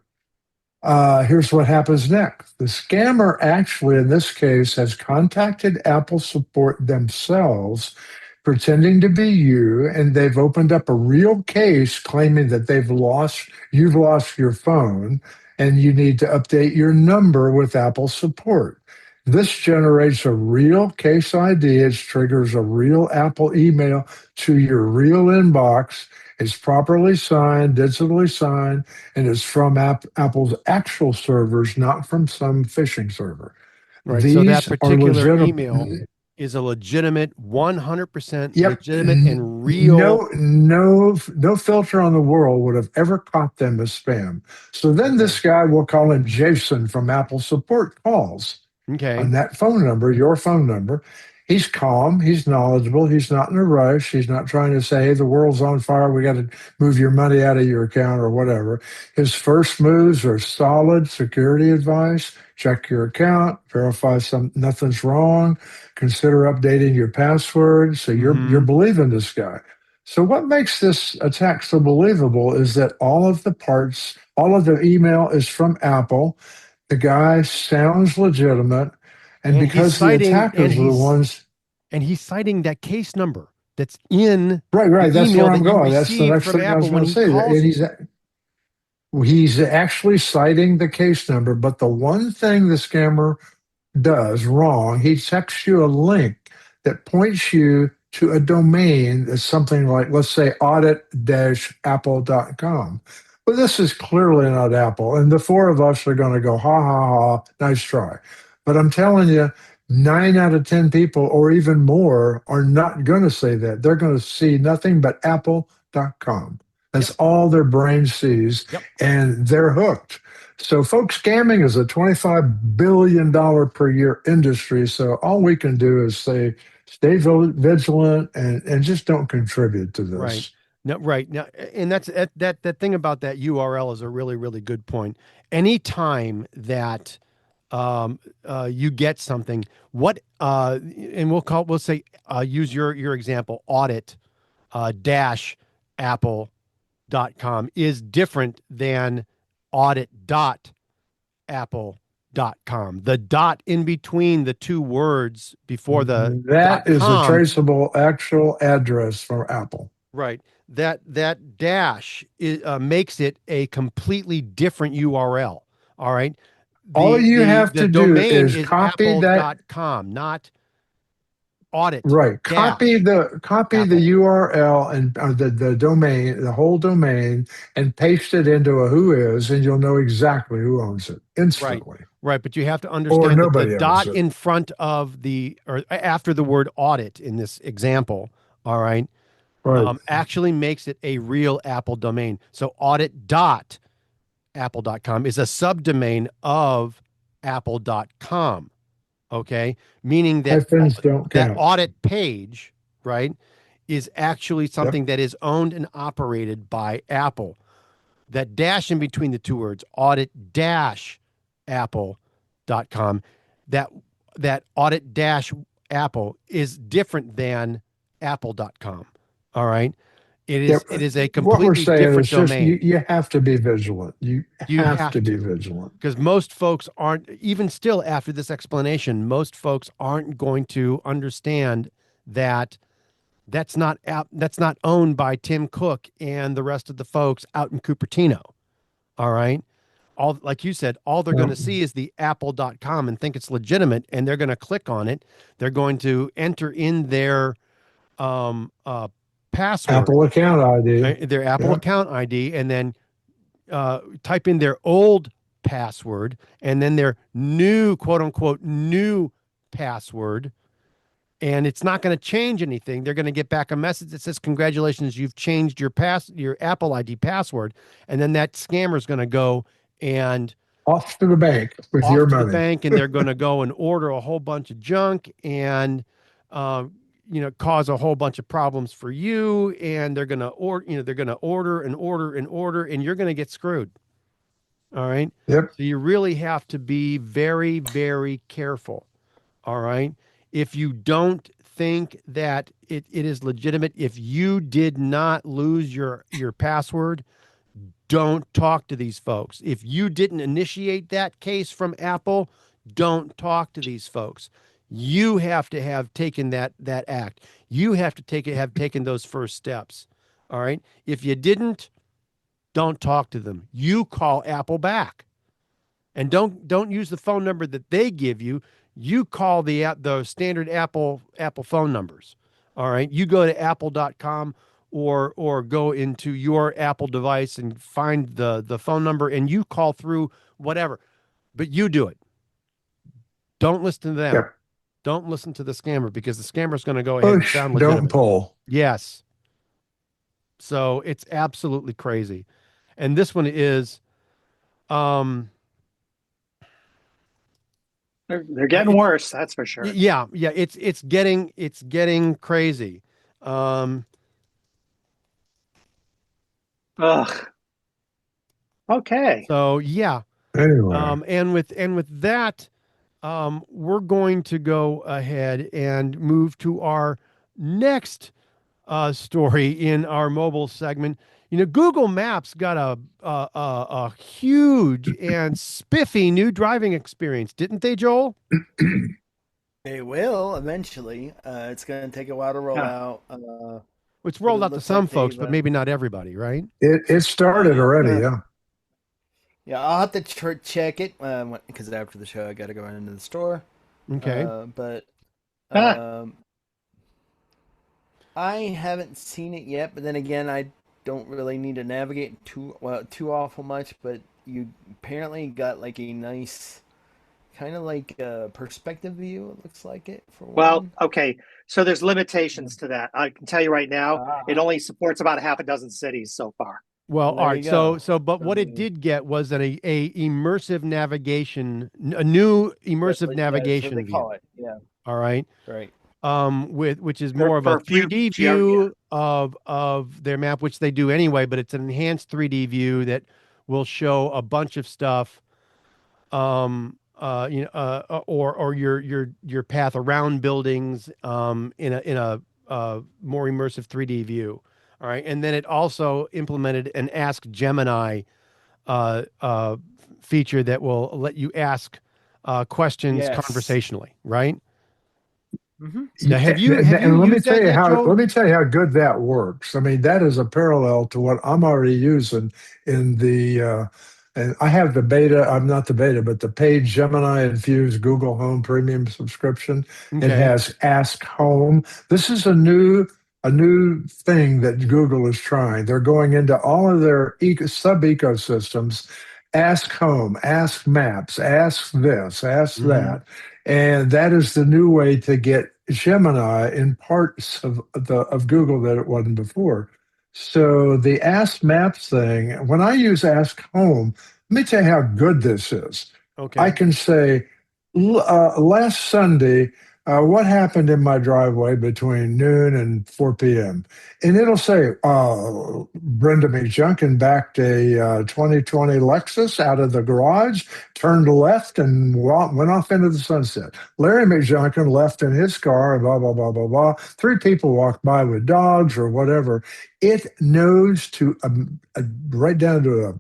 D: Here's what happens next. The scammer actually, in this case, has contacted Apple support themselves, pretending to be you, and they've opened up a real case claiming that you've lost your phone, and you need to update your number with Apple support. This generates a real case ID. It triggers a real Apple email to your real inbox. It's properly signed, digitally signed, and it's from Apple's actual servers, not from some phishing server.
A: Right. So that
D: These are
A: particular
D: legitimate.
A: email is a legitimate, 100%
D: Yep.
A: legitimate and real.
D: No filter on the world would have ever caught them as spam. So then
A: Okay.
D: this guy, we'll call him Jason from Apple support, calls
A: Okay.
D: on that phone number, your phone number. He's calm, he's knowledgeable, he's not in a rush, he's not trying to say, hey, the world's on fire, we got to move your money out of your account or whatever. His first moves are solid security advice. Check your account, verify nothing's wrong, consider updating your password. So you're
A: Hmm.
D: believing this guy. So what makes this attack so believable is that all of the email is from Apple. The guy sounds legitimate, and
A: And he's
D: because the
A: citing
D: attackers are the ones,
A: and he's citing that case number that's in
D: right,
A: the
D: that's where
A: email
D: I'm
A: that you
D: going. That's the
A: received
D: next
A: from
D: thing I was
A: Apple when
D: going to
A: he
D: say. And
A: calls you.
D: he's actually citing the case number, but the one thing the scammer does wrong, he texts you a link that points you to a domain that's something like, let's say, audit-apple.com. Well, this is clearly not Apple. And the four of us are going to go, ha, ha, ha, nice try. But I'm telling you, 9 out of 10 people, or even more, are not going to say that. They're going to see nothing but apple.com. That's
A: Yep.
D: all their brain sees,
A: Yep.
D: and they're hooked. So, folks, scamming is a $25 billion per year industry. So, all we can do is say, stay vigilant and just don't contribute to
A: Right.
D: this.
A: No, right. Now, and that's that thing about that URL is a really, really good point. Anytime that you get something, and we'll say, use your example, audit dash apple.com is different than audit.apple.com. The dot in between the two words before the
D: That is a
A: .com.
D: traceable actual address for Apple.
A: Right. That dash makes it a completely different URL. All right.
D: All you have
A: The
D: to do
A: domain
D: is
A: is
D: copy that.
A: apple.com, not audit
D: Right.
A: dash
D: Copy the
A: apple.
D: URL and the domain, the whole domain, and paste it into a whois, and you'll know exactly who owns it
A: Right.
D: instantly,
A: Right. But you have to
D: or
A: understand that the
D: nobody owns
A: dot
D: it.
A: in front of or after the word audit in this example, all right,
D: Right.
A: actually makes it a real Apple domain. So audit.apple.com is a subdomain of apple.com. Okay. Meaning that
D: Hyphens don't
A: that
D: count.
A: audit page, right, is actually
D: Yep.
A: something that is owned and operated by Apple. That dash in between the two words, audit dash apple.com, that that audit dash apple is different than apple.com. All right.
D: Yep.
A: It is a
D: What we're
A: completely
D: saying
A: different
D: is just
A: domain.
D: you have to be vigilant. You
A: You
D: have
A: have
D: to be
A: to,
D: vigilant.
A: because most folks aren't, even still after this explanation, most folks aren't going to understand that that's not owned by Tim Cook and the rest of the folks out in Cupertino. All right. All, like you said, all they're going
D: Yep.
A: to see is the apple.com and think it's legitimate, and they're going to click on it. They're going to enter in their um, uh, password,
D: Apple account ID.
A: their Apple
D: Yep.
A: account ID, and then type in their old password and then their new, quote unquote, new password. and it's not going to change anything. They're going to get back a message that says, "Congratulations, you've changed your Apple ID password," and then that scammer is going to go and
D: off to the bank with
A: off
D: your
A: to the
D: money.
A: bank, and they're going to go and order a whole bunch of junk and cause a whole bunch of problems for you, and they're going to order and order and order, and you're going to get screwed. All right.
D: Yep.
A: So you really have to be very, very careful. All right. If you don't think that it is legitimate, if you did not lose your password, don't talk to these folks. If you didn't initiate that case from Apple, don't talk to these folks. You have to have taken that act. You have to have taken those first steps. All right. If you didn't, don't talk to them. You call Apple back, and don't use the phone number that they give you. You call the standard Apple phone numbers. All right. You go to apple.com or go into your Apple device and find the phone number, and you call through whatever. But you do it. Don't listen to them.
D: Yep.
A: Don't listen to the scammer, because the scammer is going to go ahead and
D: Push,
A: sound legitimate.
D: don't pull.
A: Yes. So it's absolutely crazy. And this one is
B: they're getting worse, that's for sure.
A: Yeah, it's getting crazy.
B: Ugh. Okay.
A: So yeah.
D: Anyway.
A: And with that, we're going to go ahead and move to our next story in our mobile segment. Google Maps got a huge and spiffy new driving experience, didn't they, Joel?
C: They will eventually. It's going to take a while to roll out.
A: It's rolled
C: it
A: out to
C: looks
A: some
C: like
A: folks,
C: they've,
A: but maybe not everybody, right?
D: It started already, yeah.
C: Yeah, I'll have to check it because after the show I got to go into the store.
A: Okay.
C: But I haven't seen it yet. But then again, I don't really need to navigate too awful much. But you apparently got like a nice kind of like a perspective view. It looks like it for one.
B: Okay. So there's limitations to that. I can tell you right now, it only supports about a half a dozen cities so far.
A: Well, all right. But what it did get was a immersive navigation, a new immersive navigation
C: they
A: view.
C: call it. Yeah.
A: All right.
C: Right.
A: Which is more of a 3D view of their map, which they do anyway, but it's an enhanced 3D view that will show a bunch of stuff. Or your path around buildings in a more immersive 3D view. All right, and then it also implemented an Ask Gemini feature that will let you ask questions conversationally. Right.
C: Mm-hmm.
A: Now, have you
D: let me tell you
A: how
D: good that works. I mean, that is a parallel to what I'm already using in the. And I have the beta. I'm not the beta, but the paid Gemini infused Google Home Premium subscription.
A: Okay.
D: It has Ask Home. This is a new thing that Google is trying. They're going into all of their sub ecosystems. Ask Home, Ask Maps, Ask this, Ask that. And that is the new way to get Gemini in parts of Google that it wasn't before. So the Ask Maps thing, when I use Ask Home, let me tell you how good this is.
A: Okay.
D: I can say, last Sunday, what happened in my driveway between noon and 4 p.m.? And it'll say, Brenda McJunkin backed a 2020 Lexus out of the garage, turned left, and went off into the sunset. Larry McJunkin left in his car, blah, blah, blah, blah, blah. 3 people walked by with dogs or whatever. It knows to right down to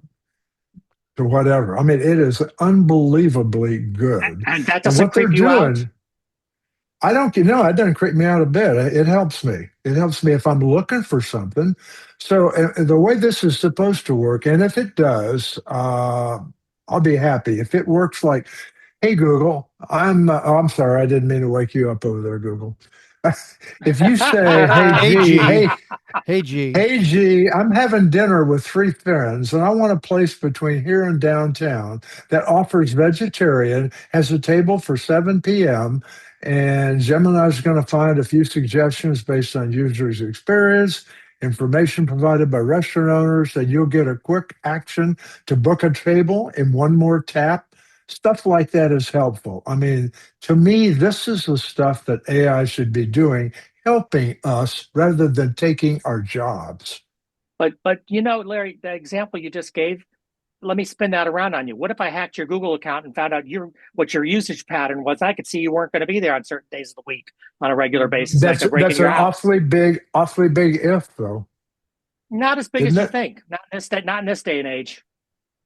D: whatever. I mean, it is unbelievably good.
B: And that doesn't creep you out?
D: I don't know. It doesn't creep me out a bit. It helps me. It helps me if I'm looking for something. So the way this is supposed to work, and if it does, I'll be happy. If it works like, hey, Google, I'm sorry. I didn't mean to wake you up over there, Google. If you say, hey, G, I'm having dinner with 3 friends, and I want a place between here and downtown that offers vegetarian, has a table for 7 p.m., And Gemini is going to find a few suggestions based on users' experience, information provided by restaurant owners, and you'll get a quick action to book a table in one more tap. Stuff like that is helpful. I mean, to me, this is the stuff that AI should be doing, helping us rather than taking our jobs.
B: But Larry, the example you just gave, let me spin that around on you. What if I hacked your Google account and found out what your usage pattern was? I could see you weren't going to be there on certain days of the week on a regular basis.
D: That's an awfully big if, though.
B: Not as big as you think. Not in this day and age.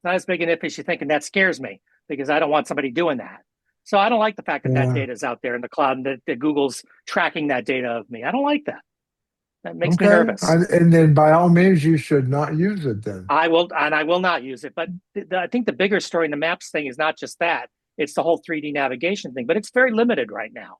B: Not as big an if as you think, and that scares me because I don't want somebody doing that. So I don't like the fact that that data is out there in the cloud and that Google's tracking that data of me. I don't like that. That makes me nervous.
D: And then by all means, you should not use it then.
B: I will not use it. But I think the bigger story in the maps thing is not just that. It's the whole 3D navigation thing. But it's very limited right now.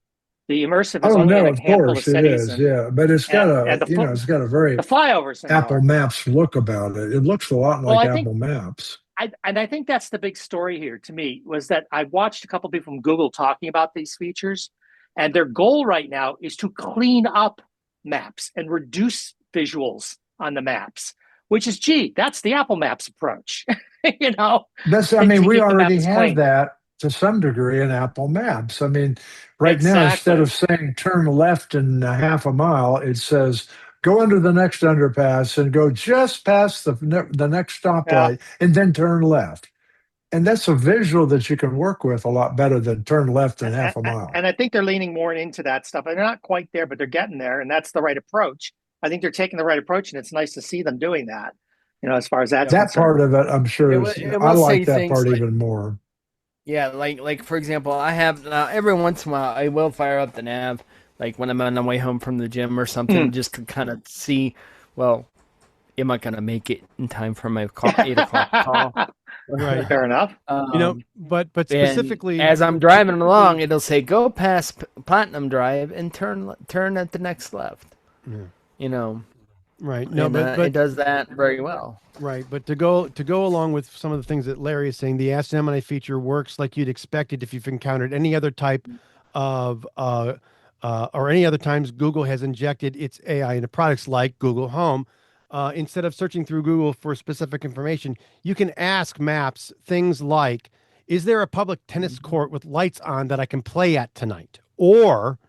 B: The immersive is only in a handful of cities.
D: It is, but it's got it's got a very
B: the flyovers
D: Apple Maps look about it. It looks a lot like Apple Maps.
B: I think that's the big story here to me, was that I watched a couple of people from Google talking about these features, and their goal right now is to clean up maps and reduce visuals on the maps, which is, that's the Apple Maps approach. We
D: already have that to some degree in Apple Maps. I mean, now, instead of saying turn left in a half a mile, it says go under the next underpass and go just past the next stoplight and then turn left. And that's a visual that you can work with a lot better than turn left in half a mile.
B: And I think they're leaning more into that stuff. And they're not quite there, but they're getting there. And that's the right approach. I think they're taking the right approach, and it's nice to see them doing that. As far as that's
D: that
B: concerned.
D: part of it, I'm sure I like that part even more.
C: Yeah, like for example, I have every once in a while I will fire up the nav, like when I'm on the way home from the gym or something, just to kind of see, well, am I going to make it in time for my 8 o'clock call?
B: Right, fair enough.
A: But specifically,
C: as I'm driving along, it'll say go past Platinum Drive and turn at the next left. Yeah.
A: Right.
C: No, but it does that very well.
A: Right, but to go along with some of the things that Larry is saying, the Ask Gemini feature works like you'd expect it if you've encountered any other type of or any other times Google has injected its AI into products like Google Home. Instead of searching through Google for specific information, you can ask Maps things like, is there a public tennis court with lights on that I can play at tonight? Or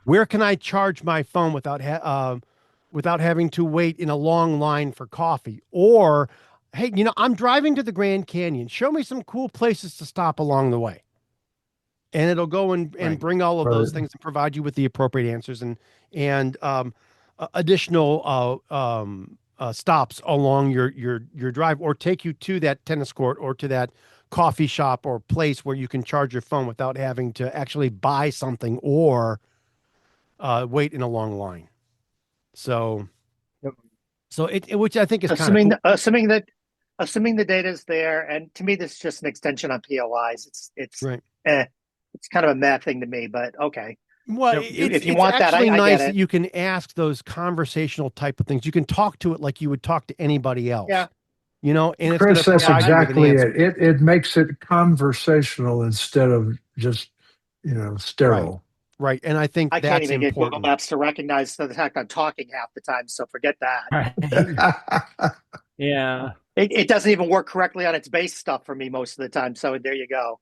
A: where can I charge my phone without having to wait in a long line for coffee? Or, hey, I'm driving to the Grand Canyon. Show me some cool places to stop along the way. And it'll go and bring all of those things and provide you with the appropriate answers and additional stops along your drive, or take you to that tennis court or to that coffee shop or place where you can charge your phone without having to actually buy something or wait in a long line. So which I think is
B: assuming the data is there, and to me this is just an extension on POIs. It's kind of a mad thing to me, but okay.
A: Well, if you want that, I nice that you can ask those conversational type of things. You can talk to it like you would talk to anybody else.
B: Yeah.
A: And
D: Chris, that's exactly it. It makes it conversational instead of just sterile.
A: Right, and I think
B: I
A: that's
B: can't even
A: important.
B: get Google Maps to recognize the fact I'm talking half the time, so forget that.
C: Yeah,
B: it doesn't even work correctly on its base stuff for me most of the time. So there you go.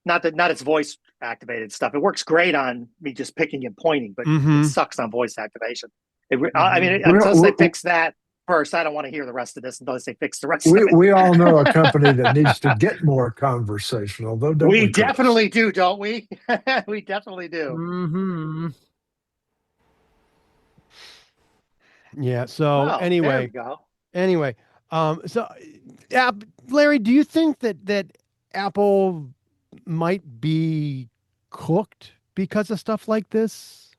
B: Not its voice activated stuff. It works great on me just picking and pointing, but it sucks on voice activation. Until they fix that first, I don't want to hear the rest of this until they fix the rest of it.
D: We all know a company that needs to get more conversational, though, don't we?
B: We definitely do, don't we? We definitely do.
C: Mm-hmm.
A: Yeah. So anyway,
B: there we go.
A: so Larry, do you think that Apple might be cooked because of stuff like this?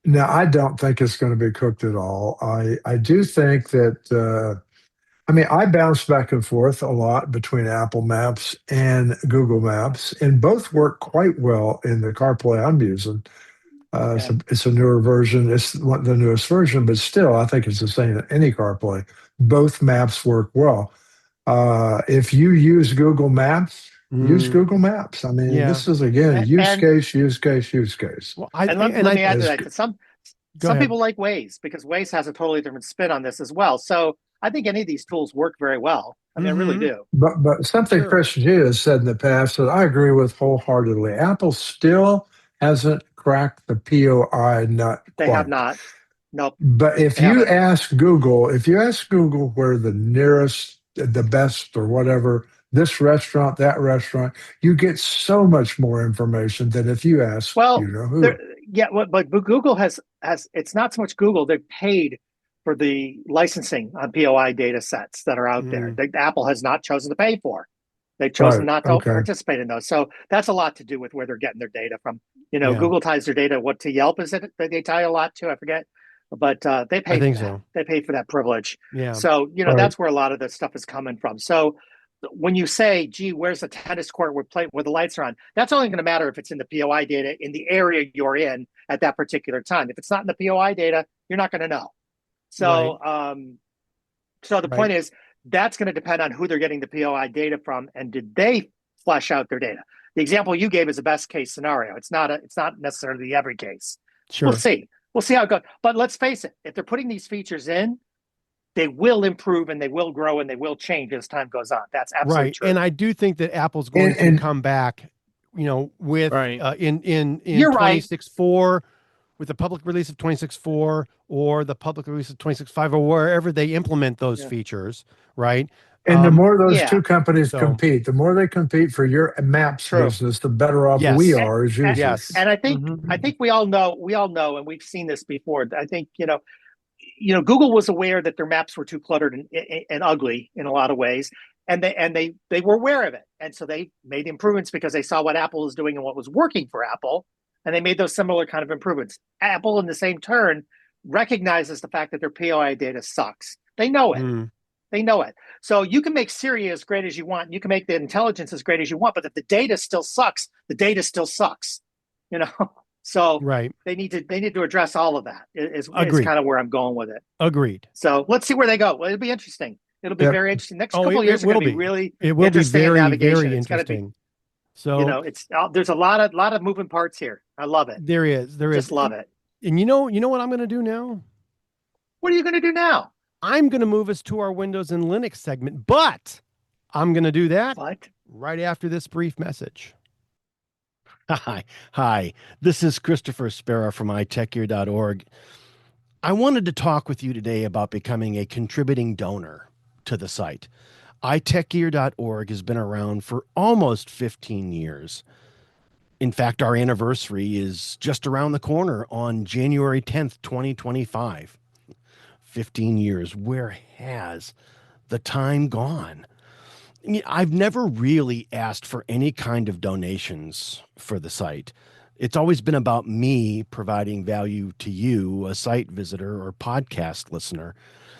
D: No, I don't think it's going to be cooked at all. I do think that, I bounce back and forth a lot between Apple Maps and Google Maps, and both work quite well in the CarPlay I'm using. It's a newer version. It's the newest version, but still, I think it's the same in any CarPlay. Both maps work well. If you use Google Maps, Use Google Maps. I mean,
A: Yeah.
D: this is again use
B: And
D: case, use case, use case.
A: Well,
B: let me add to that.
A: go
B: Some
A: ahead.
B: people like Waze because Waze has a totally different spin on this as well. So I think any of these tools work very well. I mean, I really do.
D: But something
A: Sure.
D: Chris G has said in the past that I agree with wholeheartedly. Apple still hasn't cracked the POI nut
B: They have
D: quite.
B: not. Nope.
D: But if
B: They
D: you
B: haven't.
D: ask Google, where the nearest, the best, or whatever, this restaurant, that restaurant, you get so much more information than if you ask, you
B: Well,
D: know who.
B: yeah, but Google has it's not so much Google. They've paid for the licensing on POI data sets that are out there. Apple has not chosen to pay for. They've chosen
D: Right.
B: not to
D: Okay.
B: participate in those. So that's a lot to do with where they're getting their data from.
A: Yeah.
B: Google ties their data to Yelp, is it? They tie a lot to, I forget. But they pay
A: I think
B: for that.
A: so.
B: They pay for that privilege.
A: Yeah.
B: So,
D: Right.
B: that's where a lot of this stuff is coming from. So when you say, gee, where's the tennis court where the lights are on? That's only going to matter if it's in the POI data in the area you're in at that particular time. If it's not in the POI data, you're not going to know. So, so the point is that's going to depend on who they're getting the POI data from and did they flesh out their data. The example you gave is a best case scenario. It's not necessarily every case.
A: Sure.
B: We'll see how it goes. But let's face it, if they're putting these features in, they will improve and they will grow and they will change as time goes on. That's absolutely true.
A: And I do think that Apple's going to come back, with in
B: You're right.
A: 26.4 with the public release of 26.4 or the public release of 26.5 or wherever they implement those features, right?
D: And the more those two companies compete, the more they compete for your Maps business, the better off we are as users.
A: Yes.
B: And I think we all know, and we've seen this before. I think, Google was aware that their maps were too cluttered and ugly in a lot of ways. And they were aware of it. And so they made improvements because they saw what Apple was doing and what was working for Apple. And they made those similar kind of improvements. Apple, in the same turn, recognizes the fact that their POI data sucks. They know it. They know it. So you can make Siri as great as you want. You can make the intelligence as great as you want. But if the data still sucks, the data still sucks. So they need to address all of that. Is kind of where I'm going with it.
A: Agreed.
B: So let's see where they go. Well, it'll be interesting. It'll be very interesting. Next couple of years are going to be really
A: it will
B: interesting
A: be very,
B: in navigation.
A: very
B: It's
A: interesting.
B: So there's a lot of moving parts here. I love it.
A: There is.
B: Just love it.
A: And you know what I'm going to do now?
B: What are you going to do now? I'm
A: going to move us to our Windows and Linux segment, but I'm going to do that right after this brief message. Hi, this is Christopher Spera from iTechGear.org. I wanted to talk with you today about becoming a contributing donor to the site. iTechGear.org has been around for almost 15 years. In fact, our anniversary is just around the corner on January 10th, 2025. 15 years. Where has the time gone? I mean, I've never really asked for any kind of donations for the site. It's always been about me providing value to you, a site visitor or podcast listener.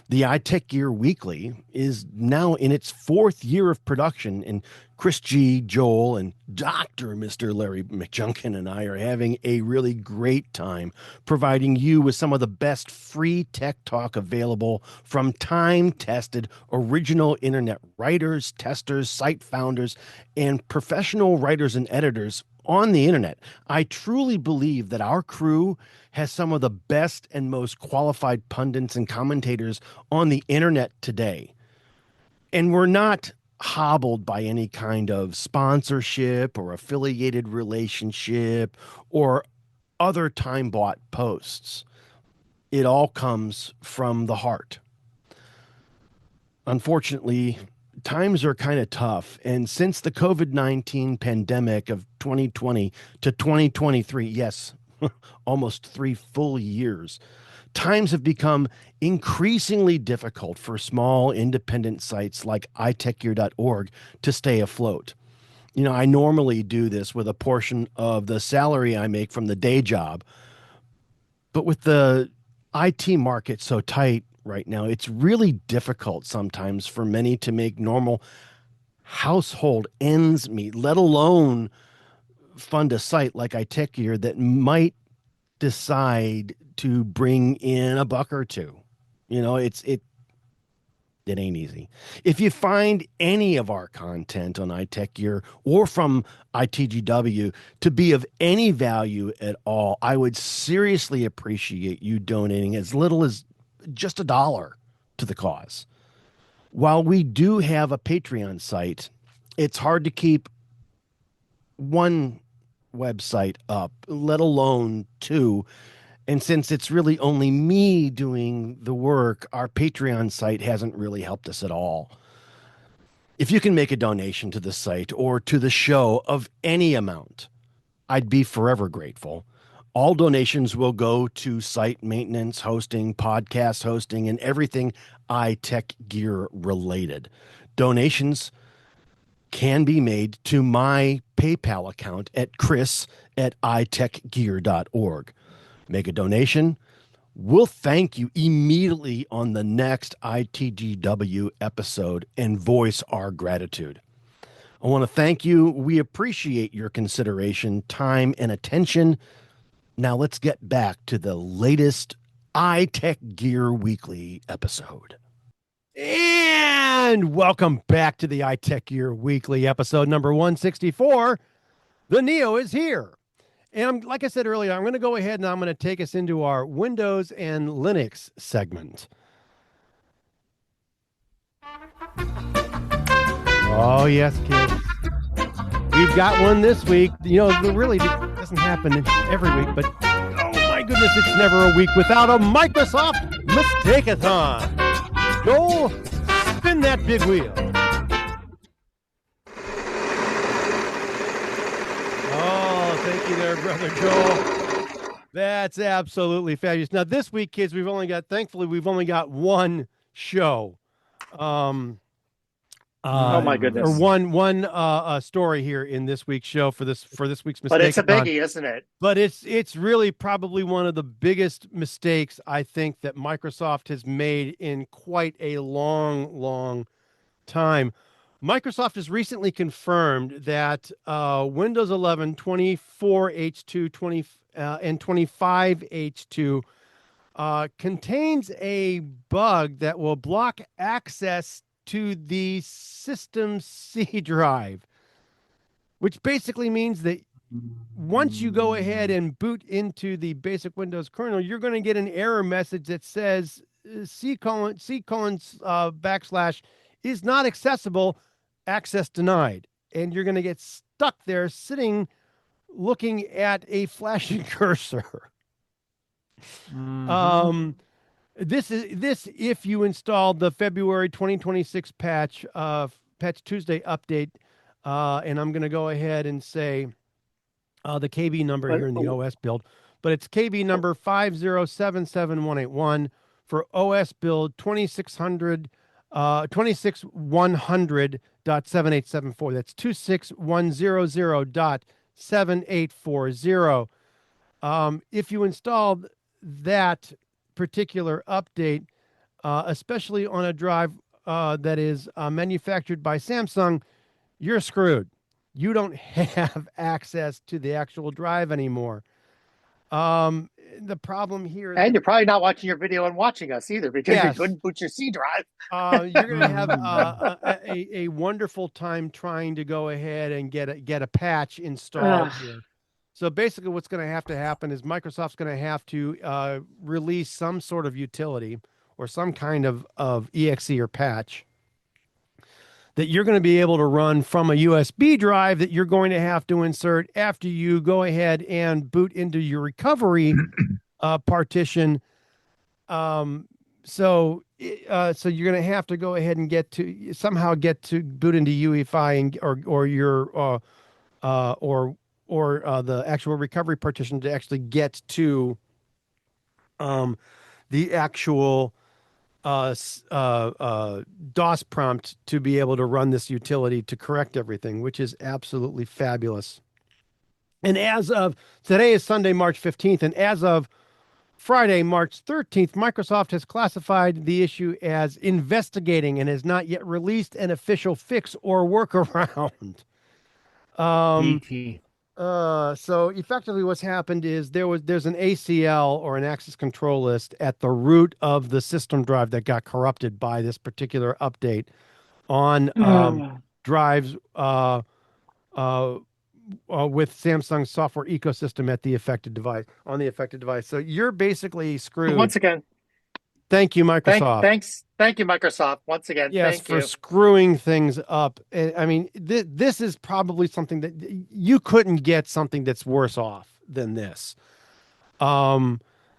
A: The iTechGear Weekly is now in its 4th year of production, and Chris G, Joel, and Dr. Mr. Larry McJunkin and I are having a really great time providing you with some of the best free tech talk available from time-tested original internet writers, testers, site founders, and professional writers and editors on the internet. I truly believe that our crew has some of the best and most qualified pundits and commentators on the internet today. And we're not hobbled by any kind of sponsorship or affiliated relationship or other time-bought posts. It all comes from the heart. Unfortunately, times are kind of tough. And since the COVID-19 pandemic of 2020 to 2023, yes, almost 3 full years, times have become increasingly difficult for small independent sites like iTechGear.org to stay afloat. I normally do this with a portion of the salary I make from the day job. But with the IT market so tight right now, it's really difficult sometimes for many to make normal household ends meet, let alone fund a site like iTechGear that might decide to bring in $1 or $2. It ain't easy. If you find any of our content on iTechGear or from ITGW to be of any value at all, I would seriously appreciate you donating as little as just $1 to the cause. While we do have a Patreon site, it's hard to keep one website up, let alone two. And since it's really only me doing the work, our Patreon site hasn't really helped us at all. If you can make a donation to the site or to the show of any amount, I'd be forever grateful. All donations will go to site maintenance, hosting, podcast hosting, and everything iTechGear related. Donations can be made to my PayPal account at chris@itechgear.org. Make a donation. We'll thank you immediately on the next ITGW episode and voice our gratitude. I want to thank you. We appreciate your consideration, time, and attention. Now let's get back to the latest iTechGear Weekly episode. And welcome back to the iTechGear Weekly episode number 164. The Neo is here. And like I said earlier, I'm going to go ahead and I'm going to take us into our Windows and Linux segment. Oh, yes, kids. We've got one this week. You know, it really doesn't happen every week, but oh my goodness, it's never a week without a Microsoft Mistake-a-thon. Joel, spin that big wheel. Thank you there, Brother Joel. That's absolutely fabulous. Now, this week, kids, thankfully, we've only got one show.
B: Oh my goodness.
A: Or one story here in this week's show for this week's mistake.
B: But it's a biggie, isn't it?
A: But it's really probably one of the biggest mistakes I think that Microsoft has made in quite a long time. Microsoft has recently confirmed that Windows 11 24H2 and 25H2 contains a bug that will block access to the system C drive, which basically means that once you go ahead and boot into the basic Windows kernel, you're going to get an error message that says C colon / is not accessible. Access denied, and you're going to get stuck there sitting looking at a flashing cursor. This if you installed the February 2026 patch Tuesday update, and I'm going to go ahead and say the KB number here in the OS build, but it's KB number 5077181 for OS build 26100.7874. That's 26100.7840. If you installed that particular update, especially on a drive that is manufactured by Samsung, you're screwed. You don't have access to the actual drive anymore. The problem here,
B: and you're probably not watching your video and watching us either because you couldn't boot your C drive.
A: You're going to have a wonderful time trying to go ahead and get a patch installed here. So basically, what's going to happen is Microsoft's going to have to release some sort of utility or some kind of exe or patch that you're going to be able to run from a USB drive that you're going to have to insert after you go ahead and boot into your recovery partition. So you're going to have to go ahead and get to boot into UEFI and or your the actual recovery partition to actually get to the actual DOS prompt to be able to run this utility to correct everything, which is absolutely fabulous. And as of today is Sunday, March 15th, and as of Friday, March 13th, Microsoft has classified the issue as investigating and has not yet released an official fix or workaround. So effectively what's happened is there's an ACL or an access control list at the root of the system drive that got corrupted by this particular update on drives uh, with Samsung's software ecosystem at the affected device on the affected device. So you're basically screwed.
B: Once again,
A: Thank you, Microsoft.
B: thank you, Microsoft. Once again,
A: Yes,
B: thank
A: for
B: you.
A: screwing things up. I mean, this is probably something that you couldn't get something that's worse off than this.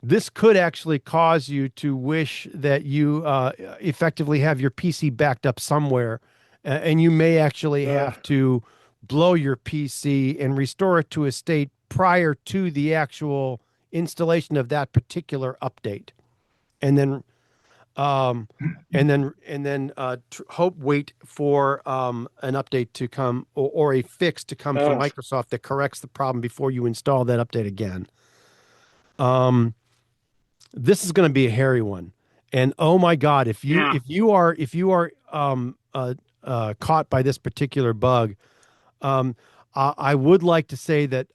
A: This could actually cause you to wish that you effectively have your PC backed up somewhere, and you may actually have to blow your PC and restore it to a state prior to the actual installation of that particular update, and then wait for an update to come or a fix to come from Microsoft that corrects the problem before you install that update again. This is going to be a hairy one, and oh my God, if you are caught by this particular bug, I would like to say that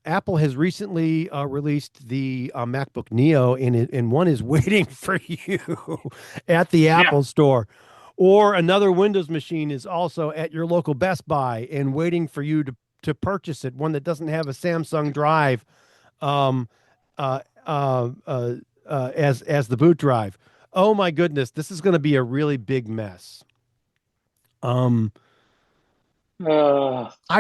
A: Apple has recently released the MacBook Neo, and one is waiting for you at the Apple Store. Or another Windows machine is also at your local Best Buy and waiting for you to purchase it. One that doesn't have a Samsung drive as the boot drive. Oh my goodness, this is going to be a really big mess. I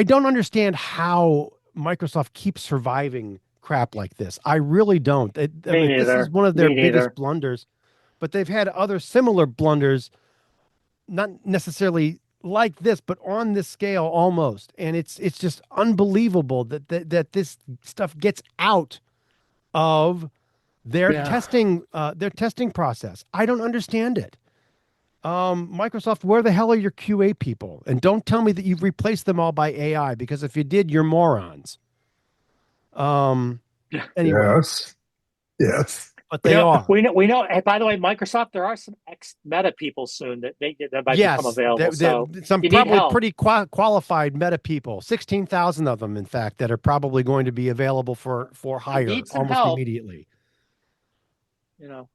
A: don't understand how Microsoft keeps surviving crap like this. I really don't. This is one of their biggest blunders, but they've had other similar blunders, not necessarily like this, but on this scale almost. And it's just unbelievable that this stuff gets out of their testing process. I don't understand it. Microsoft, where the hell are your QA people? And don't tell me that you've replaced them all by AI, because if you did, you're morons. Anyway,
D: yes,
A: but they are.
B: We know. And by the way, Microsoft, there are some ex-Meta people soon that might become available.
A: Some probably pretty qualified Meta people, 16,000 of them, in fact, that are probably going to be available for hire almost immediately.
B: You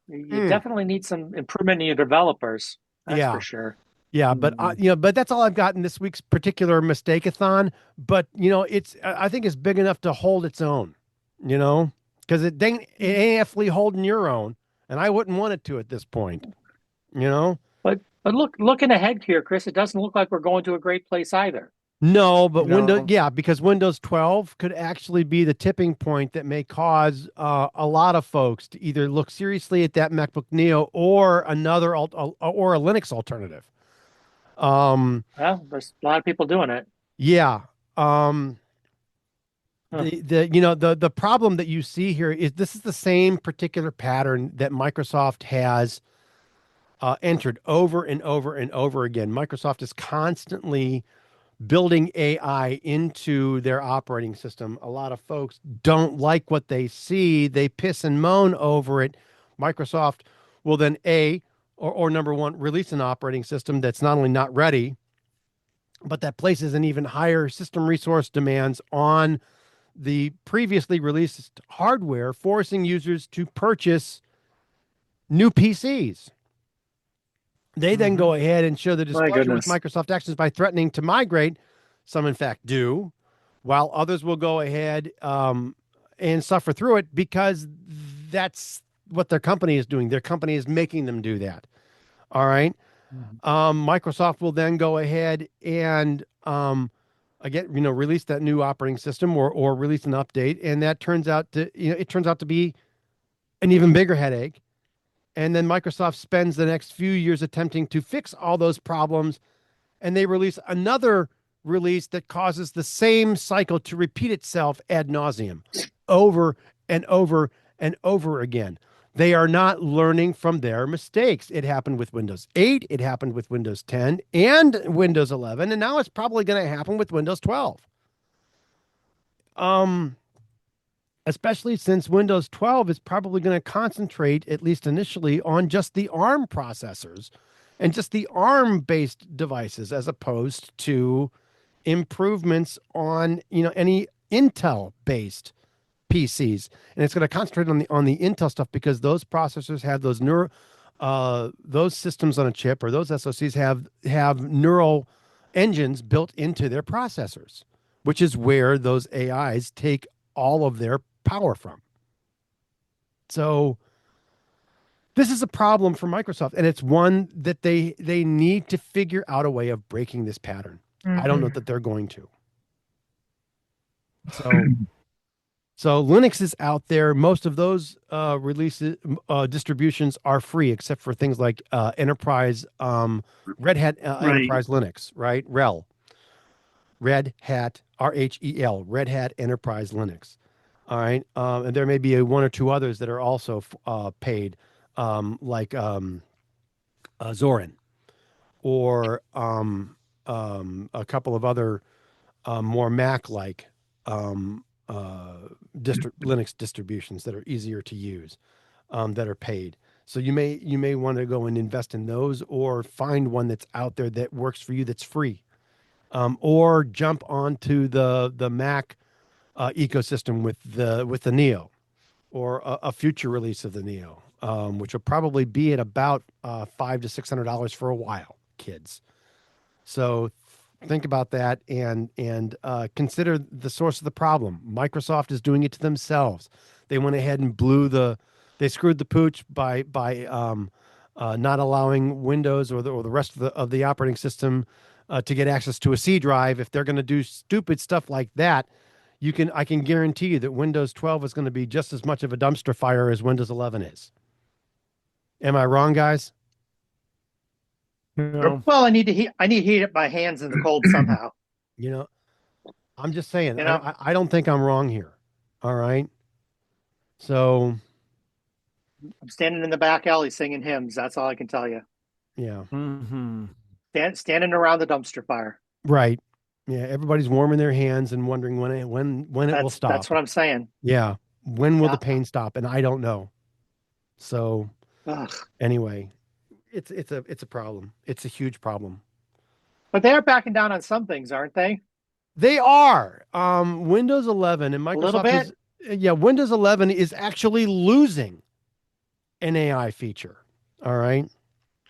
B: definitely need some improvement in your developers. That's for sure.
A: Yeah, but but that's all I've got in this week's particular Mistake-a-thon. But I think it's big enough to hold its own. Because it ain't awfully holding your own, and I wouldn't want it to at this point.
B: But looking ahead here, Chris, it doesn't look like we're going to a great place either.
A: No, but because Windows 12 could actually be the tipping point that may cause a lot of folks to either look seriously at that MacBook Neo or another or a Linux alternative.
B: Well, there's a lot of people doing it.
A: Yeah. The problem that you see here is this is the same particular pattern that Microsoft has entered over and over and over again. Microsoft is constantly building AI into their operating system. A lot of folks don't like what they see. They piss and moan over it. Microsoft will then or number one, release an operating system that's not only not ready, but that places an even higher system resource demands on the previously released hardware, forcing users to purchase new PCs. They then go ahead and show the displeasure with Microsoft actions by threatening to migrate. Some, in fact, do, while others will go ahead and suffer through it because that's what their company is doing. Their company is making them do that. All right. Microsoft will then go ahead and again, release that new operating system or release an update, and that turns out to be an even bigger headache. And then Microsoft spends the next few years attempting to fix all those problems, and they release another release that causes the same cycle to repeat itself ad nauseum over and over and over again. They are not learning from their mistakes. It happened with Windows 8, it happened with Windows 10 and Windows 11, and now it's probably going to happen with Windows 12. Especially since Windows 12 is probably going to concentrate, at least initially, on just the ARM processors and just the ARM-based devices, as opposed to improvements on any Intel-based PCs, and it's going to concentrate on the Intel stuff because those processors have those systems on a chip, or those SoCs have neural engines built into their processors, which is where those AIs take all of their power from. So this is a problem for Microsoft, and it's one that they need to figure out a way of breaking this pattern. I don't know that they're going to. So Linux is out there. Most of those releases distributions are free, except for things like Enterprise Red Hat Enterprise Linux, right? Red Hat RHEL, Red Hat Enterprise Linux. All right, and there may be one or two others that are also paid, like Zorin, or a couple of other more Mac-like Linux distributions that are easier to use, that are paid. So you may want to go and invest in those, or find one that's out there that works for you that's free, or jump onto the Mac ecosystem with the Neo, or a future release of the Neo, which will probably be at about $500 to $600 for a while, kids. So think about that, and consider the source of the problem. Microsoft is doing it to themselves. They went ahead and they screwed the pooch by not allowing Windows or the rest of the operating system to get access to a C drive. If they're going to do stupid stuff like that, I can guarantee you that Windows 12 is going to be just as much of a dumpster fire as Windows 11 is. Am I wrong, guys?
C: No.
B: Well, I need to heat my hands in the cold somehow.
A: I'm just saying.
B: You know?
A: I don't think I'm wrong here. All right. So
B: I'm standing in the back alley singing hymns. That's all I can tell you.
A: Yeah.
C: Mm-hmm.
B: Standing around the dumpster fire.
A: Right. Yeah. Everybody's warming their hands and wondering when it will stop.
B: That's what I'm saying.
A: Yeah. When will the pain stop? And I don't know. So anyway, it's a problem. It's a huge problem.
B: But they are backing down on some things, aren't they?
A: They are. Windows 11 and Microsoft.
B: A little bit.
A: Windows 11 is actually losing an AI feature. All right.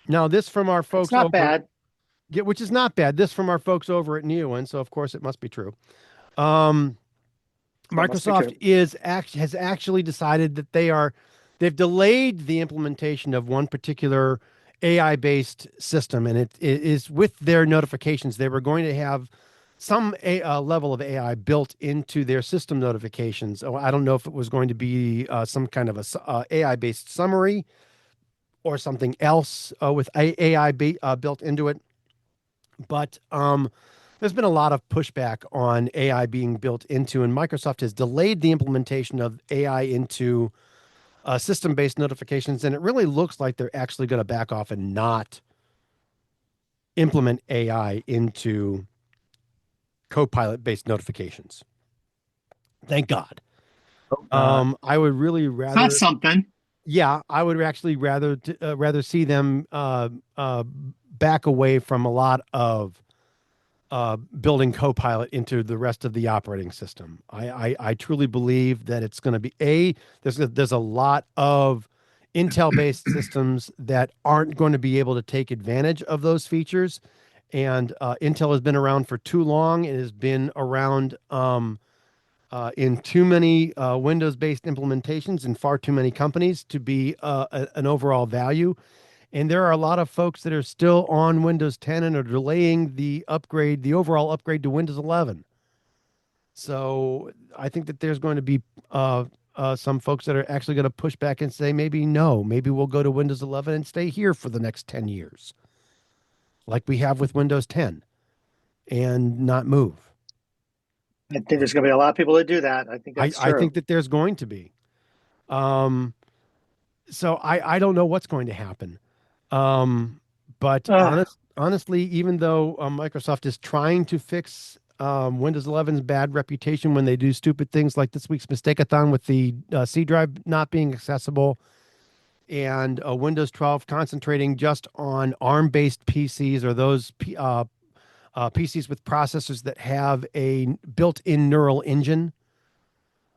A: Now, this from our folks.
B: It's not bad.
A: Yeah, which is not bad. This from our folks over at NeoWin, so of course it must be true. Microsoft has actually decided that they've delayed the implementation of one particular AI-based system, and it is with their notifications. They were going to have some level of AI built into their system notifications. Oh, I don't know if it was going to be some kind of a AI-based summary or something else with AI built into it. But there's been a lot of pushback on AI being built into, and Microsoft has delayed the implementation of AI into system-based notifications, and it really looks like they're actually going to back off and not implement AI into Copilot-based notifications. Thank God. I would really rather.
B: That's something.
A: Yeah, I would actually rather see them back away from a lot of building Copilot into the rest of the operating system. I truly believe that it's going to be there's a lot of Intel-based systems that aren't going to be able to take advantage of those features, and Intel has been around for too long. It has been around in too many Windows-based implementations in far too many companies to be an overall value. And there are a lot of folks that are still on Windows 10 and are delaying the overall upgrade to Windows 11. So I think that there's going to be some folks that are actually going to push back and say, maybe we'll go to Windows 11 and stay here for the next 10 years, like we have with Windows 10, and not move.
B: I think there's going to be a lot of people that do that. I think that's true.
A: I think that there's going to be. So I don't know what's going to happen. But honestly, even though Microsoft is trying to fix Windows 11's bad reputation when they do stupid things like this week's Mistake-a-thon with the C drive not being accessible, and Windows 12 concentrating just on ARM-based PCs or those PCs with processors that have a built-in neural engine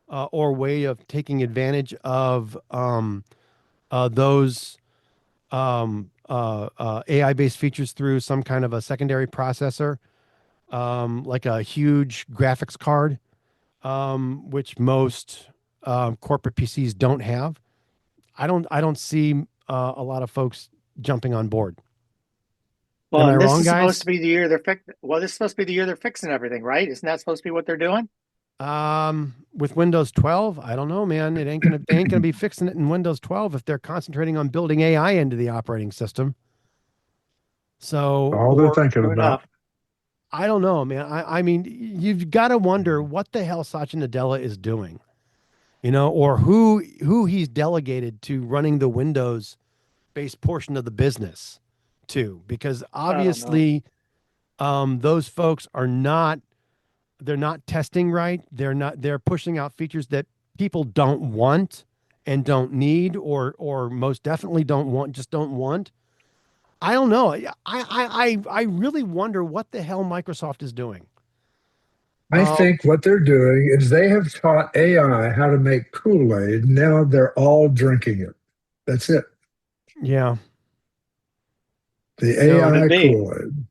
A: or way of taking advantage of those AI-based features through some kind of a secondary processor, like a huge graphics card, which most corporate PCs don't have. I don't see a lot of folks jumping on board.
B: Well,
A: Am I
B: and this
A: wrong,
B: is supposed
A: guys?
B: to be the year this is supposed to be the year they're fixing everything, right? Isn't that supposed to be what they're doing?
A: With Windows 12, I don't know, man. They ain't gonna be fixing it in Windows 12 if they're concentrating on building AI into the operating system. So,
D: All they're
A: or
D: thinking
B: True
D: about.
B: enough.
A: I don't know, man. I mean, you've got to wonder what the hell Satya Nadella is doing, or who he's delegated to running the Windows-based portion of the business to, because
B: I don't know.
A: obviously, those folks are not. They're not testing right. They're pushing out features that people don't want and don't need, or most definitely don't want. Just don't want. I don't know. I really wonder what the hell Microsoft is doing.
D: I think what they're doing is they have taught AI how to make Kool-Aid. Now they're all drinking it. That's it.
A: Yeah.
D: The
B: Could
D: AI
B: be.
D: Kool-Aid.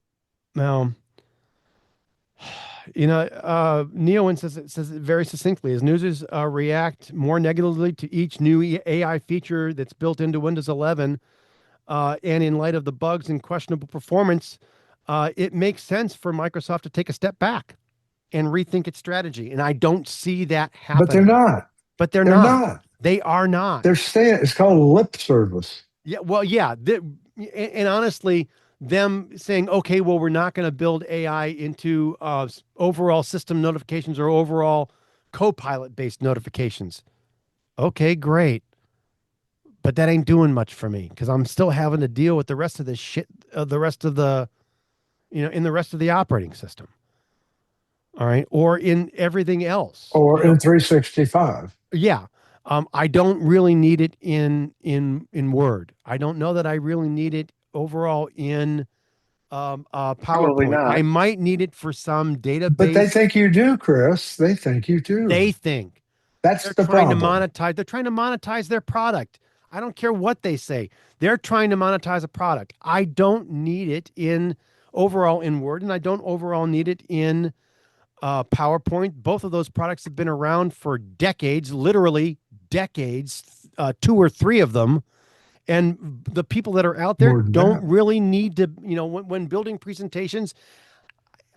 A: Now, Neowin says it very succinctly. As users react more negatively to each new AI feature that's built into Windows 11, and in light of the bugs and questionable performance, it makes sense for Microsoft to take a step back and rethink its strategy. And I don't see that happening.
D: But they're not.
A: But they're
D: They're
A: not.
D: not.
A: They are not.
D: They're saying it's called lip service.
A: Yeah. Well, yeah. And honestly, them saying, okay, well, we're not going to build AI into overall system notifications or overall Copilot based notifications. Okay, great. But that ain't doing much for me because I'm still having to deal with the rest of the shit, the rest of the, in the rest of the operating system. All right. Or in everything else.
D: Or in 365.
A: Yeah. I don't really need it in Word. I don't know that I really need it overall in
B: Probably
A: PowerPoint.
B: not.
A: I might need it for some database.
D: But they think you do, Chris. They think you do.
A: They think.
D: That's
A: They're
D: the
A: trying
D: problem.
A: to monetize. They're trying to monetize their product. I don't care what they say. They're trying to monetize a product. I don't need it in overall in Word, and I don't overall need it in PowerPoint. Both of those products have been around for decades, literally decades, 2 or 3 of them. And the people that are out there
D: More than
A: don't
D: that.
A: really need to, when building presentations,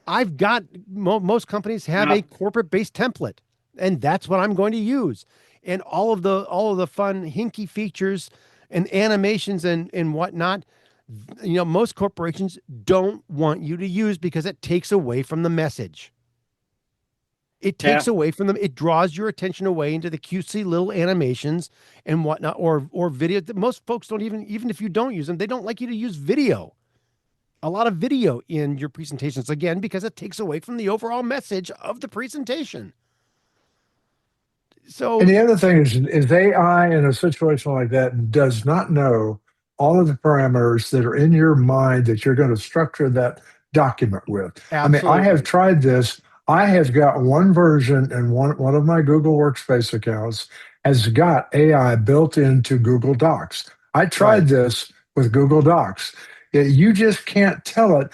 A: I've got most companies have a corporate-based template, and that's what I'm going to use. And all of the fun hinky features and animations and whatnot, most corporations don't want you to use because it takes away from the message. It takes away from them. It draws your attention away into the cutesy little animations and whatnot, or video. Most folks don't even if you don't use them, they don't like you to use video. A lot of video in your presentations, again, because it takes away from the overall message of the presentation. So,
D: And the other thing is AI in a situation like that does not know all of the parameters that are in your mind that you're going to structure that document with.
A: absolutely.
D: I mean, I have tried this. I have got one version, and one of my Google Workspace accounts has got AI built into Google Docs. I tried this with Google Docs. You just can't tell it,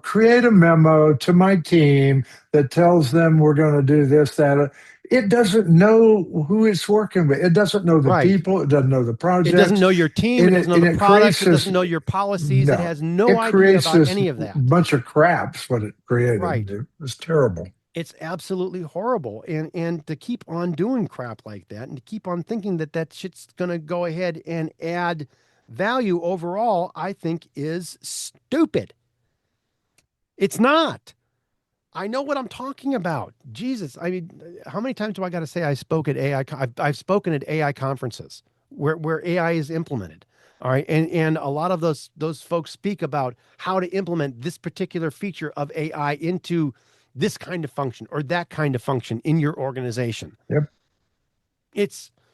D: create a memo to my team that tells them we're going to do this, that. It doesn't know who it's working with. It doesn't know the people. It doesn't know the project.
A: It doesn't know your team. It doesn't know the products. It doesn't know your policies.
D: No,
A: It has no idea about any of that.
D: Bunch of crap's what it created.
A: Right.
D: It was terrible.
A: It's absolutely horrible. And to keep on doing crap like that and to keep on thinking that shit's going to go ahead and add value overall, I think is stupid. It's not. I know what I'm talking about. Jesus. I mean, how many times do I got to say I spoke at AI? I've spoken at AI conferences where AI is implemented. All right. And a lot of those folks speak about how to implement this particular feature of AI into this kind of function or that kind of function in your organization.
D: Yep.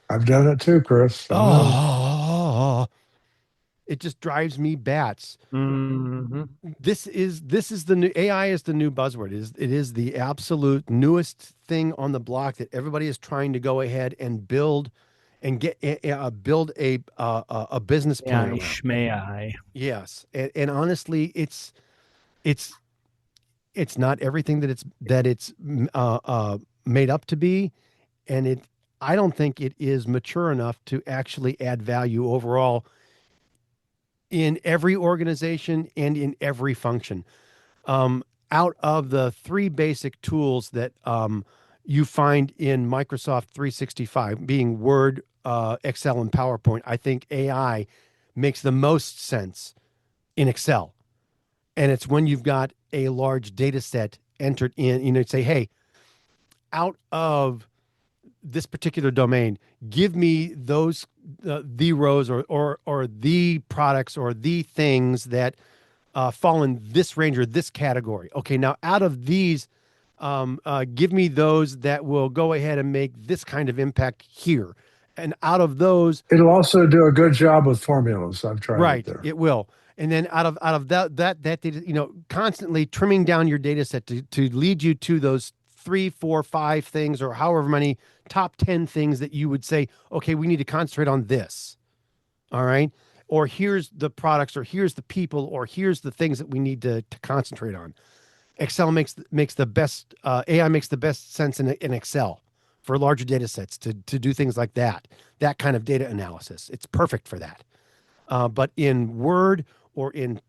A: I've
D: done it too, Chris.
A: It just drives me bats.
C: Mm-hmm.
A: This is the new AI is the new buzzword. It is the absolute newest thing on the block that everybody is trying to go ahead and build and build a business plan around.
C: Shmai.
A: Yes, and honestly, it's not everything that it's made up to be, and I don't think it is mature enough to actually add value overall in every organization and in every function. Out of the three basic tools that you find in Microsoft 365, being Word, Excel, and PowerPoint, I think AI makes the most sense in Excel. And it's when you've got a large data set entered in, say, hey, out of this particular domain, give me those the rows or the products or the things that fall in this range or this category. Okay, now out of these, give me those that will go ahead and make this kind of impact here. And out of those,
D: it'll also do a good job with formulas. I've tried it there.
A: It will. And then out of that data, constantly trimming down your data set to lead you to those 3, 4, 5 things or however many top 10 things that you would say, okay, we need to concentrate on this. All right. Or here's the products, or here's the people, or here's the things that we need to concentrate on. Excel makes the best, AI makes the best sense in Excel for larger data sets to do things like that kind of data analysis. It's perfect for that. But in Word or in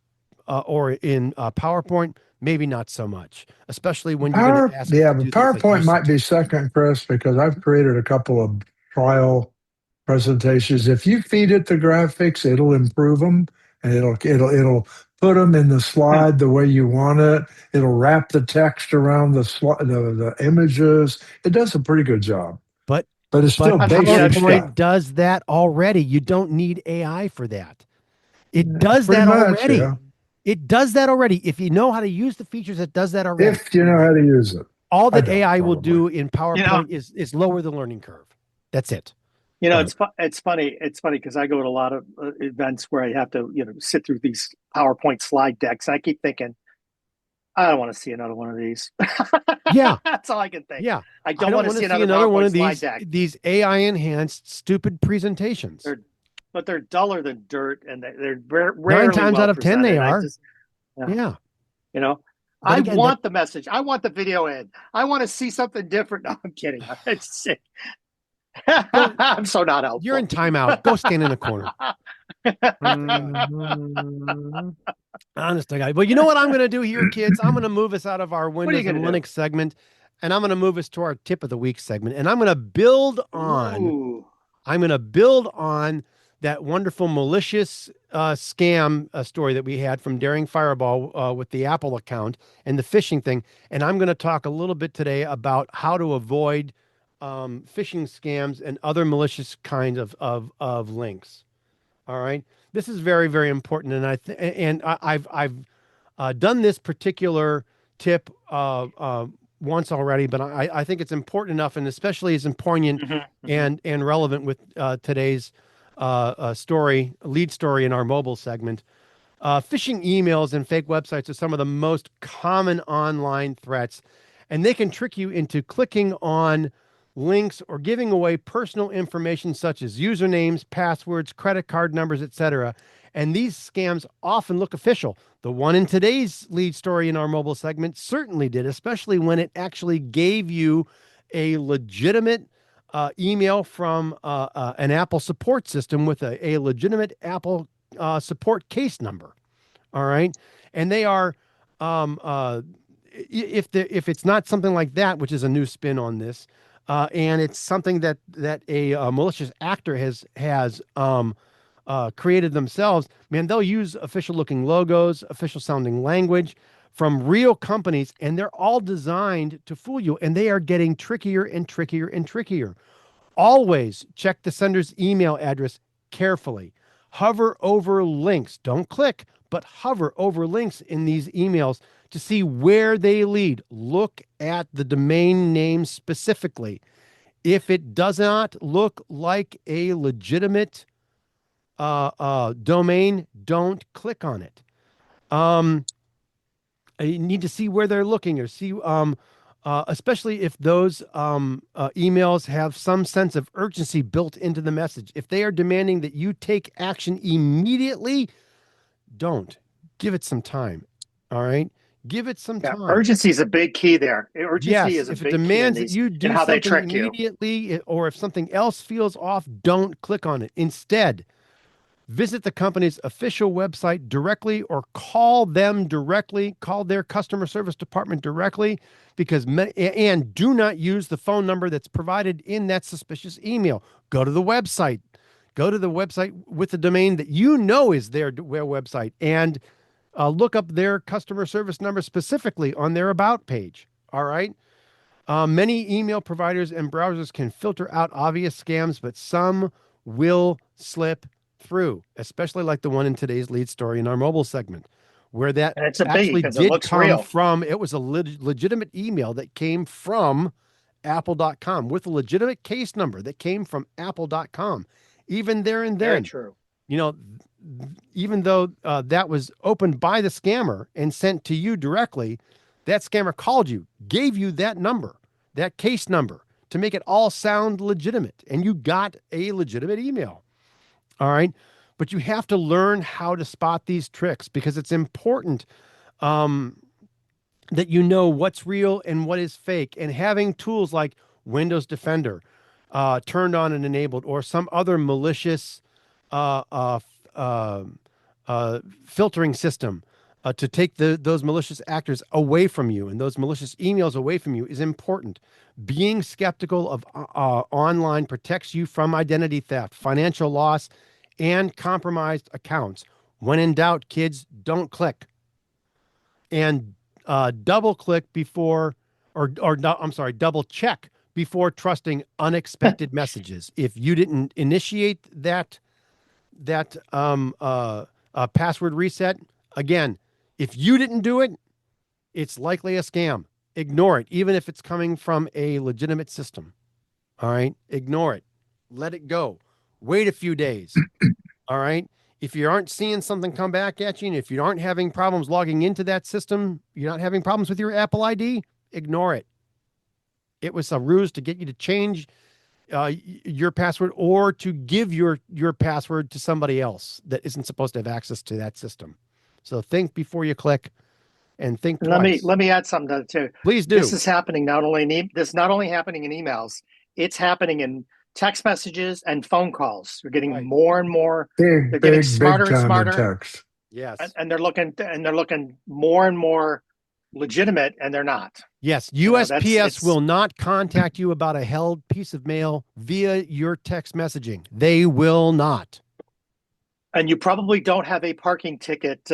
A: PowerPoint, maybe not so much, especially when you're going to ask.
D: Yeah, but PowerPoint might be second, Chris, because I've created a couple of trial presentations. If you feed it the graphics, it'll improve them, and it'll put them in the slide the way you want it. It'll wrap the text around the images. It does a pretty good job.
A: But
D: it's still basic
A: PowerPoint
D: stuff.
A: does that already. You don't need AI for that. It does that already. Yeah. It does that already. If you know how to use the features, it does that already.
D: If you know how to use it.
A: All that AI will do in PowerPoint is lower the learning curve. That's it.
B: It's funny. It's funny because I go to a lot of events where I have to, sit through these PowerPoint slide decks. And I keep thinking, I don't want to see another one of these.
A: Yeah,
B: that's all I can think.
A: Yeah,
B: I don't want to see another one of
A: these AI enhanced stupid presentations.
B: But they're duller than dirt, and they're rarely
A: 9 times out of 10 they are.
B: Yeah. I want the message. I want the video in. I want to see something different. No, I'm kidding. It's sick. I'm so not helpful.
A: You're in timeout. Go stand in a corner. Honest to God. Well, you know what I'm going to do here, kids? I'm going to move us out of our Windows and Linux segment, and I'm going to move us to our tip of the week segment. And I'm going to build on.
B: Ooh.
A: I'm going to build on that wonderful malicious scam story that we had from Daring Fireball with the Apple account and the phishing thing. And I'm going to talk a little bit today about how to avoid phishing scams and other malicious kinds of links. All right, this is very, very important, and I've done this particular tip once already, but I think it's important enough, and especially as poignant and relevant with today's lead story in our mobile segment. Phishing emails and fake websites are some of the most common online threats, and they can trick you into clicking on links or giving away personal information such as usernames, passwords, credit card numbers, etc. And these scams often look official. The one in today's lead story in our mobile segment certainly did, especially when it actually gave you a legitimate email from an Apple support system with a legitimate Apple support case number. All right. And they are, if it's not something like that, which is a new spin on this, and it's something that a malicious actor has created themselves, man, they'll use official looking logos, official sounding language from real companies, and they're all designed to fool you, and they are getting trickier and trickier and trickier. Always check the sender's email address carefully. Hover over links. Don't click, but hover over links in these emails to see where they lead. Look at the domain name specifically. If it does not look like a legitimate domain, don't click on it. You need to see where they're looking, or see, especially if those emails have some sense of urgency built into the message. If they are demanding that you take action immediately, don't. Give it some time. All right? Give it some time.
B: Urgency is a big key there. Urgency
A: Yes,
B: is a
A: if it
B: big key
A: demands that you do
B: how they
A: something
B: trick you.
A: immediately, or if something else feels off, don't click on it. Instead, visit the company's official website directly, or call them directly, call their customer service department directly, and do not use the phone number that's provided in that suspicious email. Go to the website. Go to the website with the domain that you know is their website, and look up their customer service number specifically on their About page. All right? Many email providers and browsers can filter out obvious scams, but some will slip through, especially like the one in today's lead story in our mobile segment, where that
B: And it's a biggie
A: actually
B: because it
A: did
B: looks
A: come
B: real.
A: from, it was a legitimate email that came from apple.com with a legitimate case number that came from apple.com. Even there and
B: Very
A: then,
B: true.
A: you know, even though that was opened by the scammer and sent to you directly, that scammer called you, gave you that number, that case number, to make it all sound legitimate, and you got a legitimate email. All right. But you have to learn how to spot these tricks, because it's important that you know what's real and what is fake. And having tools like Windows Defender turned on and enabled, or some other malicious filtering system to take those malicious actors away from you and those malicious emails away from you, is important. Being skeptical of online protects you from identity theft, financial loss, and compromised accounts. When in doubt, kids, don't click. And double click before, double check before trusting unexpected messages. If you didn't initiate that password reset, again, if you didn't do it, it's likely a scam. Ignore it, even if it's coming from a legitimate system. All right, ignore it. Let it go. Wait a few days. All right. If you aren't seeing something come back at you, and if you aren't having problems logging into that system, you're not having problems with your Apple ID, ignore it. It was a ruse to get you to change your password, or to give your password to somebody else that isn't supposed to have access to that system. So think before you click, and think twice.
B: Let me add something to that too.
A: Please do.
B: This is happening not only happening in emails, it's happening in text messages and phone calls. We're getting more and more. They're getting smarter and smarter.
D: Text.
A: Yes.
B: And they're looking more and more legitimate, and they're not.
A: Yes, USPS will not contact you about a held piece of mail via your text messaging. They will not.
B: And you probably don't have a parking ticket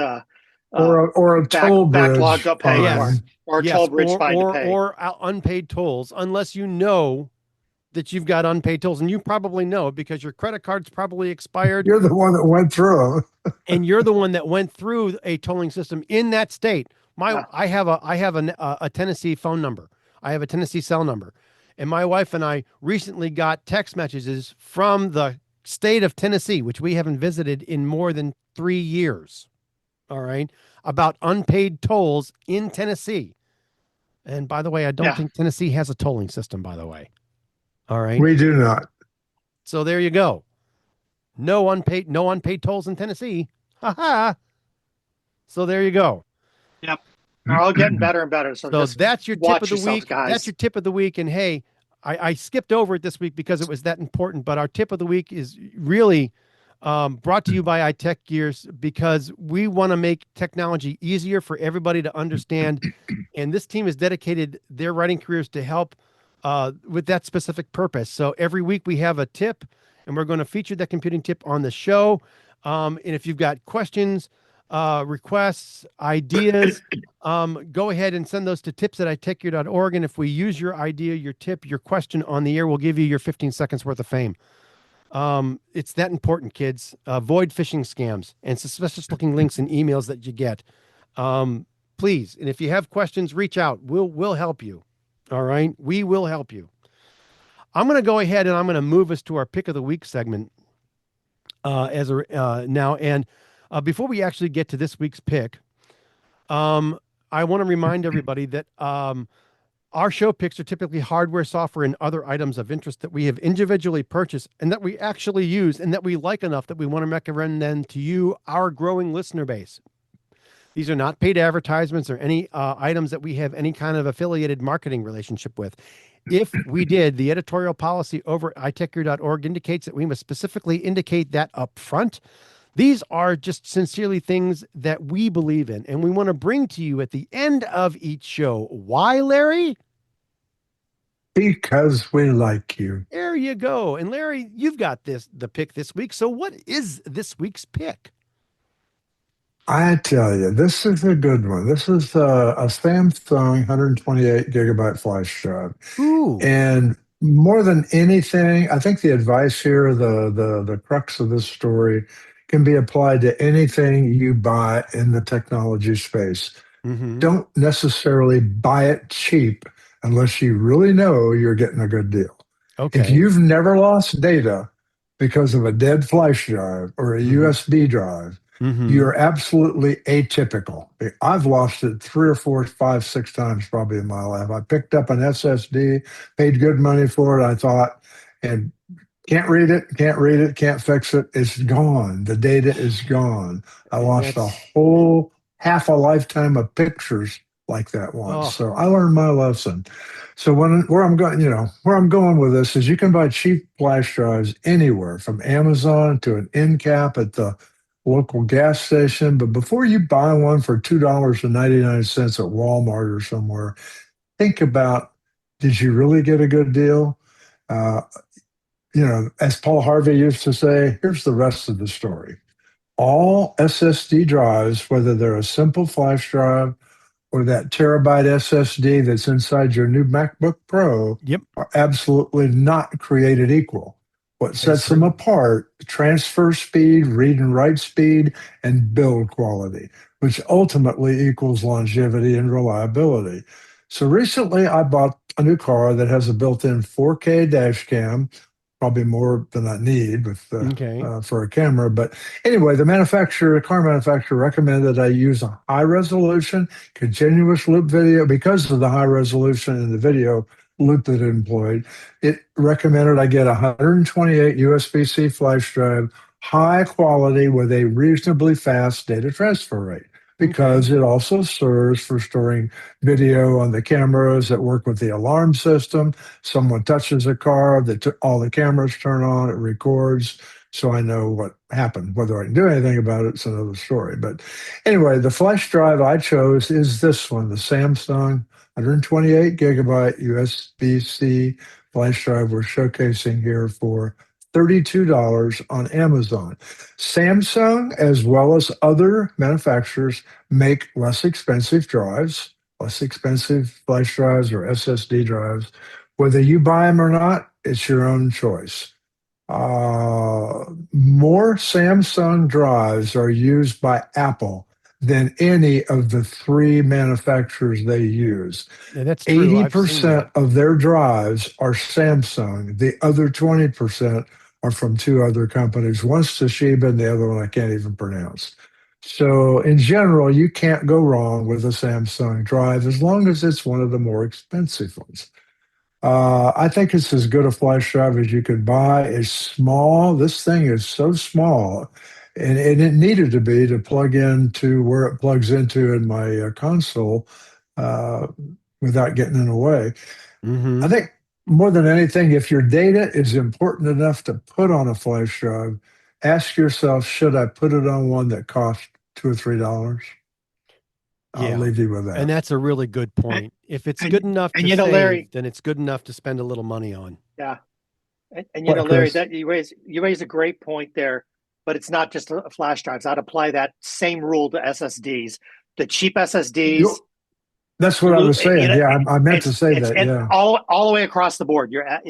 D: or a toll bridge
B: backlog to pay,
A: yes.
B: or a toll bridge fine to pay,
A: or unpaid tolls, unless you know that you've got unpaid tolls, and you probably know because your credit card's probably expired.
D: You're the one that went through
A: and you're the one that went through a tolling system in that state. I have a Tennessee phone number. I have a Tennessee cell number, and my wife and I recently got text messages from the state of Tennessee, which we haven't visited in more than 3 years. All right, about unpaid tolls in Tennessee. And by the way, I don't think Tennessee has a tolling system, by the way. All right.
D: We do not.
A: So there you go. No unpaid tolls in Tennessee. Ha ha. So there you go.
B: Yep. They're all getting better and better. So
A: that's your tip of the week.
B: Guys.
A: That's your tip of the week. And hey, I skipped over it this week because it was that important, but our tip of the week is really brought to you by iTechGear, because we want to make technology easier for everybody to understand. And this team has dedicated their writing careers to help with that specific purpose. So every week we have a tip, and we're going to feature that computing tip on the show. And if you've got questions, requests, ideas, go ahead and send those to tips@iTechGear.org. And if we use your idea, your tip, your question on the air, we'll give you your 15 seconds worth of fame. It's that important, kids. Avoid phishing scams and suspicious looking links and emails that you get. Please. And if you have questions, reach out. We'll help you. All right. We will help you. I'm going to go ahead and I'm going to move us to our pick of the week segment. as a now. And before we actually get to this week's pick, I want to remind everybody that our show picks are typically hardware, software, and other items of interest that we have individually purchased and that we actually use and that we like enough that we want to recommend them to you, our growing listener base. These are not paid advertisements or any items that we have any kind of affiliated marketing relationship with. If we did, the editorial policy over at iTechGear.org indicates that we must specifically indicate that up front. These are just sincerely things that we believe in, and we want to bring to you at the end of each show. Why, Larry?
D: Because we like you.
A: There you go. And Larry, you've got the pick this week. So what is this week's pick?
D: I tell you, this is a good one. This is a Samsung 128 gigabyte flash drive.
A: Ooh.
D: And more than anything, I think the advice here, the crux of this story, can be applied to anything you buy in the technology space.
A: Mm-hmm.
D: Don't necessarily buy it cheap unless you really know you're getting a good deal.
A: Okay.
D: If you've never lost data because of a dead flash drive or a USB drive, you're absolutely atypical. I've lost it 3 or 4, 5, 6 times probably in my life. I picked up an SSD, paid good money for it, I thought, and can't read it, can't fix it. It's gone. The data is gone. I lost a whole half a lifetime of pictures like that once. So I learned my lesson. So where I'm going with this is you can buy cheap flash drives anywhere from Amazon to an end cap at the local gas station. But before you buy one for $2.99 at Walmart or somewhere, think about, did you really get a good deal? As Paul Harvey used to say, here's the rest of the story. All SSD drives, whether they're a simple flash drive or that terabyte SSD that's inside your new MacBook Pro, are absolutely not created equal. What sets them apart: transfer speed, read and write speed, and build quality, which ultimately equals longevity and reliability. So recently I bought a new car that has a built-in 4K dash cam, probably more than I need for a camera. But anyway, the car manufacturer recommended I use a high-resolution continuous loop video because of the high resolution in the video loop that it employed. It recommended I get a 128 USB-C flash drive, high quality with a reasonably fast data transfer rate, because it also serves for storing video on the cameras that work with the alarm system. Someone touches a car, all the cameras turn on, it records, so I know what happened. Whether I can do anything about it, it's another story. But anyway, the flash drive I chose is this one, the Samsung 128 gigabyte USB-C flash drive we're showcasing here for $32 on Amazon. Samsung, as well as other manufacturers, make less expensive drives, less expensive flash drives or SSD drives. Whether you buy them or not, it's your own choice. More Samsung drives are used by Apple than any of the 3 manufacturers they use.
A: Yeah, that's true.
D: 80% of their drives are Samsung. The other 20% are from 2 other companies. One's Toshiba and the other one I can't even pronounce. So in general, you can't go wrong with a Samsung drive as long as it's one of the more expensive ones. I think it's as good a flash drive as you could buy. It's small. This thing is so small, and it needed to be to plug into where it plugs into in my console without getting in the way. I think more than anything, if your data is important enough to put on a flash drive, ask yourself, should I put it on one that costs $2 or $3? I'll leave you with that.
A: And that's a really good point. If it's good enough to save, Larry, then it's good enough to spend a little money on.
B: Yeah. And Larry, that you raise a great point there, but it's not just flash drives. I'd apply that same rule to SSDs. The cheap SSDs.
D: That's what I was saying. I meant to say that. Yeah.
B: All the way across the board. You're at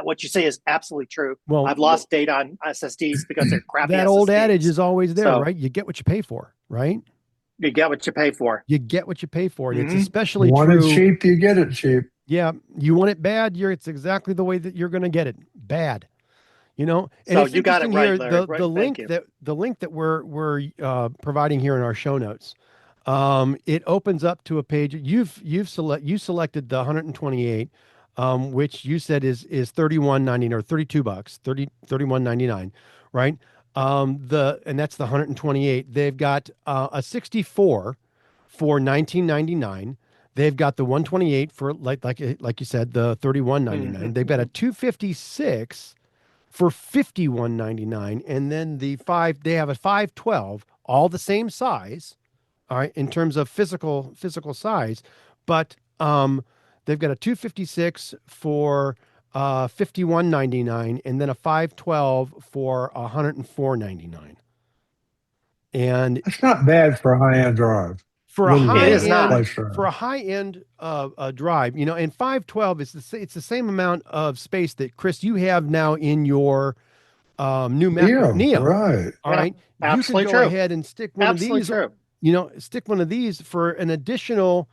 B: what you say is absolutely true. Well, I've lost data on SSDs because they're crappy.
A: That old adage is always there, right? You get what you pay for, right?
B: You get what you pay for.
A: You get what you pay for. And it's especially
D: true.
A: Want
D: it cheap, you get it cheap.
A: Yeah. You want it bad, it's exactly the way that you're going to get it. Bad. You know, and
B: So
A: it's
B: you got it
A: interesting
B: right,
A: here.
B: Larry.
A: The
B: Right,
A: the
B: thank
A: link
B: you.
A: that the link that we're providing here in our show notes, it opens up to a page. You selected the 128, which you said is 31.99 or $32, 31.99, right? And that's the 128. They've got a 64 for 19.99. They've got the 128 for like you said, the 31.99. They've got a 256 for 51.99, and then they have a 512, all the same size, all right, in terms of physical size, but they've got a 256 for 51.99, and then a 512 for 104.99. And
D: That's not bad for a high-end drive.
A: for a
D: Really
B: It
A: high
B: is
D: good
B: not.
A: end
D: flash drive.
A: for a high end drive, you know, and 512 is it's the same amount of space that Chris you have now in your new MacBook
D: Yeah,
A: Neo.
D: right.
A: All
B: Yeah,
A: right, you could
B: absolutely
A: go
B: true.
A: ahead and stick one of
B: Absolutely
A: these.
B: true.
A: You know, stick one of these for an additional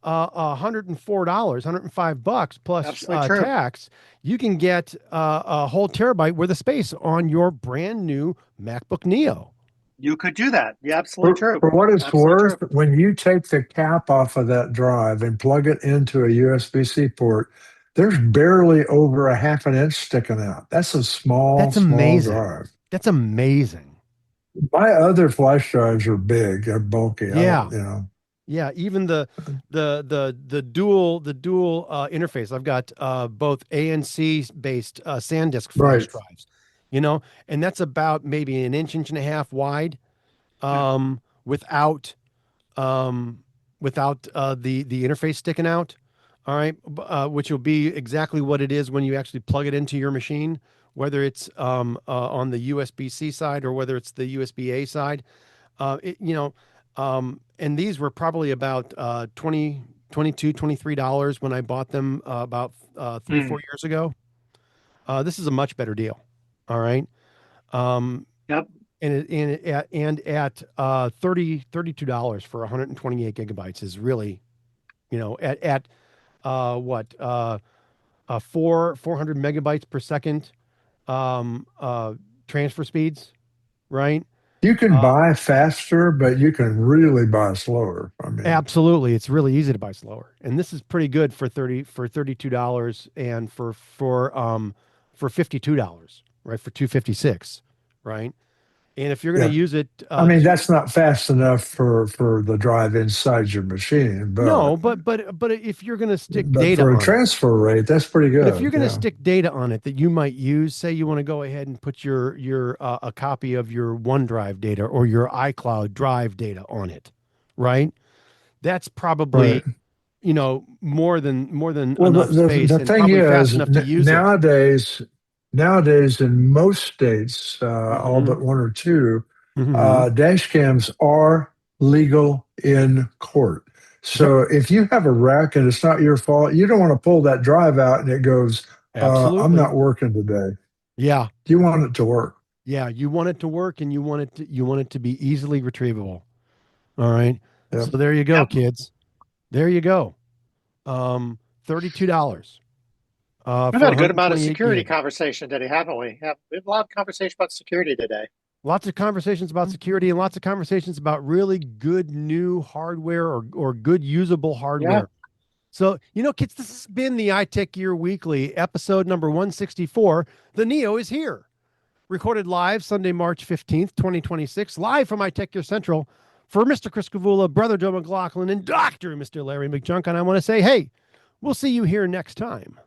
A: $104, $105 plus
B: Absolutely true.
A: tax. You can get a whole terabyte worth of space on your brand new MacBook Neo.
B: You could do that. Yeah, absolutely true.
D: For what it's
B: Absolutely
D: worth,
B: true.
D: when you take the cap off of that drive and plug it into a USB-C port, there's barely over a half an inch sticking out. That's a
A: That's
D: small
A: amazing.
D: drive.
A: That's amazing.
D: My other flash drives are big, they're bulky. I
A: Yeah.
D: don't, you know.
A: Yeah, even the dual interface. I've got both ANC based SanDisk flash
D: Right.
A: drives, you know, and that's about maybe an inch and a half wide, um, without the interface sticking out. All right, which will be exactly what it is when you actually plug it into your machine, whether it's on the USB-C side or whether it's the USB-A side. You know, and these were probably about 20, 22, $23 when I bought them about 3 4 years ago. This is a much better deal. All right.
B: Yep.
A: And at $32 for 128 gigabytes is really, you know, at what 400 megabytes per second transfer speeds, right?
D: You can
A: Uh,
D: buy faster, but you can really buy slower. I mean,
A: Absolutely, it's really easy to buy slower, and this is pretty good for $32 and for $52, right? For 256, right? And if you're going to
D: yeah.
A: use it,
D: I mean, that's not fast enough for the drive inside your machine,
A: no, but if you're going to stick
D: but
A: data
D: for a
A: on it,
D: transfer rate, that's pretty
A: but if you're
D: good.
A: going to
D: Yeah.
A: stick data on it that you might use, say you want to go ahead and put your a copy of your OneDrive data or your iCloud Drive data on it, right? That's probably,
D: Right.
A: you know, more than
D: Well,
A: enough space
D: the
A: and
D: thing
A: probably fast
D: is,
A: enough to use it.
D: nowadays in most states, all
A: Hmm.
D: but one or two,
A: Hmm.
D: dash cams are legal in court.
A: Yep,
D: So if you have a wreck and it's not your fault, you don't want to pull that drive out and it goes, "I'm
A: absolutely.
D: not working today."
A: Yeah,
D: You want it to work.
A: yeah. You want it to work, and you want it to be easily retrievable. All right.
D: Yep.
A: So there you go,
B: Yep.
A: kids. There you go. $32
B: We've
A: for
B: had a good amount of
A: 128
B: security
A: gig.
B: conversation today, haven't we? We have a lot of conversation about security today.
A: Lots of conversations about security and lots of conversations about really good new hardware or good usable
B: Yeah.
A: hardware. So, you know, kids, this has been the iTechGear Weekly, episode number 164. The Neo is here. Recorded live Sunday, March 15th, 2026, live from iTechGear Central. For Mr. Chris Gavula, Brother Joe McLaughlin, and Dr. Mr. Larry McJunkin, I want to say, hey, we'll see you here next time.